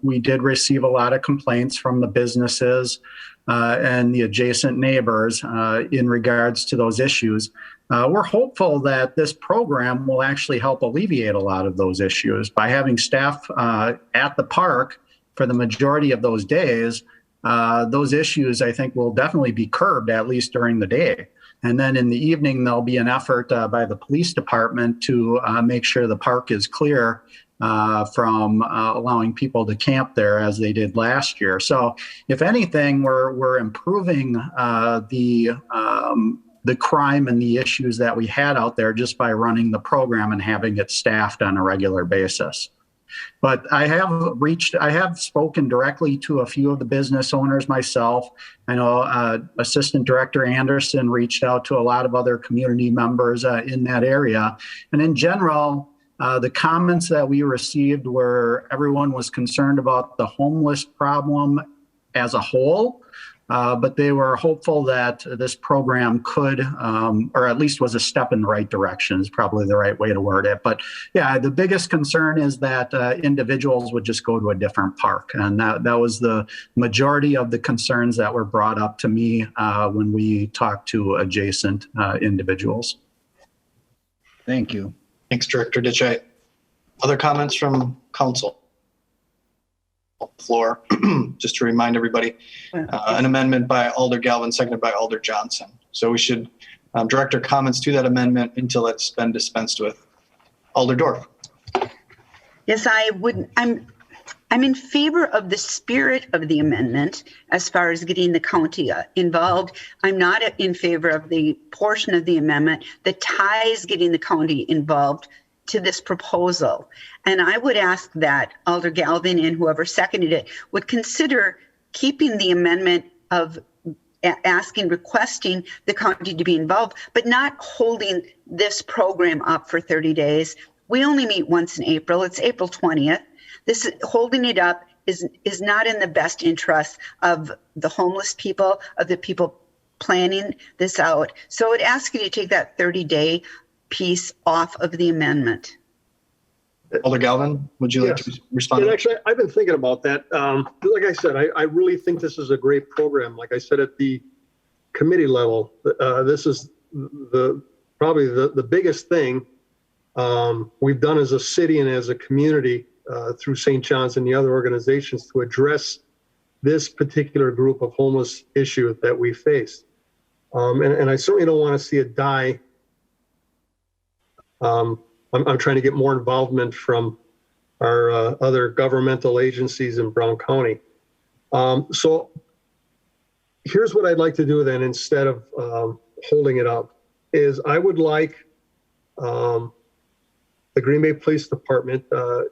We did receive a lot of complaints from the businesses and the adjacent neighbors in regards to those issues. We're hopeful that this program will actually help alleviate a lot of those issues by having staff at the park for the majority of those days. Those issues, I think, will definitely be curbed, at least during the day. And then in the evening, there'll be an effort by the police department to make sure the park is clear from allowing people to camp there as they did last year. So if anything, we're improving the crime and the issues that we had out there just by running the program and having it staffed on a regular basis. But I have spoken directly to a few of the business owners myself. I know Assistant Director Anderson reached out to a lot of other community members in that area. And in general, the comments that we received were everyone was concerned about the homeless problem as a whole, but they were hopeful that this program could, or at least was a step in the right direction is probably the right way to word it. But yeah, the biggest concern is that individuals would just go to a different park. And that was the majority of the concerns that were brought up to me when we talked to adjacent individuals. Thank you. Thanks, Director Ditchite. Other comments from council? Floor, just to remind everybody, an amendment by Alder Galvin, seconded by Alder Johnson. So we should direct our comments to that amendment until it's been dispensed with. Alder Dorf. Yes, I'm in favor of the spirit of the amendment as far as getting the county involved. I'm not in favor of the portion of the amendment that ties getting the county involved to this proposal. And I would ask that Alder Galvin and whoever seconded it would consider keeping the amendment of requesting the county to be involved, but not holding this program up for 30 days. We only meet once in April. It's April 20th. This holding it up is not in the best interest of the homeless people, of the people planning this out. So I would ask you to take that 30-day piece off of the amendment. Alder Galvin, would you like to respond? And actually, I've been thinking about that. Like I said, I really think this is a great program. Like I said, at the committee level, this is probably the biggest thing we've done as a city and as a community through St. John's and the other organizations to address this particular group of homeless issue that we faced. And I certainly don't want to see it die. I'm trying to get more involvement from our other governmental agencies in Brown County. So here's what I'd like to do then, instead of holding it up, is I would like the Green Bay Police Department,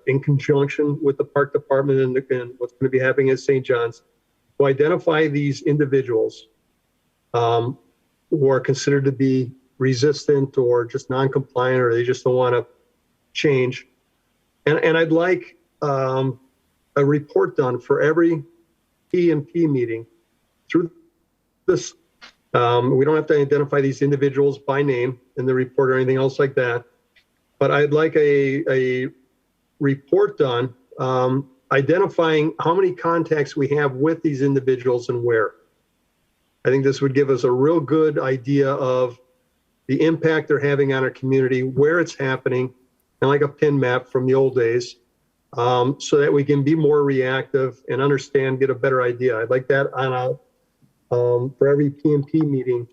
in conjunction with the Park Department and what's going to be happening at St. John's, to identify these individuals who are considered to be resistant or just non-compliant, or they just don't want to change. And I'd like a report done for every PMP meeting through this. We don't have to identify these individuals by name in the report or anything else like that. But I'd like a report done identifying how many contacts we have with these individuals and where. I think this would give us a real good idea of the impact they're having on our community, where it's happening, and like a pin map from the old days, so that we can be more reactive and understand, get a better idea. I'd like that on for every PMP meeting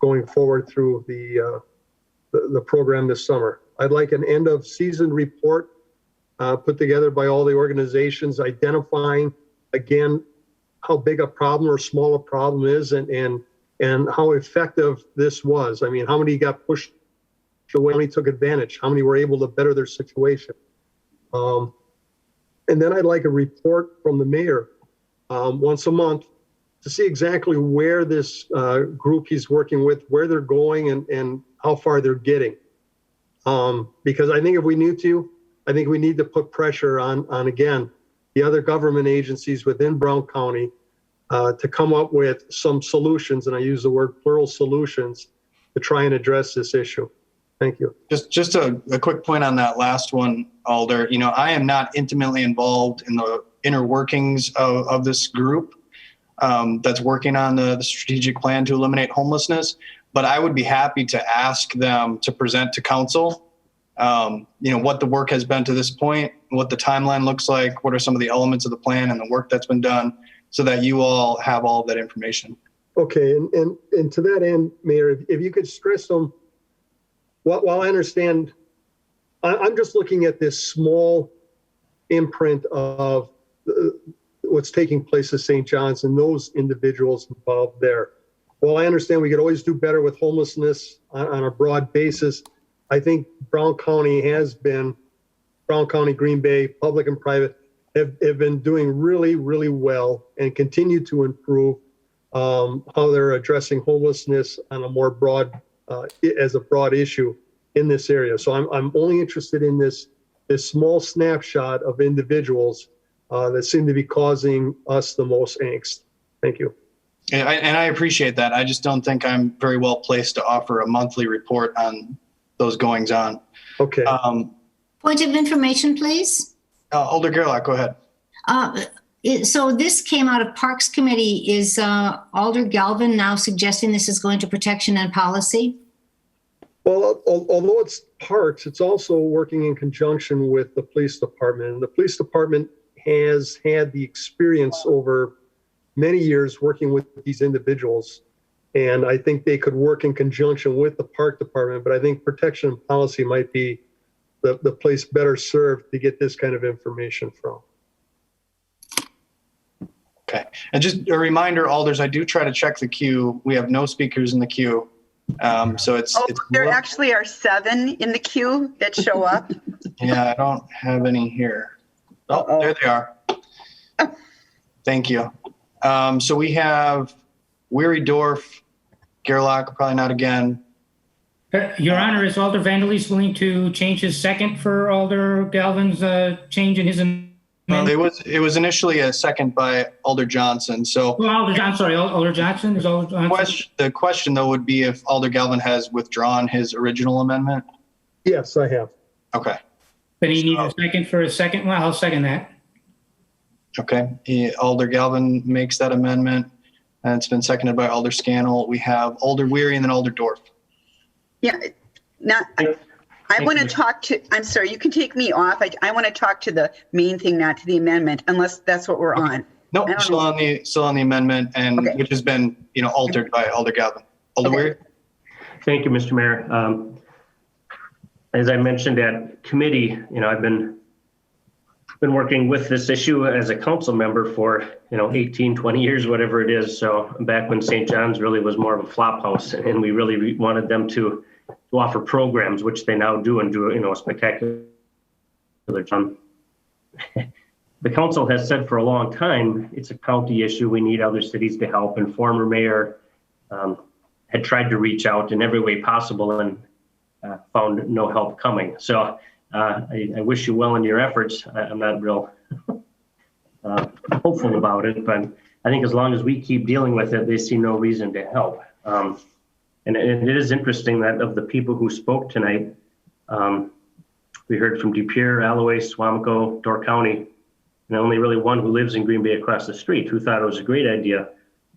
going forward through the program this summer. I'd like an end of season report put together by all the organizations, identifying again how big a problem or small a problem is, and how effective this was. I mean, how many got pushed away, how many took advantage, how many were able to better their situation. And then I'd like a report from the mayor once a month to see exactly where this group he's working with, where they're going and how far they're getting. Because I think if we need to put pressure on again, the other government agencies within Brown County to come up with some solutions, and I use the word plural solutions, to try and address this issue. Thank you. Just a quick point on that last one, Alder. You know, I am not intimately involved in the inner workings of this group that's working on the strategic plan to eliminate homelessness, but I would be happy to ask them to present to council, what the work has been to this point, what the timeline looks like, what are some of the elements of the plan and the work that's been done, so that you all have all of that information. Okay, and to that end, Mayor, if you could stress them, while I understand I'm just looking at this small imprint of what's taking place at St. John's and those individuals involved there. While I understand we could always do better with homelessness on a broad basis, I think Brown County, Green Bay, public and private, have been doing really, really well and continue to improve how they're addressing homelessness on a more broad, as a broad issue in this area. So I'm only interested in this small snapshot of individuals that seem to be causing us the most angst. Thank you. And I appreciate that. I just don't think I'm very well placed to offer a monthly report on those goings on. Okay. Point of information, please. Alder Gerlach, go ahead. So this came out of Parks Committee. Is Alder Galvin now suggesting this is going to Protection and Policy? Well, although it's Parks, it's also working in conjunction with the police department. And the police department has had the experience over many years working with these individuals. And I think they could work in conjunction with the park department, but I think Protection and Policy might be the place better served to get this kind of information from. Okay. And just a reminder, Alders, I do try to check the queue. We have no speakers in the queue. So there actually are 7 in the queue that show up. Yeah, I don't have any here. Oh, there they are. Thank you. So we have Weary Dorf, Gerlach, probably not again. Your Honor, is Alder Vanderleest willing to change his second for Alder Galvin's change in his amendment? Well, it was initially a second by Alder Johnson. So Alder Johnson is Alder Johnson. The question though would be if Alder Galvin has withdrawn his original amendment. Yes, I have. Okay. But he needs a second for a second. Well, I'll second that. Okay. Alder Galvin makes that amendment, and it's been seconded by Alder Scannell. We have Alder Weary and then Alder Dorf. Yeah. Now, I want to talk to, I'm sorry, you can take me off. I want to talk to the main thing, not to the amendment, unless that's what we're on. No, still on the amendment, and Okay. which has been, altered by Alder Galvin. Alder Weary? Thank you, Mr. Mayor. As I mentioned at committee, I've been working with this issue as a council member for 18, 20 years, whatever it is. So back when St. John's really was more of a flop house, and we really wanted them to offer programs, which they now do and do a spectacular job. The council has said for a long time it's a county issue. We need other cities to help, and former mayor had tried to reach out in every way possible and found no help coming. So I wish you well in your efforts. I'm not real hopeful about it, but I think as long as we keep dealing with it, they see no reason to help. And it is interesting that of the people who spoke tonight, we heard from De Pere, Alloway, Suamico, Door County, and only really one who lives in Green Bay across the street who thought it was a great idea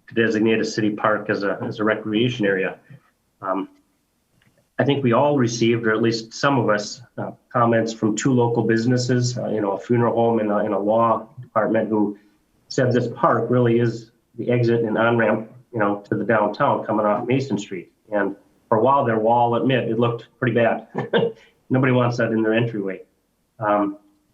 to designate a city park as a recreation area. I think we all received, or at least some of us, comments from 2 local businesses, a funeral home and a law department, who said this park really is the exit and on-ramp, to the downtown coming off Mason Street. And for a while there, I'll admit, it looked pretty bad. Nobody wants that in their entryway.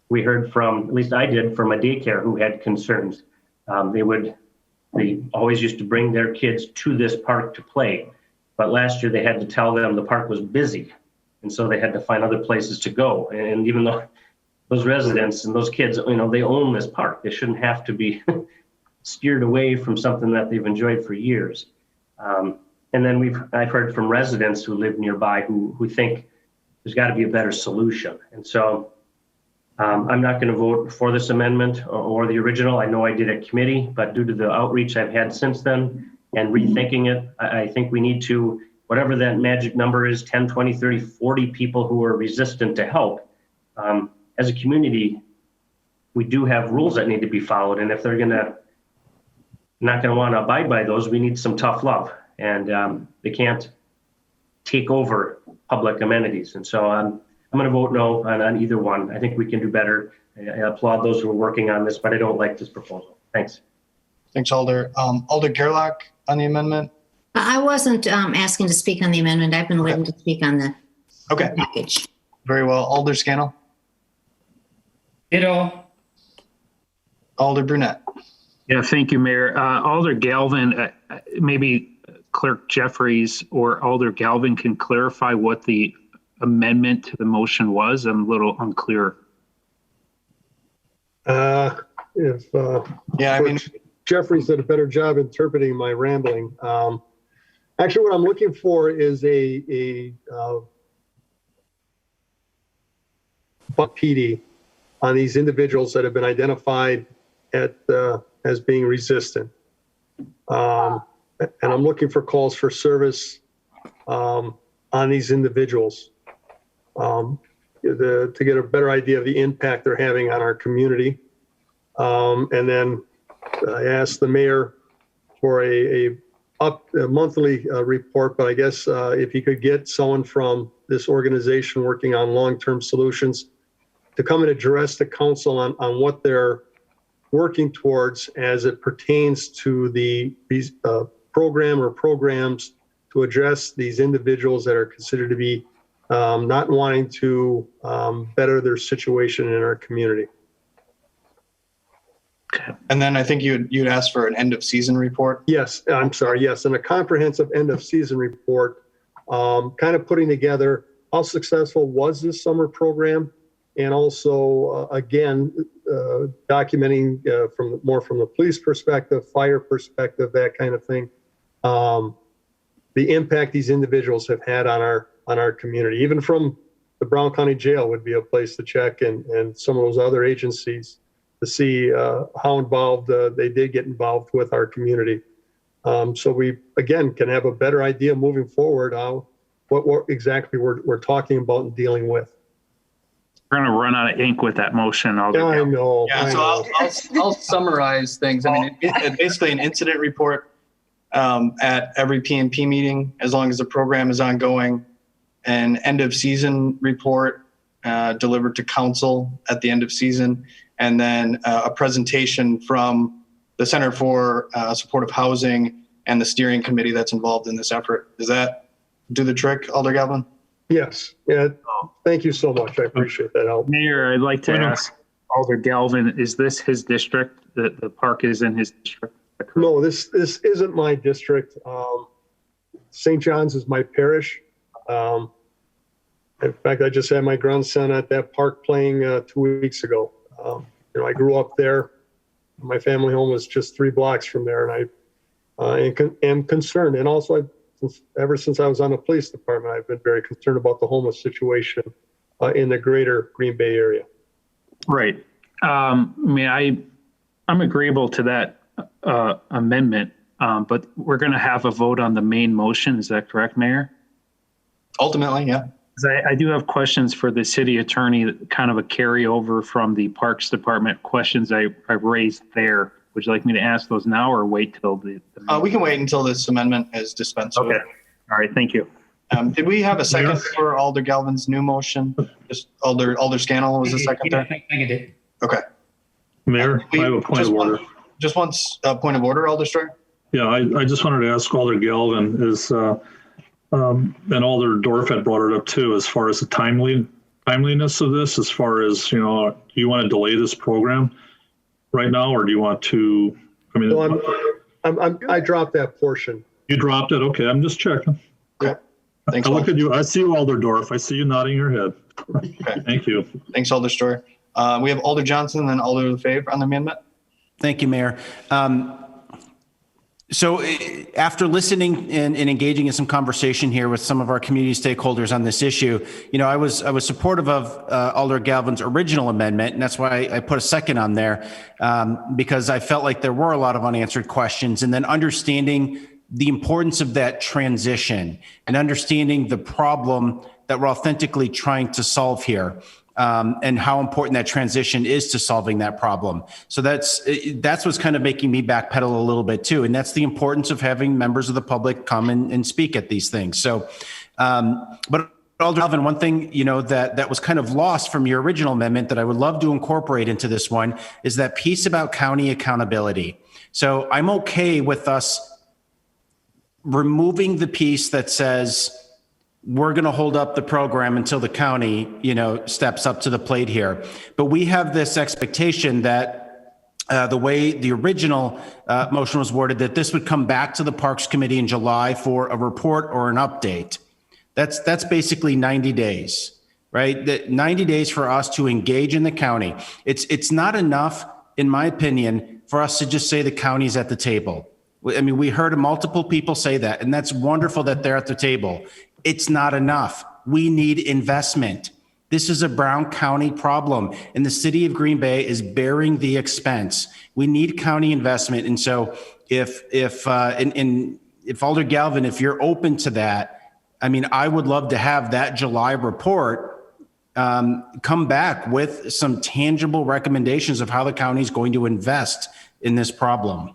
We heard from, at least I did, from a daycare who had concerns. They always used to bring their kids to this park to play. But last year they had to tell them the park was busy. And so they had to find other places to go. And even though those residents and those kids, they own this park, they shouldn't have to be steered away from something that they've enjoyed for years. And then I've heard from residents who live nearby who think there's got to be a better solution. And so I'm not going to vote for this amendment or the original. I know I did at committee, but due to the outreach I've had since then and rethinking it, I think we need to, whatever that magic number is, 10, 20, 30, 40 people who are resistant to help. As a community, we do have rules that need to be followed. And if they're not going to want to abide by those, we need some tough love. And they can't take over public amenities. And so I'm going to vote no on either one. I think we can do better. I applaud those who are working on this, but I don't like this proposal. Thanks. Thanks, Alder. Alder Gerlach on the amendment? I wasn't asking to speak on the amendment. I've been waiting to speak on the package. Very well. Alder Scannell. Ditto. Alder Brunette. Yeah, thank you, Mayor. Alder Galvin, maybe Clerk Jeffries or Alder Galvin can clarify what the amendment to the motion was. I'm a little unclear. Jeffries did a better job interpreting my rambling. Actually, what I'm looking for is a PD on these individuals that have been identified as being resistant. And I'm looking for calls for service on these individuals to get a better idea of the impact they're having on our community. And then I asked the mayor for a monthly report, but I guess if he could get someone from this organization working on long-term solutions to come and address the council on what they're working towards as it pertains to these program or programs to address these individuals that are considered to be not wanting to better their situation in our community. And then I think you'd asked for an end of season report. Yes, I'm sorry. Yes, and a comprehensive end of season report, kind of putting together how successful was this summer program, and also again documenting from the police perspective, fire perspective, that kind of thing, the impact these individuals have had on our community. Even from the Brown County Jail would be a place to check, and some of those other agencies, to see how involved they did get involved with our community. So we, again, can have a better idea moving forward what exactly we're talking about and dealing with. We're going to run out of ink with that motion. I know. Yeah, so I'll summarize things. I mean, it's basically an incident report at every PNP meeting, as long as the program is ongoing, an end of season report delivered to council at the end of season, and then a presentation from the Center for Supportive Housing and the steering committee that's involved in this effort. Does that do the trick, Alder Galvin? Yes. Yeah. Thank you so much. I appreciate that help. Mayor, I'd like to ask Alder Galvin, is this his district? The park is in his district? No, this isn't my district. St. John's is my parish. In fact, I just had my grandson at that park playing 2 weeks ago. I grew up there. My family home was just 3 blocks from there, and I am concerned. And also, ever since I was on the police department, I've been very concerned about the homeless situation in the greater Green Bay area. Right. I'm agreeable to that amendment, but we're going to have a vote on the main motion. Is that correct, Mayor? Ultimately, yeah. I do have questions for the city attorney, kind of a carryover from the Parks Department questions I raised there. Would you like me to ask those now or wait till the we can wait until this amendment is dispensed with. Okay. All right. Thank you. Did we have a second for Alder Galvin's new motion? Just Alder Scannell was the second there? I did. Okay. Mayor, I have a point of order. Just once a point of order, Alder Story? Yeah, I just wanted to ask Alder Galvin and Alder Dorf had brought it up too, as far as the timeliness of this, as far as, do you want to delay this program right now, or do you want to, I dropped that portion. You dropped it? Okay, I'm just checking. Okay. Thanks. I look at you. I see you, Alder Dorf. I see you nodding your head. Okay. Thank you. Thanks, Alder Story. We have Alder Johnson and then Alder Lefebvre on the amendment. Thank you, Mayor. So after listening and engaging in some conversation here with some of our community stakeholders on this issue, I was supportive of Alder Galvin's original amendment, and that's why I put a second on there, because I felt like there were a lot of unanswered questions, and then understanding the importance of that transition and understanding the problem that we're authentically trying to solve here. And how important that transition is to solving that problem. So that's what's kind of making me backpedal a little bit too. And that's the importance of having members of the public come and speak at these things. So, but Alder Galvin, one thing, that was kind of lost from your original amendment that I would love to incorporate into this one is that piece about county accountability. So I'm okay with us removing the piece that says we're going to hold up the program until the county, steps up to the plate here. But we have this expectation that the way the original motion was worded, that this would come back to the Parks Committee in July for a report or an update. That's basically 90 days, right? That 90 days for us to engage in the county. It's not enough, in my opinion, for us to just say the county's at the table. I mean, we heard multiple people say that, and that's wonderful that they're at the table. It's not enough. We need investment. This is a Brown County problem, and the city of Green Bay is bearing the expense. We need county investment. And so if Alder Galvin, if you're open to that, I mean, I would love to have that July report come back with some tangible recommendations of how the county is going to invest in this problem.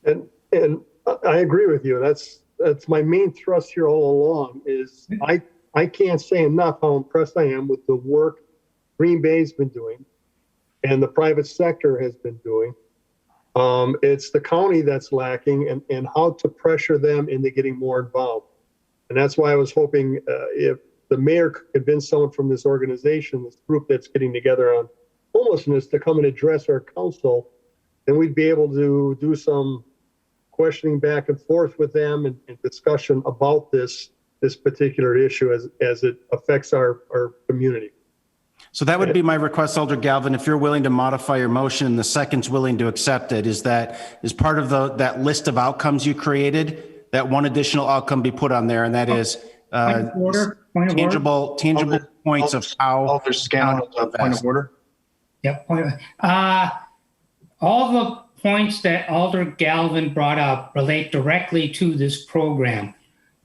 And I agree with you. That's my main thrust here all along is I can't say enough how impressed I am with the work Green Bay's been doing and the private sector has been doing. It's the county that's lacking and how to pressure them into getting more involved. And that's why I was hoping if the mayor could convince someone from this organization, this group that's getting together on homelessness, to come and address our council, then we'd be able to do some questioning back and forth with them and discussion about this particular issue as it affects our community. So that would be my request, Alder Galvin, if you're willing to modify your motion and the second's willing to accept it, is part of that list of outcomes you created, that one additional outcome be put on there, and that is tangible points of how. Alder Scannell, point of order. Yep. All the points that Alder Galvin brought up relate directly to this program.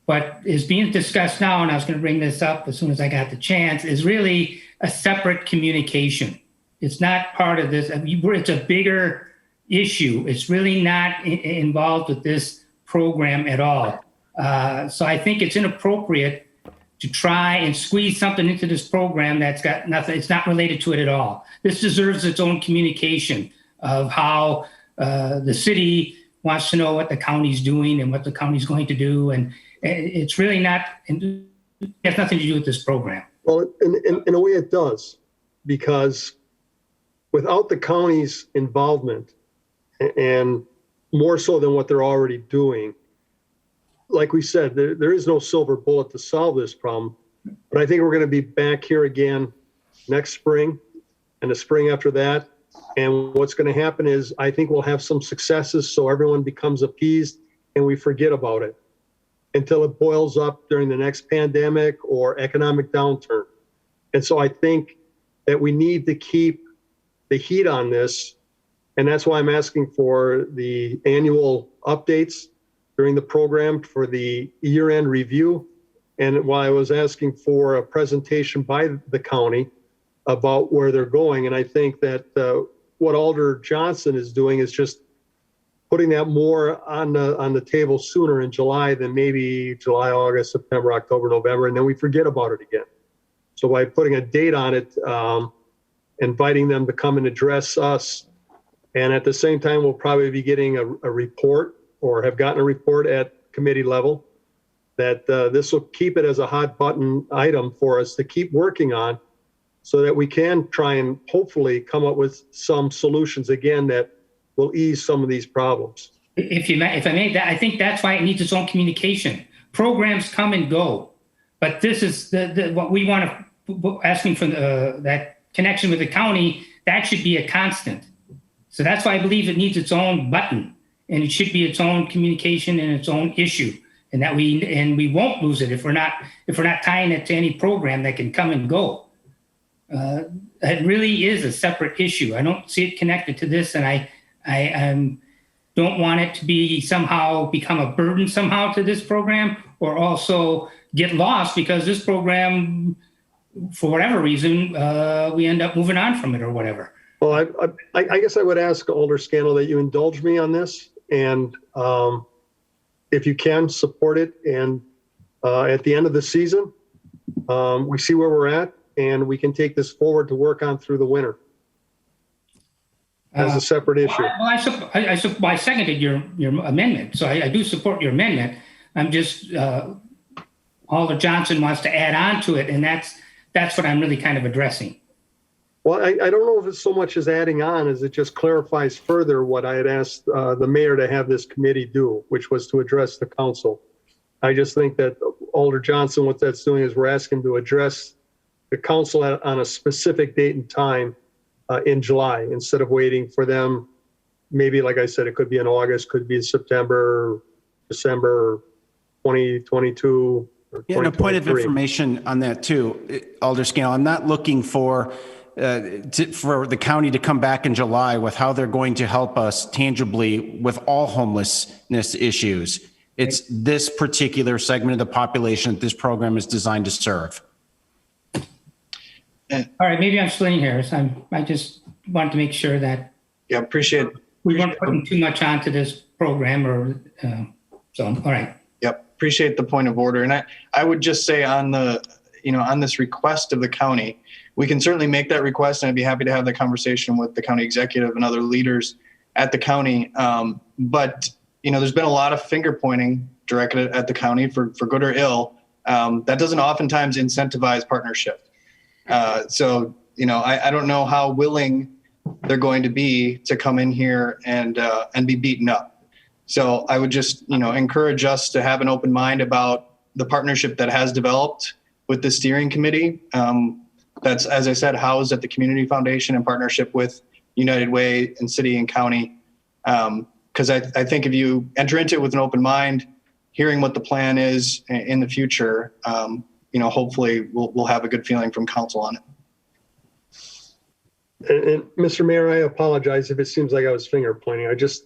What is being discussed now, and I was going to bring this up as soon as I got the chance, is really a separate communication. It's not part of this. It's a bigger issue. It's really not involved with this program at all. So I think it's inappropriate to try and squeeze something into this program that's got nothing. It's not related to it at all. This deserves its own communication of how the city wants to know what the county's doing and what the county's going to do. And it's really not, it has nothing to do with this program. Well, in a way it does, because without the county's involvement, and more so than what they're already doing, like we said, there is no silver bullet to solve this problem. But I think we're going to be back here again next spring and the spring after that. And what's going to happen is I think we'll have some successes so everyone becomes appeased and we forget about it until it boils up during the next pandemic or economic downturn. And so I think that we need to keep the heat on this. And that's why I'm asking for the annual updates during the program for the year-end review. And why I was asking for a presentation by the county about where they're going. And I think that what Alder Johnson is doing is just putting that more on the table sooner in July than maybe July, August, September, October, November, and then we forget about it again. So by putting a date on it, inviting them to come and address us, and at the same time, we'll probably be getting a report or have gotten a report at committee level that this will keep it as a hot button item for us to keep working on so that we can try and hopefully come up with some solutions again that will ease some of these problems. If I may, I think that's why it needs its own communication. Programs come and go, but this is what we want to asking for that connection with the county. That should be a constant. So that's why I believe it needs its own button, and it should be its own communication and its own issue, and that we won't lose it if we're not tying it to any program that can come and go. It really is a separate issue. I don't see it connected to this, and I don't want it to be somehow become a burden somehow to this program, or also get lost because this program, for whatever reason, we end up moving on from it or whatever. Well, I guess I would ask Alder Scannell that you indulge me on this, and if you can support it, and at the end of the season, we see where we're at, and we can take this forward to work on through the winter as a separate issue. Well, I seconded your amendment, so I do support your amendment. I'm just Alder Johnson wants to add on to it, and that's what I'm really kind of addressing. Well, I don't know if it's so much as adding on as it just clarifies further what I had asked the mayor to have this committee do, which was to address the council. I just think that Alder Johnson, what that's doing is we're asking to address the council on a specific date and time in July, instead of waiting for them. Maybe, like I said, it could be in August, could be in September, December 2022. Yeah, and a point of information on that too, Alder Scannell. I'm not looking for the county to come back in July with how they're going to help us tangibly with all homelessness issues. It's this particular segment of the population that this program is designed to serve. All right, maybe I'm splitting hairs. I just wanted to make sure that appreciate we weren't putting too much onto this program, or so. All right. Yep, appreciate the point of order, and I would just say on the on this request of the county, we can certainly make that request, and I'd be happy to have the conversation with the county executive and other leaders at the county. But there's been a lot of finger pointing directed at the county for good or ill. That doesn't oftentimes incentivize partnership. So I don't know how willing they're going to be to come in here and be beaten up. So I would just encourage us to have an open mind about the partnership that has developed with the steering committee. That's, as I said, housed at the Community Foundation in partnership with United Way and city and county. Because I think if you enter into it with an open mind, hearing what the plan is in the future, hopefully we'll have a good feeling from council on it. And Mr. Mayor, I apologize if it seems like I was finger pointing. I just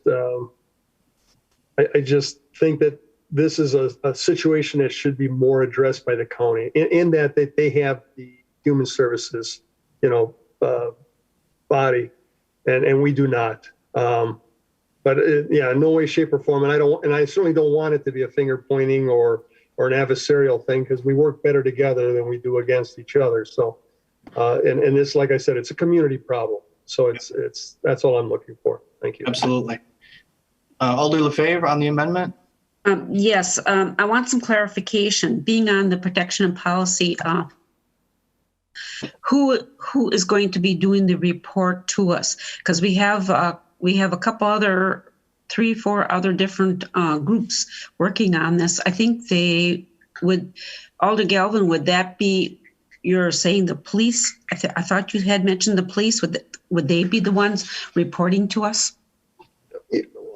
think that this is a situation that should be more addressed by the county in that they have the human services, body, and we do not. But no way, shape, or form. And I certainly don't want it to be a finger pointing or an adversarial thing, because we work better together than we do against each other. So, and this, like I said, it's a community problem. So that's all I'm looking for. Thank you. Absolutely. Alder Lefebvre on the amendment. Yes, I want some clarification. Being on the protection and policy, who is going to be doing the report to us? Because we have a couple other, 3-4 other different groups working on this. I think they would. Alder Galvin, would that be? You're saying the police? I thought you had mentioned the police. Would they be the ones reporting to us?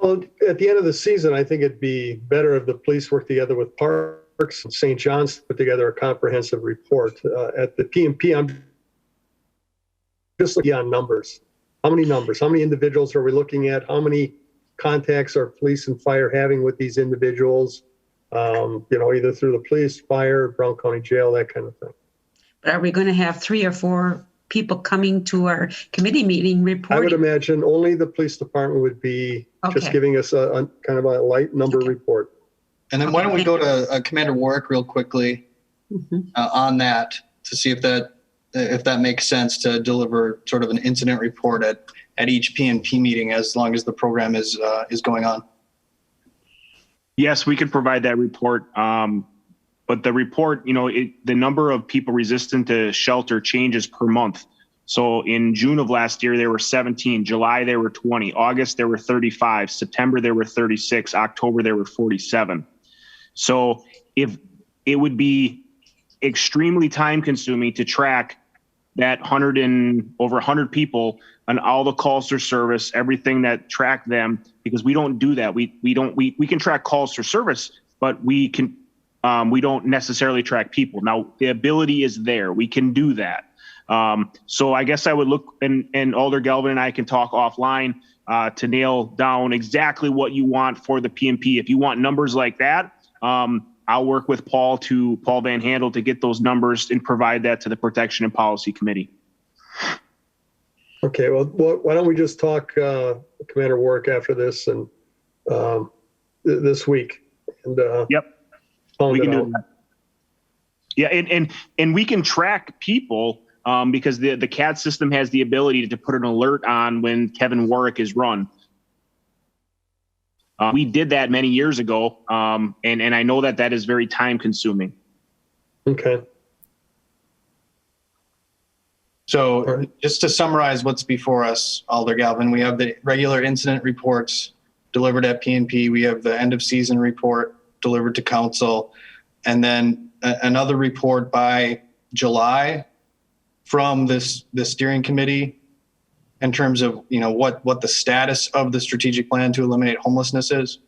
Well, at the end of the season, I think it'd be better if the police work together with Parks and St. John's to put together a comprehensive report. At the P&P, I'm just looking on numbers. How many numbers? How many individuals are we looking at? How many contacts are police and fire having with these individuals? Either through the police, fire, Brown County Jail, that kind of thing. But are we going to have 3 or 4 people coming to our committee meeting reporting? I would imagine only the police department would be just giving us a kind of a light number report. And then why don't we go to Commander Warwick real quickly on that to see if that makes sense to deliver sort of an incident report at each P&P meeting as long as the program is going on. Yes, we could provide that report. But the report, the number of people resistant to shelter changes per month. So in June of last year, there were 17. July, there were 20. August, there were 35. September, there were 36. October, there were 47. So if it would be extremely time consuming to track that over 100 people on all the calls for service, everything that track them, because we don't do that. We can track calls for service, but we don't necessarily track people. Now the ability is there. We can do that. So I guess I would look, and Alder Galvin and I can talk offline to nail down exactly what you want for the P&P. If you want numbers like that, I'll work with Paul Van Handel to get those numbers and provide that to the Protection and Policy Committee. Okay, well, why don't we just talk Commander Warwick after this and this week? And yep, we can do that. Yeah, and we can track people because the CAD system has the ability to put an alert on when Kevin Warwick is run. We did that many years ago, and I know that is very time consuming. Okay. So just to summarize what's before us, Alder Galvin, we have the regular incident reports delivered at P&P. We have the end of season report delivered to council, and then another report by July from this steering committee in terms of, you know, what the status of the strategic plan to eliminate homelessness is.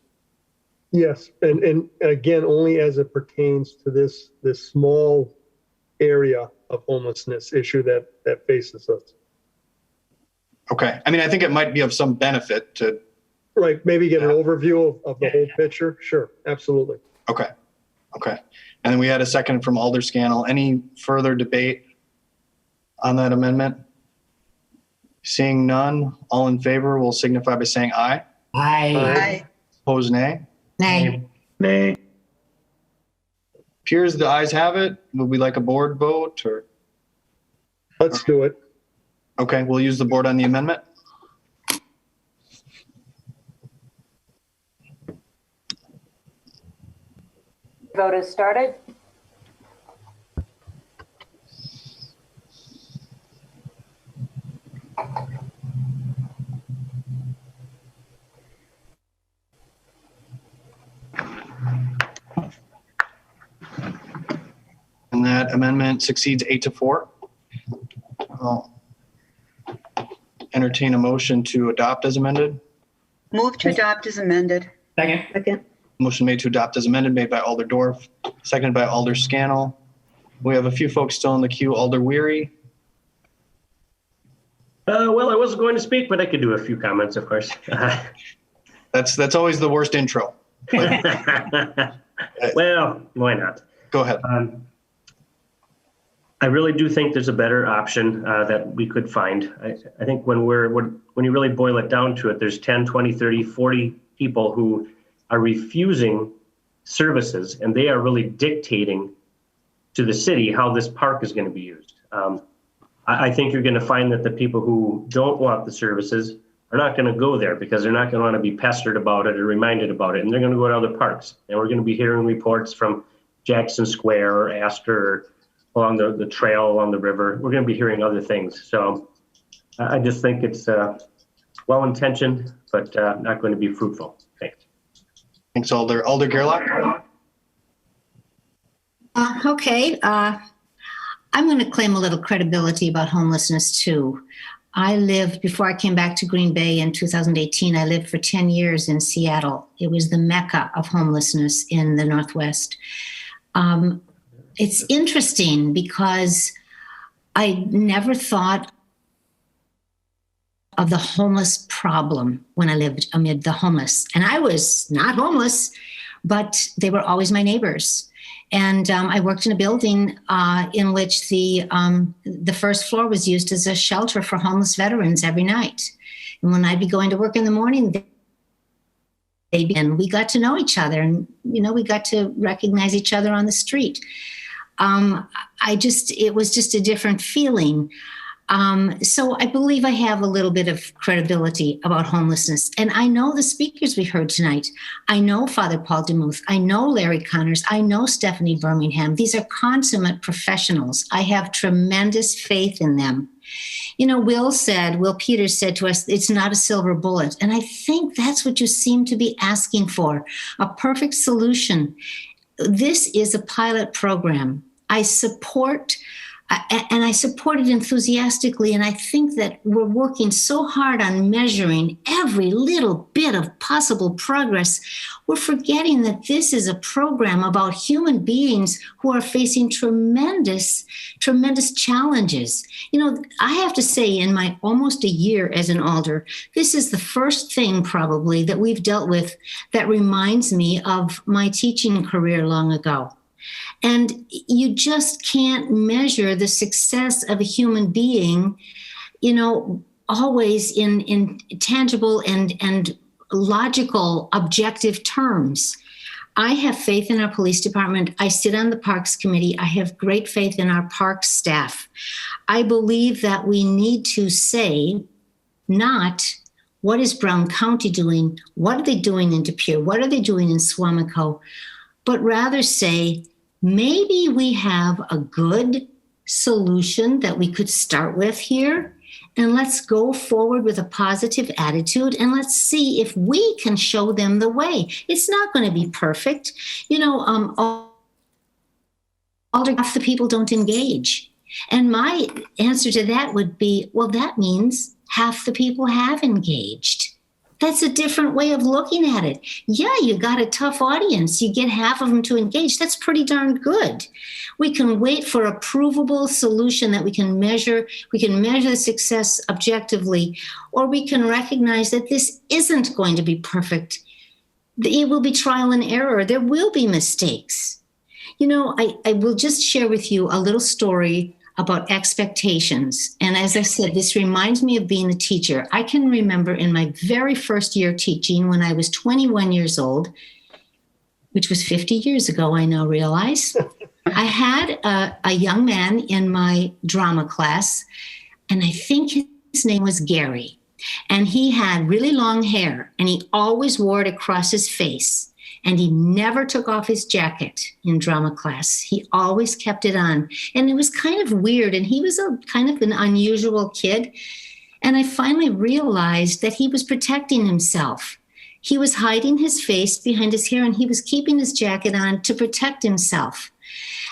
Yes, and again, only as it pertains to this small area of homelessness issue that faces us. Okay. I mean, I think it might be of some benefit to. Right. Maybe get an overview of the whole picture. Sure. Absolutely. Okay. Okay. And then we had a second from Alder Scannell. Any further debate on that amendment? Seeing none, all in favor will signify by saying aye. Aye. Aye. Opposed, nay. Nay. Nay. Appears the ayes have it. Would we like a board vote or? Let's do it. Okay, we'll use the board on the amendment. Vote is started. And that amendment succeeds 8-4. I'll entertain a motion to adopt as amended. Move to adopt as amended. Second. Second. Motion made to adopt as amended, made by Alder Dorf, seconded by Alder Scannell. We have a few folks still in the queue. Alder Weary. Well, I wasn't going to speak, but I could do a few comments, of course. That's always the worst intro. Well, why not? Go ahead. I really do think there's a better option that we could find. I think when you really boil it down to it, there's 10, 20, 30, 40 people who are refusing services, and they are really dictating to the city how this park is going to be used. I think you're going to find that the people who don't want the services are not going to go there because they're not going to want to be pestered about it or reminded about it, and they're going to go to other parks. And we're going to be hearing reports from Jackson Square or Astor or along the trail along the river. We're going to be hearing other things. So I just think it's well-intentioned, but not going to be fruitful. Thanks. Thanks, Alder. Alder Gerlach. Okay. I'm going to claim a little credibility about homelessness too. Before I came back to Green Bay in 2018, I lived for 10 years in Seattle. It was the mecca of homelessness in the Northwest. It's interesting because I never thought of the homeless problem when I lived amid the homeless. And I was not homeless, but they were always my neighbors. And I worked in a building in which the first floor was used as a shelter for homeless veterans every night. And when I'd be going to work in the morning, and we got to know each other, and we got to recognize each other on the street. It was just a different feeling. So I believe I have a little bit of credibility about homelessness. And I know the speakers we heard tonight. I know Father Paul DeMuth. I know Larry Connors. I know Stephanie Birmingham. These are consummate professionals. I have tremendous faith in them. Will Peters said to us, it's not a silver bullet. And I think that's what you seem to be asking for, a perfect solution. This is a pilot program. I support it enthusiastically. And I think that we're working so hard on measuring every little bit of possible progress. We're forgetting that this is a program about human beings who are facing tremendous, tremendous challenges. I have to say, in my almost a year as an alder, this is the first thing probably that we've dealt with that reminds me of my teaching career long ago. And you just can't measure the success of a human being, always in tangible and logical, objective terms. I have faith in our police department. I sit on the Parks Committee. I have great faith in our parks staff. I believe that we need to say, not what is Brown County doing? What are they doing in De Pere? What are they doing in Suamico? But rather say, maybe we have a good solution that we could start with here. And let's go forward with a positive attitude and let's see if we can show them the way. It's not going to be perfect. Half the people don't engage. And my answer to that would be, well, that means half the people have engaged. That's a different way of looking at it. Yeah, you got a tough audience. You get half of them to engage. That's pretty darn good. We can wait for a provable solution that we can measure. We can measure the success objectively, or we can recognize that this isn't going to be perfect. It will be trial and error. There will be mistakes. I will just share with you a little story about expectations. And as I said, this reminds me of being a teacher. I can remember in my very first year teaching when I was 21 years old, which was 50 years ago, I now realize, I had a young man in my drama class, and I think his name was Gary. And he had really long hair, and he always wore it across his face. And he never took off his jacket in drama class. He always kept it on. And it was kind of weird. And he was kind of an unusual kid. And I finally realized that he was protecting himself. He was hiding his face behind his hair, and he was keeping his jacket on to protect himself.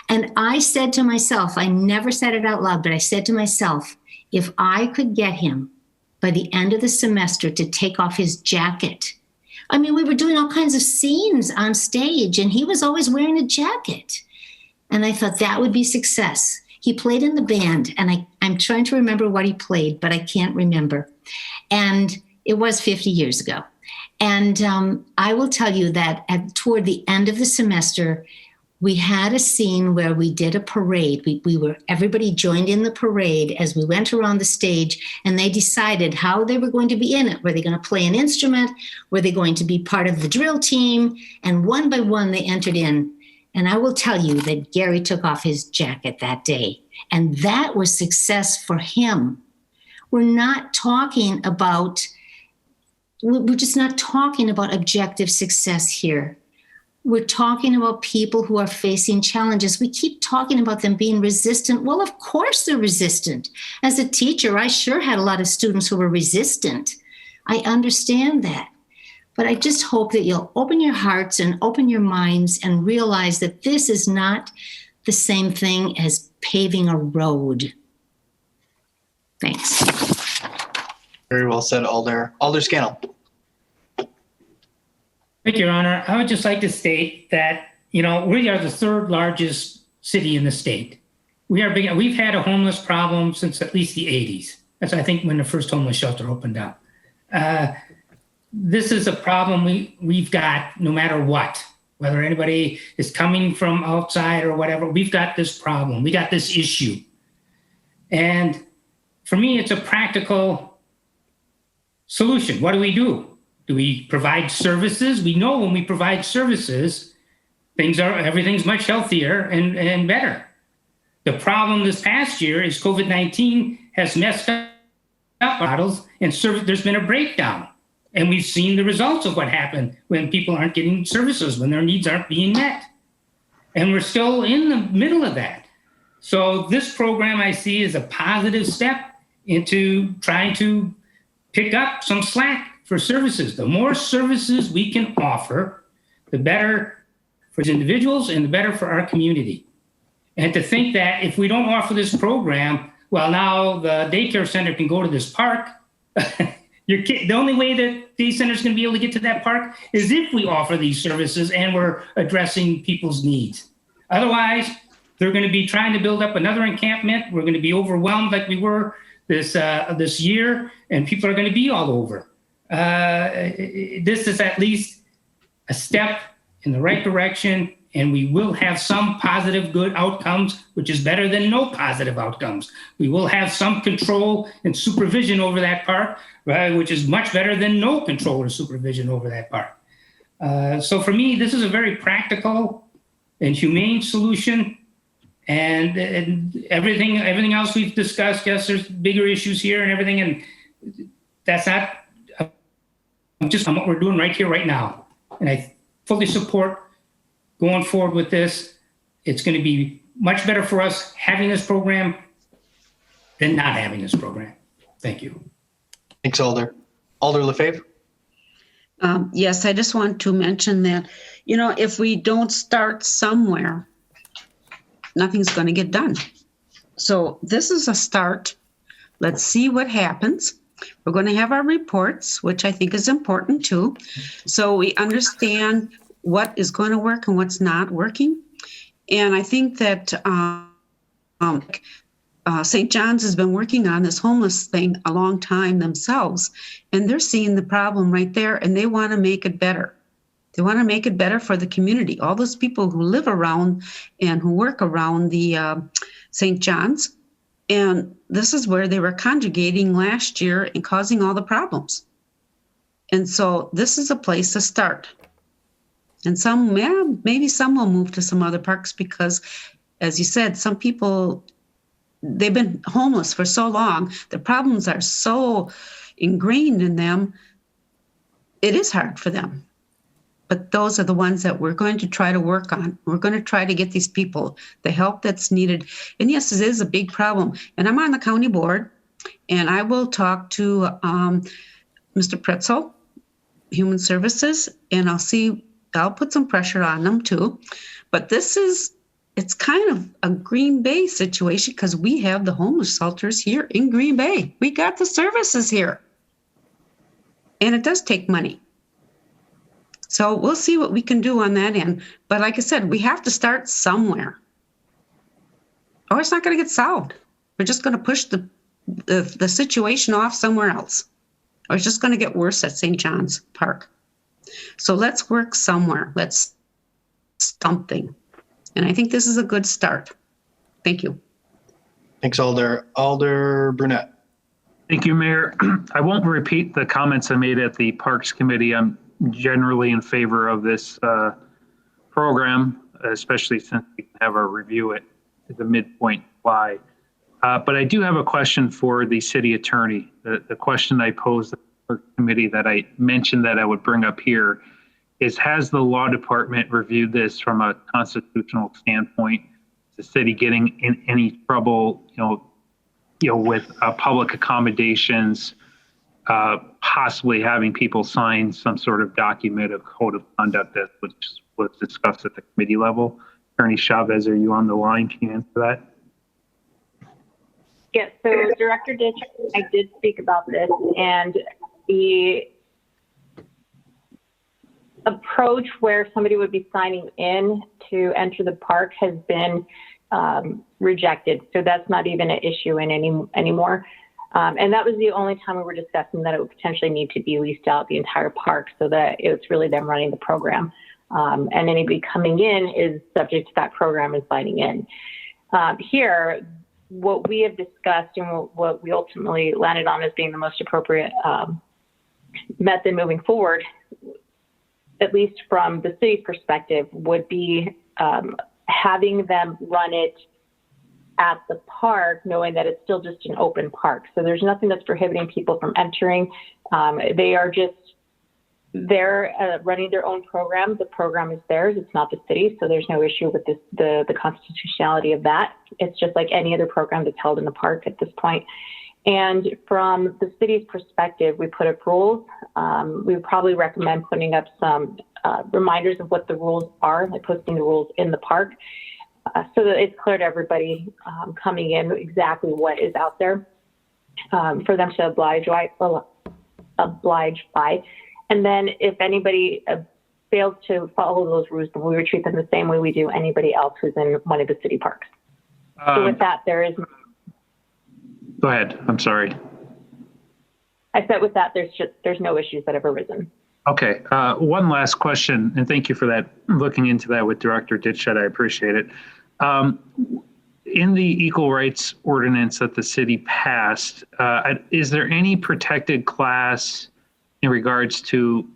And I said to myself, I never said it out loud, but I said to myself, if I could get him by the end of the semester to take off his jacket. I mean, we were doing all kinds of scenes on stage, and he was always wearing a jacket. And I thought that would be success. He played in the band, and I'm trying to remember what he played, but I can't remember. And it was 50 years ago. And I will tell you that toward the end of the semester, we had a scene where we did a parade. Everybody joined in the parade as we went around the stage, and they decided how they were going to be in it. Were they going to play an instrument? Were they going to be part of the drill team? And one by one, they entered in. And I will tell you that Gary took off his jacket that day. And that was success for him. We're just not talking about objective success here. We're talking about people who are facing challenges. We keep talking about them being resistant. Well, of course they're resistant. As a teacher, I sure had a lot of students who were resistant. I understand that. But I just hope that you'll open your hearts and open your minds and realize that this is not the same thing as paving a road. Thanks. Very well said, Alder. Alder Scannell. Thank you, Your Honor. I would just like to state that, we are the third largest city in the state. We are big. We've had a homeless problem since at least the 80s. That's, I think, when the first homeless shelter opened up. This is a problem we've got no matter what, whether anybody is coming from outside or whatever, we've got this problem. We got this issue. And for me, it's a practical solution. What do we do? Do we provide services? We know when we provide services, everything's much healthier and better. The problem this past year is COVID-19 has messed up models, and there's been a breakdown. And we've seen the results of what happened when people aren't getting services, when their needs aren't being met. And we're still in the middle of that. So this program I see is a positive step into trying to pick up some slack for services. The more services we can offer, the better for individuals and the better for our community. And to think that if we don't offer this program, well, now the daycare center can go to this park. The only way that day center's going to be able to get to that park is if we offer these services and we're addressing people's needs. Otherwise, they're going to be trying to build up another encampment. We're going to be overwhelmed like we were this year, and people are going to be all over. This is at least a step in the right direction, and we will have some positive good outcomes, which is better than no positive outcomes. We will have some control and supervision over that park, right, which is much better than no control or supervision over that park. So for me, this is a very practical and humane solution. And everything else we've discussed, yes, there's bigger issues here and everything, and that's not just what we're doing right here, right now. And I fully support going forward with this. It's going to be much better for us having this program than not having this program. Thank you. Thanks, Alder. Alder LaFave? Yes, I just want to mention that, if we don't start somewhere, nothing's going to get done. So this is a start. Let's see what happens. We're going to have our reports, which I think is important too. So we understand what is going to work and what's not working. And I think that St. John's has been working on this homeless thing a long time themselves, and they're seeing the problem right there, and they want to make it better. They want to make it better for the community. All those people who live around and who work around the St. John's, and this is where they were congregating last year and causing all the problems. And so this is a place to start. And maybe some will move to some other parks because, as you said, some people, they've been homeless for so long, the problems are so ingrained in them, it is hard for them. But those are the ones that we're going to try to work on. We're going to try to get these people the help that's needed. And yes, it is a big problem. And I'm on the county board, and I will talk to Mr. Pretzel, Human Services, and I'll put some pressure on them too. But it's kind of a Green Bay situation because we have the homeless shelters here in Green Bay. We got the services here. And it does take money. So we'll see what we can do on that end. But like I said, we have to start somewhere, or it's not going to get solved. We're just going to push the situation off somewhere else, or it's just going to get worse at St. John's Park. So let's work somewhere. Let's something. And I think this is a good start. Thank you. Thanks, Alder. Alder Brunette. Thank you, Mayor. I won't repeat the comments I made at the Parks Committee. I'm generally in favor of this program, especially since we can have our review at the midpoint fly. But I do have a question for the city attorney. The question I posed at the Parks Committee that I mentioned that I would bring up here is, has the law department reviewed this from a constitutional standpoint? Is the city getting in any trouble, with public accommodations, possibly having people sign some sort of document of code of conduct that was discussed at the committee level? Attorney Chavez, are you on the line? Can you answer that? Yes, so Director Ditch, I did speak about this, and the approach where somebody would be signing in to enter the park has been rejected. So that's not even an issue anymore. And that was the only time we were discussing that it would potentially need to be leased out the entire park, so that it's really them running the program. And anybody coming in is subject to that program and signing in. Here, what we have discussed and what we ultimately landed on as being the most appropriate method moving forward, at least from the city's perspective, would be having them run it at the park, knowing that it's still just an open park. So there's nothing that's prohibiting people from entering. They're running their own program. The program is theirs. It's not the city. So there's no issue with the constitutionality of that. It's just like any other program that's held in the park at this point. And from the city's perspective, we put up rules. We would probably recommend putting up some reminders of what the rules are, like posting the rules in the park, so that it's clear to everybody coming in exactly what is out there for them to oblige by. And then if anybody fails to follow those rules, then we would treat them the same way we do anybody else who's in one of the city parks. So with that, Go ahead. I'm sorry. I said with that, there's no issues that have arisen. Okay. One last question, and thank you for that, looking into that with Director Ditchett. I appreciate it. In the equal rights ordinance that the city passed, is there any protected class in regards to,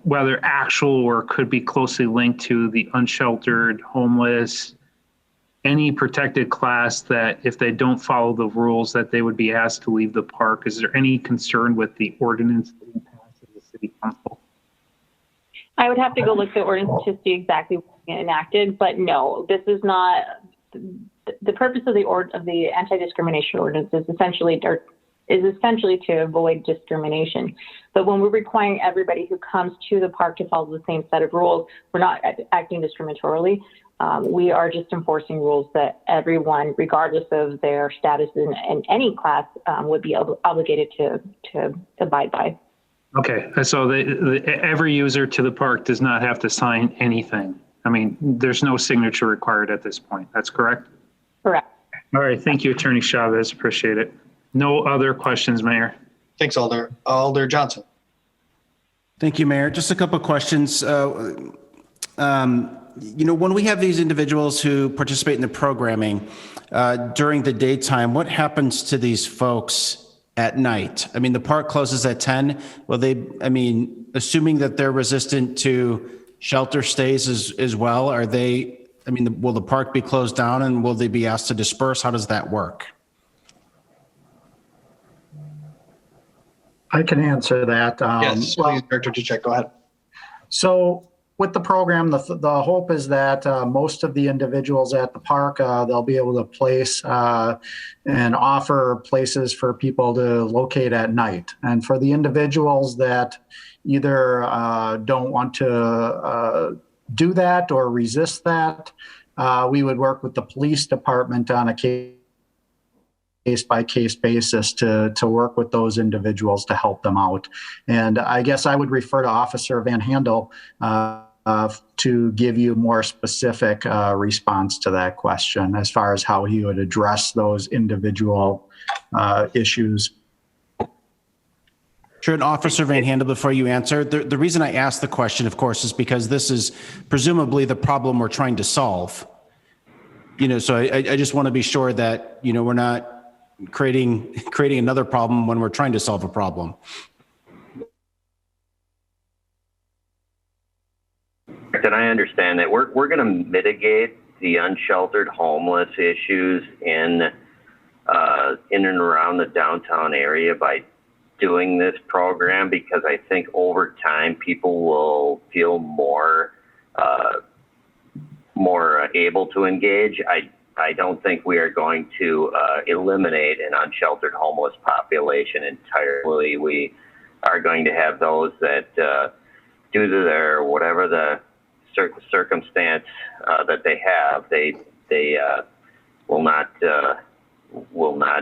whether actual or could be closely linked to the unsheltered, homeless, any protected class that if they don't follow the rules that they would be asked to leave the park? Is there any concern with the ordinance that we passed as a city council? I would have to go look at the ordinance to see exactly what enacted. But no, this is not the purpose of the anti-discrimination ordinance is essentially to avoid discrimination. But when we're requiring everybody who comes to the park to follow the same set of rules, we're not acting discriminatorily. We are just enforcing rules that everyone, regardless of their status in any class, would be obligated to abide by. Okay, so every user to the park does not have to sign anything. I mean, there's no signature required at this point. That's correct? Correct. All right, thank you, Attorney Chavez. Appreciate it. No other questions, Mayor. Thanks, Alder. Alder Johnson. Thank you, Mayor. Just a couple of questions. When we have these individuals who participate in the programming during the daytime, what happens to these folks at night? I mean, the park closes at 10. Assuming that they're resistant to shelter stays as well, will the park be closed down and will they be asked to disperse? How does that work? I can answer that. Yes, please, Director Duchek, go ahead. So with the program, the hope is that most of the individuals at the park, they'll be able to place and offer places for people to locate at night. And for the individuals that either don't want to do that or resist that, we would work with the police department on a case-by-case basis to work with those individuals to help them out. And I guess I would refer to Officer Van Handel to give you more specific response to that question as far as how he would address those individual issues. Sure, and Officer Van Handel, before you answer, the reason I asked the question, of course, is because this is presumably the problem we're trying to solve. So I just want to be sure that, we're not creating another problem when we're trying to solve a problem. And I understand that we're going to mitigate the unsheltered homeless issues in and around the downtown area by doing this program, because I think over time people will feel more able to engage. I don't think we are going to eliminate an unsheltered homeless population entirely. We are going to have those that, due to their whatever the circumstance that they have, they will not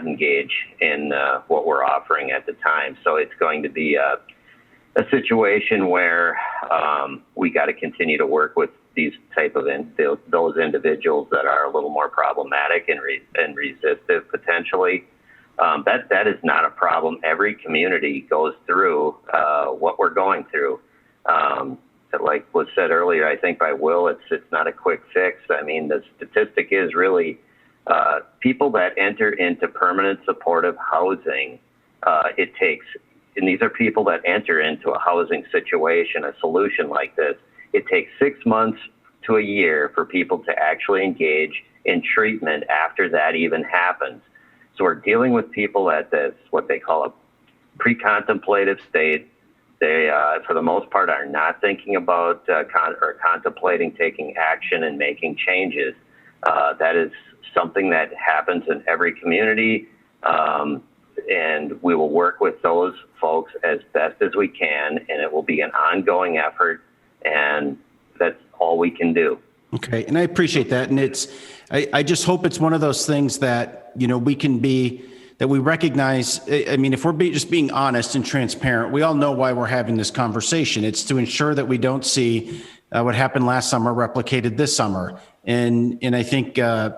engage in what we're offering at the time. So it's going to be a situation where we got to continue to work with these type of those individuals that are a little more problematic and resistive potentially. That is not a problem. Every community goes through what we're going through. Like was said earlier, I think by Will, it's not a quick fix. I mean, the statistic is really people that enter into permanent supportive housing, it takes, and these are people that enter into a housing situation, a solution like this, it takes 6 months to a year for people to actually engage in treatment after that even happens. So we're dealing with people at this, what they call a pre-contemplative state. They, for the most part, are not thinking about or contemplating taking action and making changes. That is something that happens in every community, and we will work with those folks as best as we can, and it will be an ongoing effort, and that's all we can do. Okay, and I appreciate that, and I just hope it's one of those things that we can be. That we recognize, I mean, if we're just being honest and transparent, we all know why we're having this conversation. It's to ensure that we don't see what happened last summer replicated this summer. And I think, I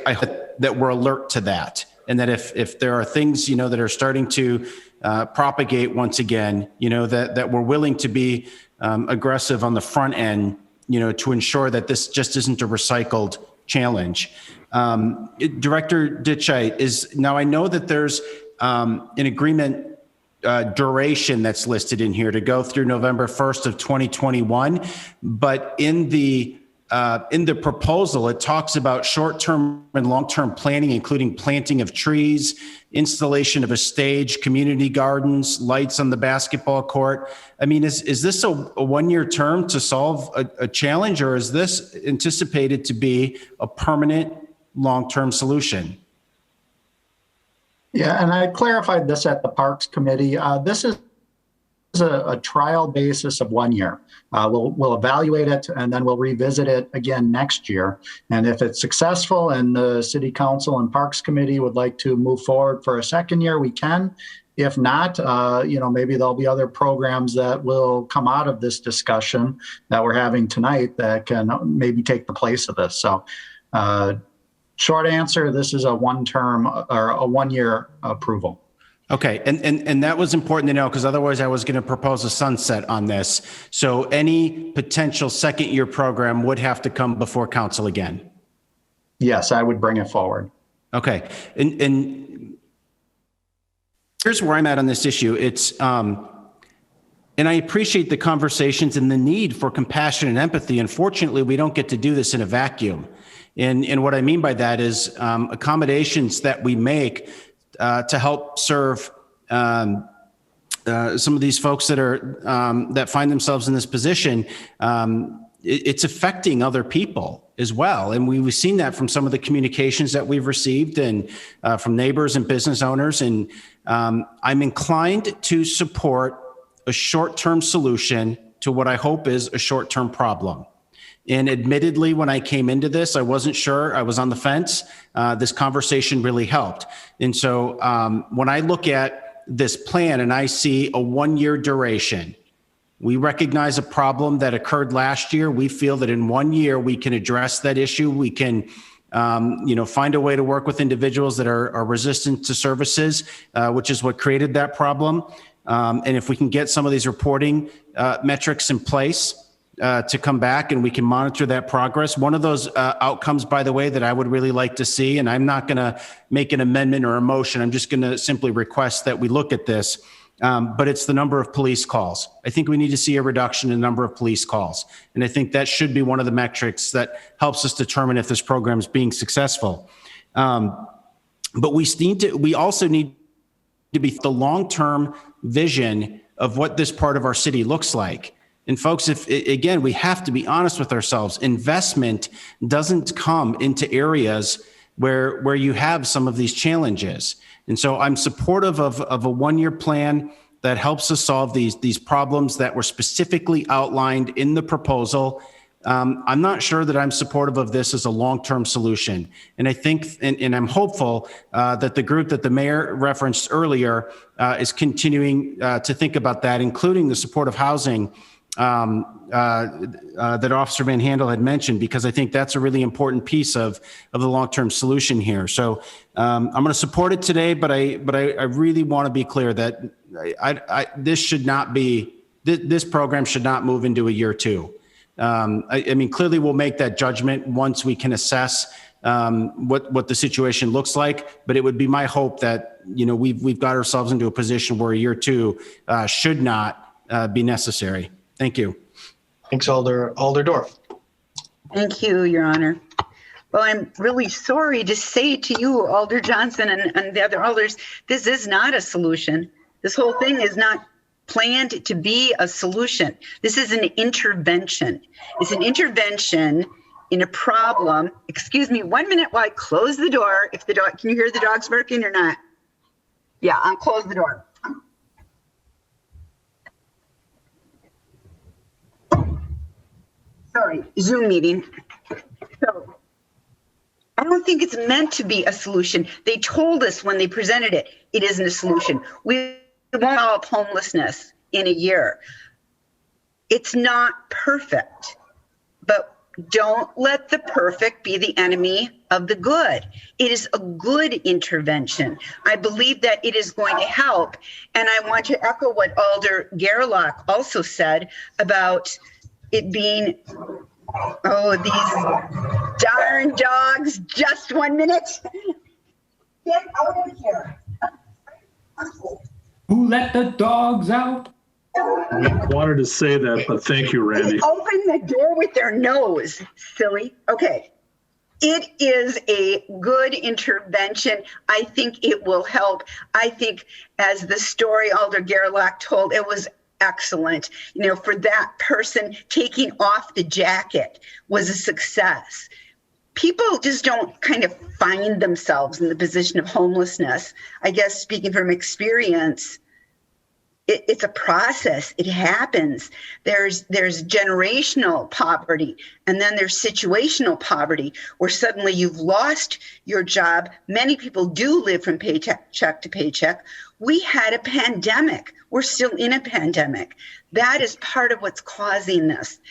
hope that we're alert to that. And that if there are things, that are starting to propagate once again, that we're willing to be aggressive on the front end, to ensure that this just isn't a recycled challenge. Director Ditchite, now I know that there's an agreement duration that's listed in here to go through November 1st of 2021, but in the in the proposal, it talks about short-term and long-term planning, including planting of trees, installation of a stage, community gardens, lights on the basketball court. I mean, is this a one-year term to solve a challenge, or is this anticipated to be a permanent long-term solution? Yeah, and I clarified this at the Parks Committee. This is a trial basis of 1 year. We'll evaluate it, and then we'll revisit it again next year. And if it's successful and the City Council and Parks Committee would like to move forward for a second year, we can. If not, maybe there'll be other programs that will come out of this discussion that we're having tonight that can maybe take the place of this. So short answer, this is a one-term or a one-year approval. Okay, and that was important to know, because otherwise I was going to propose a sunset on this. So any potential second-year program would have to come before council again. Yes, I would bring it forward. Okay, and here's where I'm at on this issue. It's and I appreciate the conversations and the need for compassion and empathy. Unfortunately, we don't get to do this in a vacuum. And what I mean by that is accommodations that we make to help serve some of these folks that are that find themselves in this position. It's affecting other people as well, and we've seen that from some of the communications that we've received and from neighbors and business owners. And I'm inclined to support a short-term solution to what I hope is a short-term problem. And admittedly, when I came into this, I wasn't sure. I was on the fence. This conversation really helped. And so when I look at this plan and I see a 1 year duration, we recognize a problem that occurred last year. We feel that in 1 year, we can address that issue. We can find a way to work with individuals that are resistant to services, which is what created that problem. And if we can get some of these reporting metrics in place, to come back and we can monitor that progress. One of those outcomes, by the way, that I would really like to see, and I'm not going to make an amendment or a motion, I'm just going to simply request that we look at this, but it's the number of police calls. I think we need to see a reduction in the number of police calls. And I think that should be one of the metrics that helps us determine if this program is being successful. But we also need to be the long-term vision of what this part of our city looks like. And folks, again, we have to be honest with ourselves. Investment doesn't come into areas where you have some of these challenges. And so I'm supportive of a 1 year plan that helps us solve these problems that were specifically outlined in the proposal. I'm not sure that I'm supportive of this as a long-term solution. And I think, and I'm hopeful that the group that the mayor referenced earlier is continuing to think about that, including the supportive housing that Officer Van Handel had mentioned, because I think that's a really important piece of the long-term solution here. So I'm going to support it today, but I really want to be clear that this program should not move into a year two. I mean, clearly we'll make that judgment once we can assess what the situation looks like, but it would be my hope that, we've got ourselves into a position where a year two should not be necessary. Thank you. Thanks, Alder Dorf. Thank you, Your Honor. Well, I'm really sorry to say to you, Alder Johnson and the other alders, this is not a solution. This whole thing is not planned to be a solution. This is an intervention. It's an intervention in a problem. Excuse me 1 minute while I close the door. Can you hear the dogs barking or not? Yeah, I'll close the door. Sorry, Zoom meeting. So I don't think it's meant to be a solution. They told us when they presented it, it isn't a solution. We won't solve homelessness in a year. It's not perfect, but don't let the perfect be the enemy of the good. It is a good intervention. I believe that it is going to help. And I want to echo what Alder Gerlach also said about it being, these darn dogs, just 1 minute. Get out of here. Who let the dogs out? I wanted to say that, but thank you, Randy. They open the door with their nose, silly. Okay. It is a good intervention. I think it will help. I think, as the story Alder Gerlach told, it was excellent. You know, for that person, taking off the jacket was a success. People just don't kind of find themselves in the position of homelessness. I guess, speaking from experience, it's a process. It happens. There's generational poverty, and then there's situational poverty, where suddenly you've lost your job. Many people do live from paycheck to paycheck. We had a pandemic. We're still in a pandemic. That is part of what's causing this.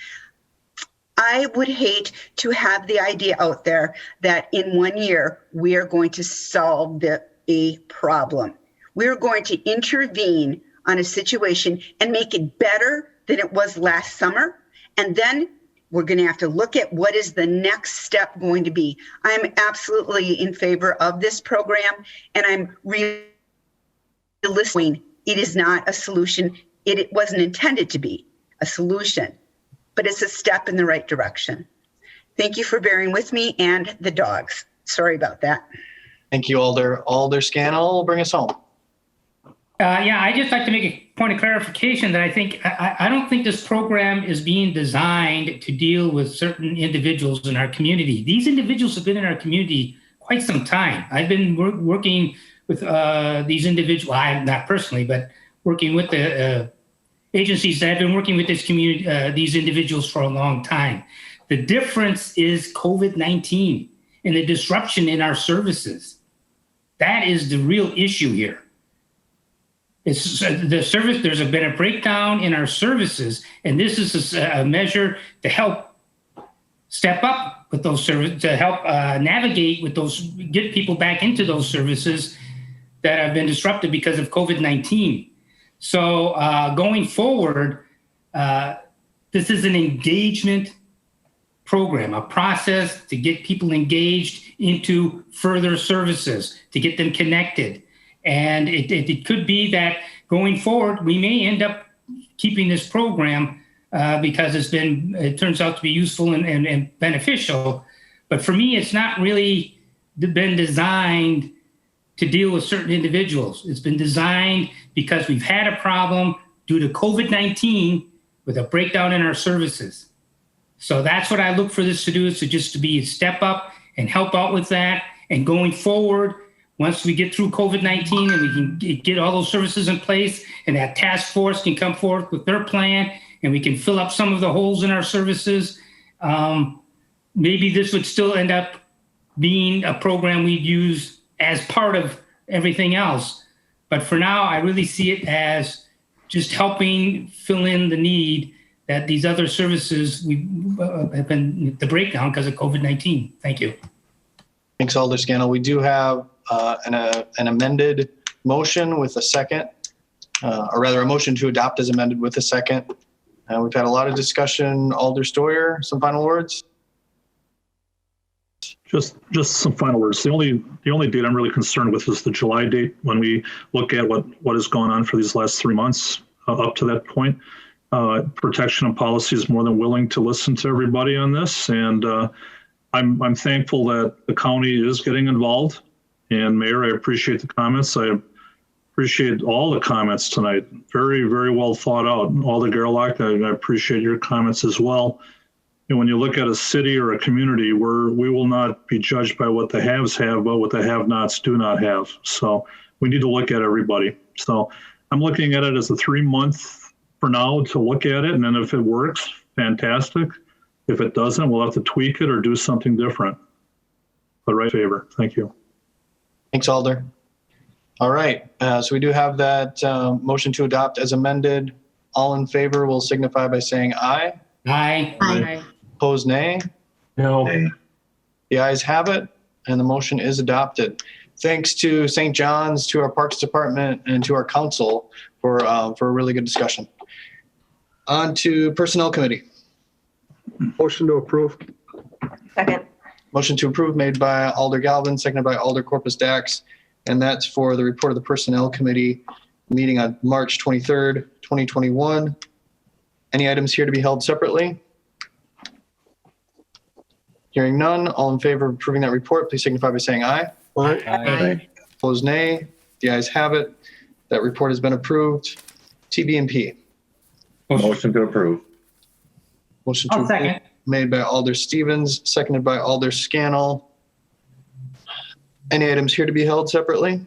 I would hate to have the idea out there that in 1 year we are going to solve a problem. We're going to intervene on a situation and make it better than it was last summer. And then we're going to have to look at what is the next step going to be. I'm absolutely in favor of this program, and I'm really listening. It is not a solution. It wasn't intended to be a solution, but it's a step in the right direction. Thank you for bearing with me and the dogs. Sorry about that. Thank you, Alder. Alder Scannell, bring us home. Yeah, I just like to make a point of clarification that I don't think this program is being designed to deal with certain individuals in our community. These individuals have been in our community quite some time. I've been working with these individuals, I'm not personally, but working with the agencies that have been working with this community, these individuals for a long time. The difference is COVID-19 and the disruption in our services. That is the real issue here. It's the service. There's been a breakdown in our services, and this is a measure to help step up with those services, to help navigate with those, get people back into those services that have been disrupted because of COVID-19. So going forward, this is an engagement program, a process to get people engaged into further services, to get them connected. And it could be that going forward, we may end up keeping this program because it turns out to be useful and beneficial. But for me, it's not really been designed to deal with certain individuals. It's been designed because we've had a problem due to COVID-19 with a breakdown in our services. So that's what I look for this to do, is to be a step up and help out with that. And going forward, once we get through COVID-19 and we can get all those services in place, and that task force can come forth with their plan, and we can fill up some of the holes in our services, maybe this would still end up being a program we'd use as part of everything else. But for now, I really see it as just helping fill in the need that these other services have been the breakdown because of COVID-19. Thank you. Thanks, Alder Scannell. We do have an amended motion with a second, or rather a motion to adopt as amended with a second. We've had a lot of discussion. Alder Stoyer, some final words? Just some final words. The only date I'm really concerned with is the July date. When we look at what has gone on for these last 3 months up to that point, Protection and Policy is more than willing to listen to everybody on this, and I'm thankful that the county is getting involved. And Mayor, I appreciate the comments. I appreciate all the comments tonight. Very, very well thought out. Alder Gerlach, I appreciate your comments as well. And when you look at a city or a community, we will not be judged by what the haves have, but what the have-nots do not have. So we need to look at everybody. So I'm looking at it as a 3-month for now to look at it. And then if it works, fantastic. If it doesn't, we'll have to tweak it or do something different. But right favor. Thank you. Thanks, Alder. All right. So we do have that motion to adopt as amended. All in favor will signify by saying aye. Aye. Aye. Opposed, nay. No. The ayes have it, and the motion is adopted. Thanks to St. John's, to our Parks Department, and to our council for a really good discussion. On to Personnel Committee. Motion to approve. Second. Motion to approve made by Alder Galvin, seconded by Alder Corpus Dax, and that's for the report of the Personnel Committee. meeting on March 23rd, 2021. Any items here to be held separately? Hearing none, all in favor of approving that report, please signify by saying aye. Aye. Opposed, nay. The ayes have it. That report has been approved. TB&P. Motion to approve. Motion to I'll approve second. made by Alder Stevens, seconded by Alder Scannell. Any items here to be held separately?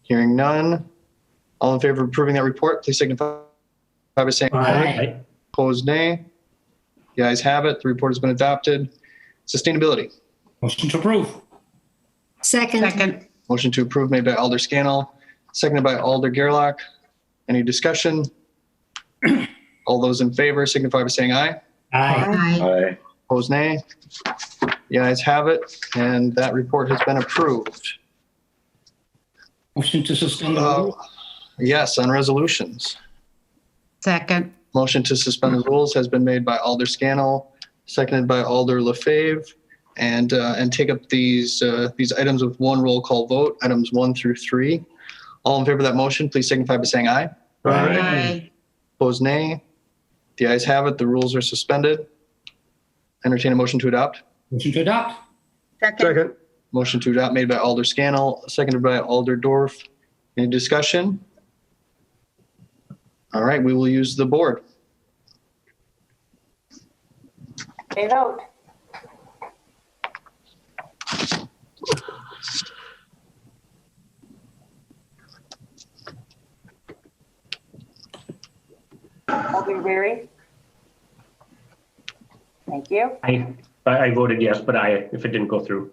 Hearing none. All in favor of approving that report, please signify by saying Aye. Opposed, nay. The ayes have it. The report has been adopted. Sustainability. Motion to approve. Second. Motion to approve made by Alder Scannell, seconded by Alder Gerlach. Any discussion? All those in favor signify by saying aye. Aye. Aye. Opposed, nay. The ayes have it, and that report has been approved. Motion to suspend the rules. Yes, on resolutions. Second. Motion to suspend the rules has been made by Alder Scannell, seconded by Alder LaFave, and take up these items with one roll call vote, items 1 through 3. All in favor of that motion, please signify by saying aye. Aye. Opposed, nay. The ayes have it. The rules are suspended. Entertain a motion to adopt. Motion to adopt. Second. Motion to adopt made by Alder Scannell, seconded by Alder Dorf. Any discussion? All right, we will use the board. They vote. Alder Weary. Thank you. I voted yes, but if it didn't go through.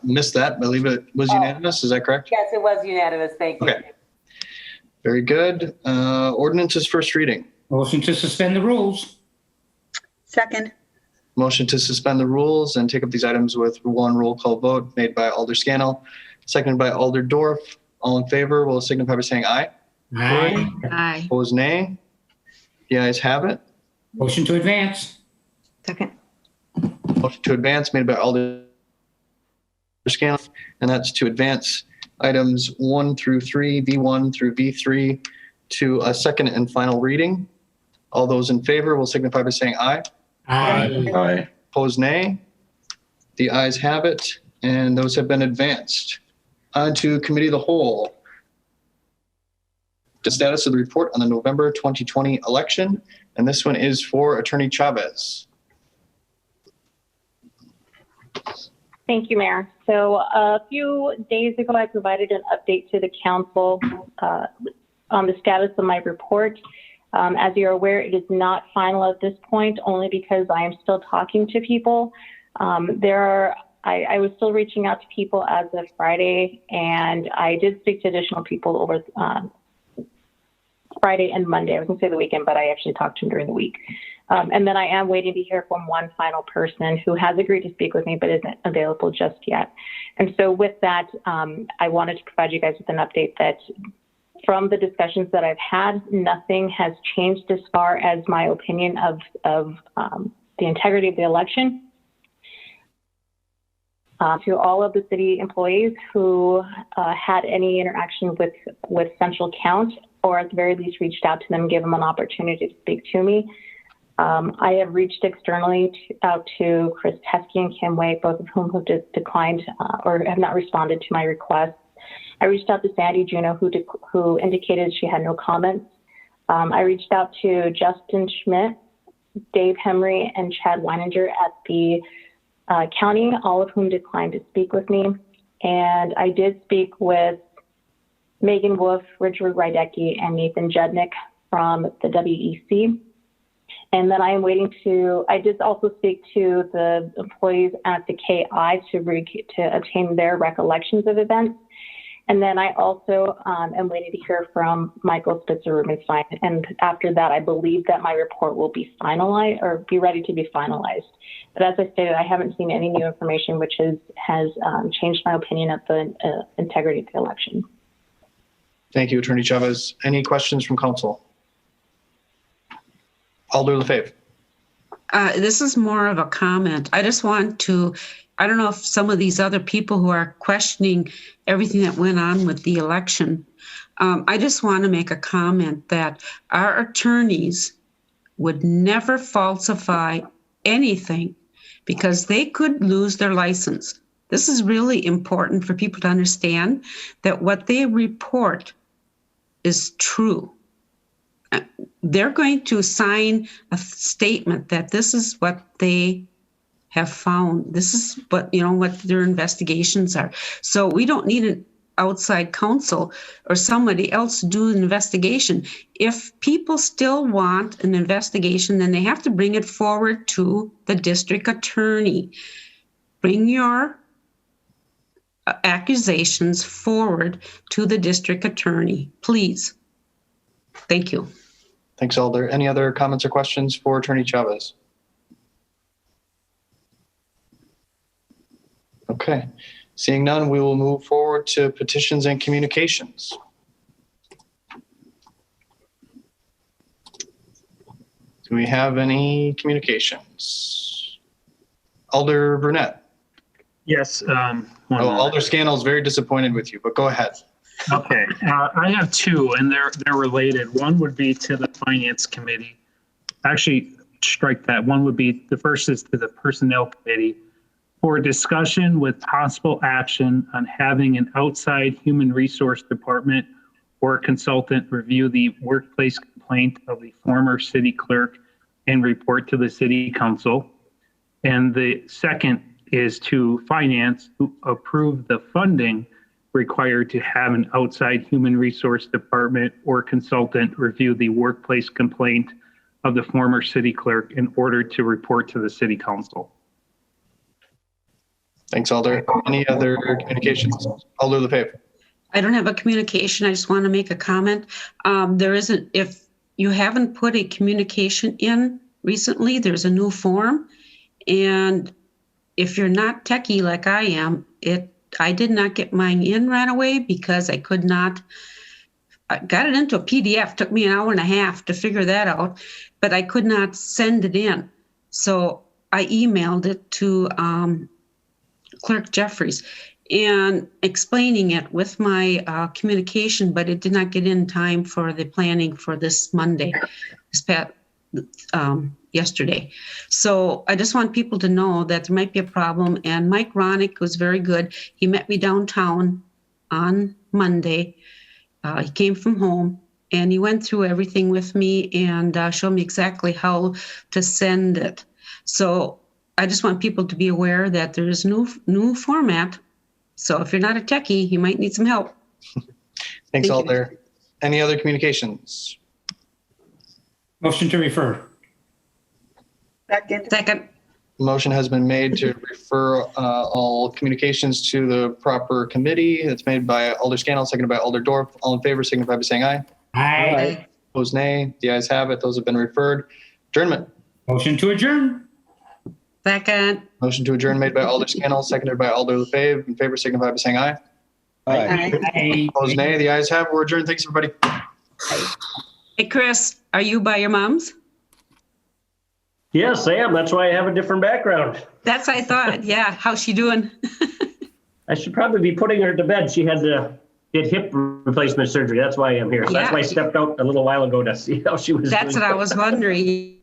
Missed that. I believe it was unanimous. Is that correct? Yes, it was unanimous. Thank you. Okay. Very good. Ordinance's first reading. Motion to suspend the rules. Second. Motion to suspend the rules and take up these items with one roll call vote made by Alder Scannell, seconded by Alder Dorf. All in favor will signify by saying aye. Aye. Aye. Opposed, nay. The ayes have it. Motion to advance. Second. Motion to advance made by Alder Scannell, and that's to advance items 1 through 3, V1 through V3 to a second and final reading. All those in favor will signify by saying aye. Aye. Aye. Opposed, nay. The ayes have it, and those have been advanced. On to Committee of the Whole. The status of the report on the November 2020 election, and this one is for Attorney Chavez. Thank you, Mayor. So a few days ago, I provided an update to the council on the status of my report. As you're aware, it is not final at this point, only because I am still talking to people. I was still reaching out to people as of Friday, and I did speak to additional people over Friday and Monday. I was going to say the weekend, but I actually talked to them during the week. And then I am waiting to hear from one final person who has agreed to speak with me, but isn't available just yet. And so with that, I wanted to provide you guys with an update that from the discussions that I've had, nothing has changed as far as my opinion of the integrity of the election. To all of the city employees who had any interaction with Central Count, or at the very least reached out to them, give them an opportunity to speak to me. I have reached externally out to Chris Teskey and Kim Wake, both of whom have declined or have not responded to my request. I reached out to Sandy Juneau, who indicated she had no comments. I reached out to Justin Schmidt, Dave Hemry, and Chad Weininger at the county, all of whom declined to speak with me. And I did speak with Megan Wolf, Richard Rydecki, and Nathan Jednick from the WEC. And then I am waiting I did also speak to the employees at the KI to obtain their recollections of events. And then I also am waiting to hear from Michael Spitzer Rubenstein. And after that, I believe that my report will be finalized or be ready to be finalized. But as I stated, I haven't seen any new information which has changed my opinion of the integrity of the election. Thank you, Attorney Chavez. Any questions from council? Alder LaFave. This is more of a comment. I just want to, I don't know if some of these other people who are questioning everything that went on with the election, I just want to make a comment that our attorneys would never falsify anything because they could lose their license. This is really important for people to understand that what they report is true. They're going to sign a statement that this is what they have found. This is what, what their investigations are. So we don't need an outside counsel or somebody else to do an investigation. If people still want an investigation, then they have to bring it forward to the district attorney. Bring your accusations forward to the district attorney, please. Thank you. Thanks, Alder. Any other comments or questions for Attorney Chavez? Okay. Seeing none, we will move forward to petitions and communications. Do we have any communications? Alder Burnett. Yes. Alder Scannell is very disappointed with you, but go ahead. Okay, I have two, and they're related. One would be to the Finance Committee. Actually, strike that. One would be, the first is to the Personnel Committee for discussion with possible action on having an outside human resource department or consultant review the workplace complaint of the former city clerk and report to the City Council. And the second is to Finance to approve the funding required to have an outside human resource department or consultant review the workplace complaint of the former city clerk in order to report to the City Council. Thanks, Alder. Any other communications? Alder LaFave. I don't have a communication. I just want to make a comment. There isn't, if you haven't put a communication in recently, there's a new form. And if you're not techie like I am, I did not get mine in right away because I could not. I got it into a PDF. Took me an hour and a half to figure that out, but I could not send it in. So I emailed it to Clerk Jeffries and explaining it with my communication, but it did not get in time for the planning for this Monday, yesterday. So I just want people to know that there might be a problem. And Mike Ronick was very good. He met me downtown on Monday. He came from home and he went through everything with me and showed me exactly how to send it. So I just want people to be aware that there is new format. So if you're not a techie, you might need some help. Thanks, Alder. Any other communications? Motion to refer. Second. Motion has been made to refer all communications to the proper committee. It's made by Alder Scannell, seconded by Alder Dorf. All in favor, signify by saying aye. Aye. Opposed, nay. The ayes have it. Those have been referred. Adjournment. Motion to adjourn. Second. Motion to adjourn made by Alder Scannell, seconded by Alder LaFave. In favor, signify by saying aye. Aye. Opposed, nay. The ayes have it. We're adjourned. Thanks, everybody. Hey, Chris, are you by your mom's? Yes, I am. That's why I have a different background. That's what I thought. Yeah. How's she doing? I should probably be putting her to bed. She had to get hip replacement surgery. That's why I'm here. So that's why I stepped out a little while ago to see how she was doing. That's what I was wondering.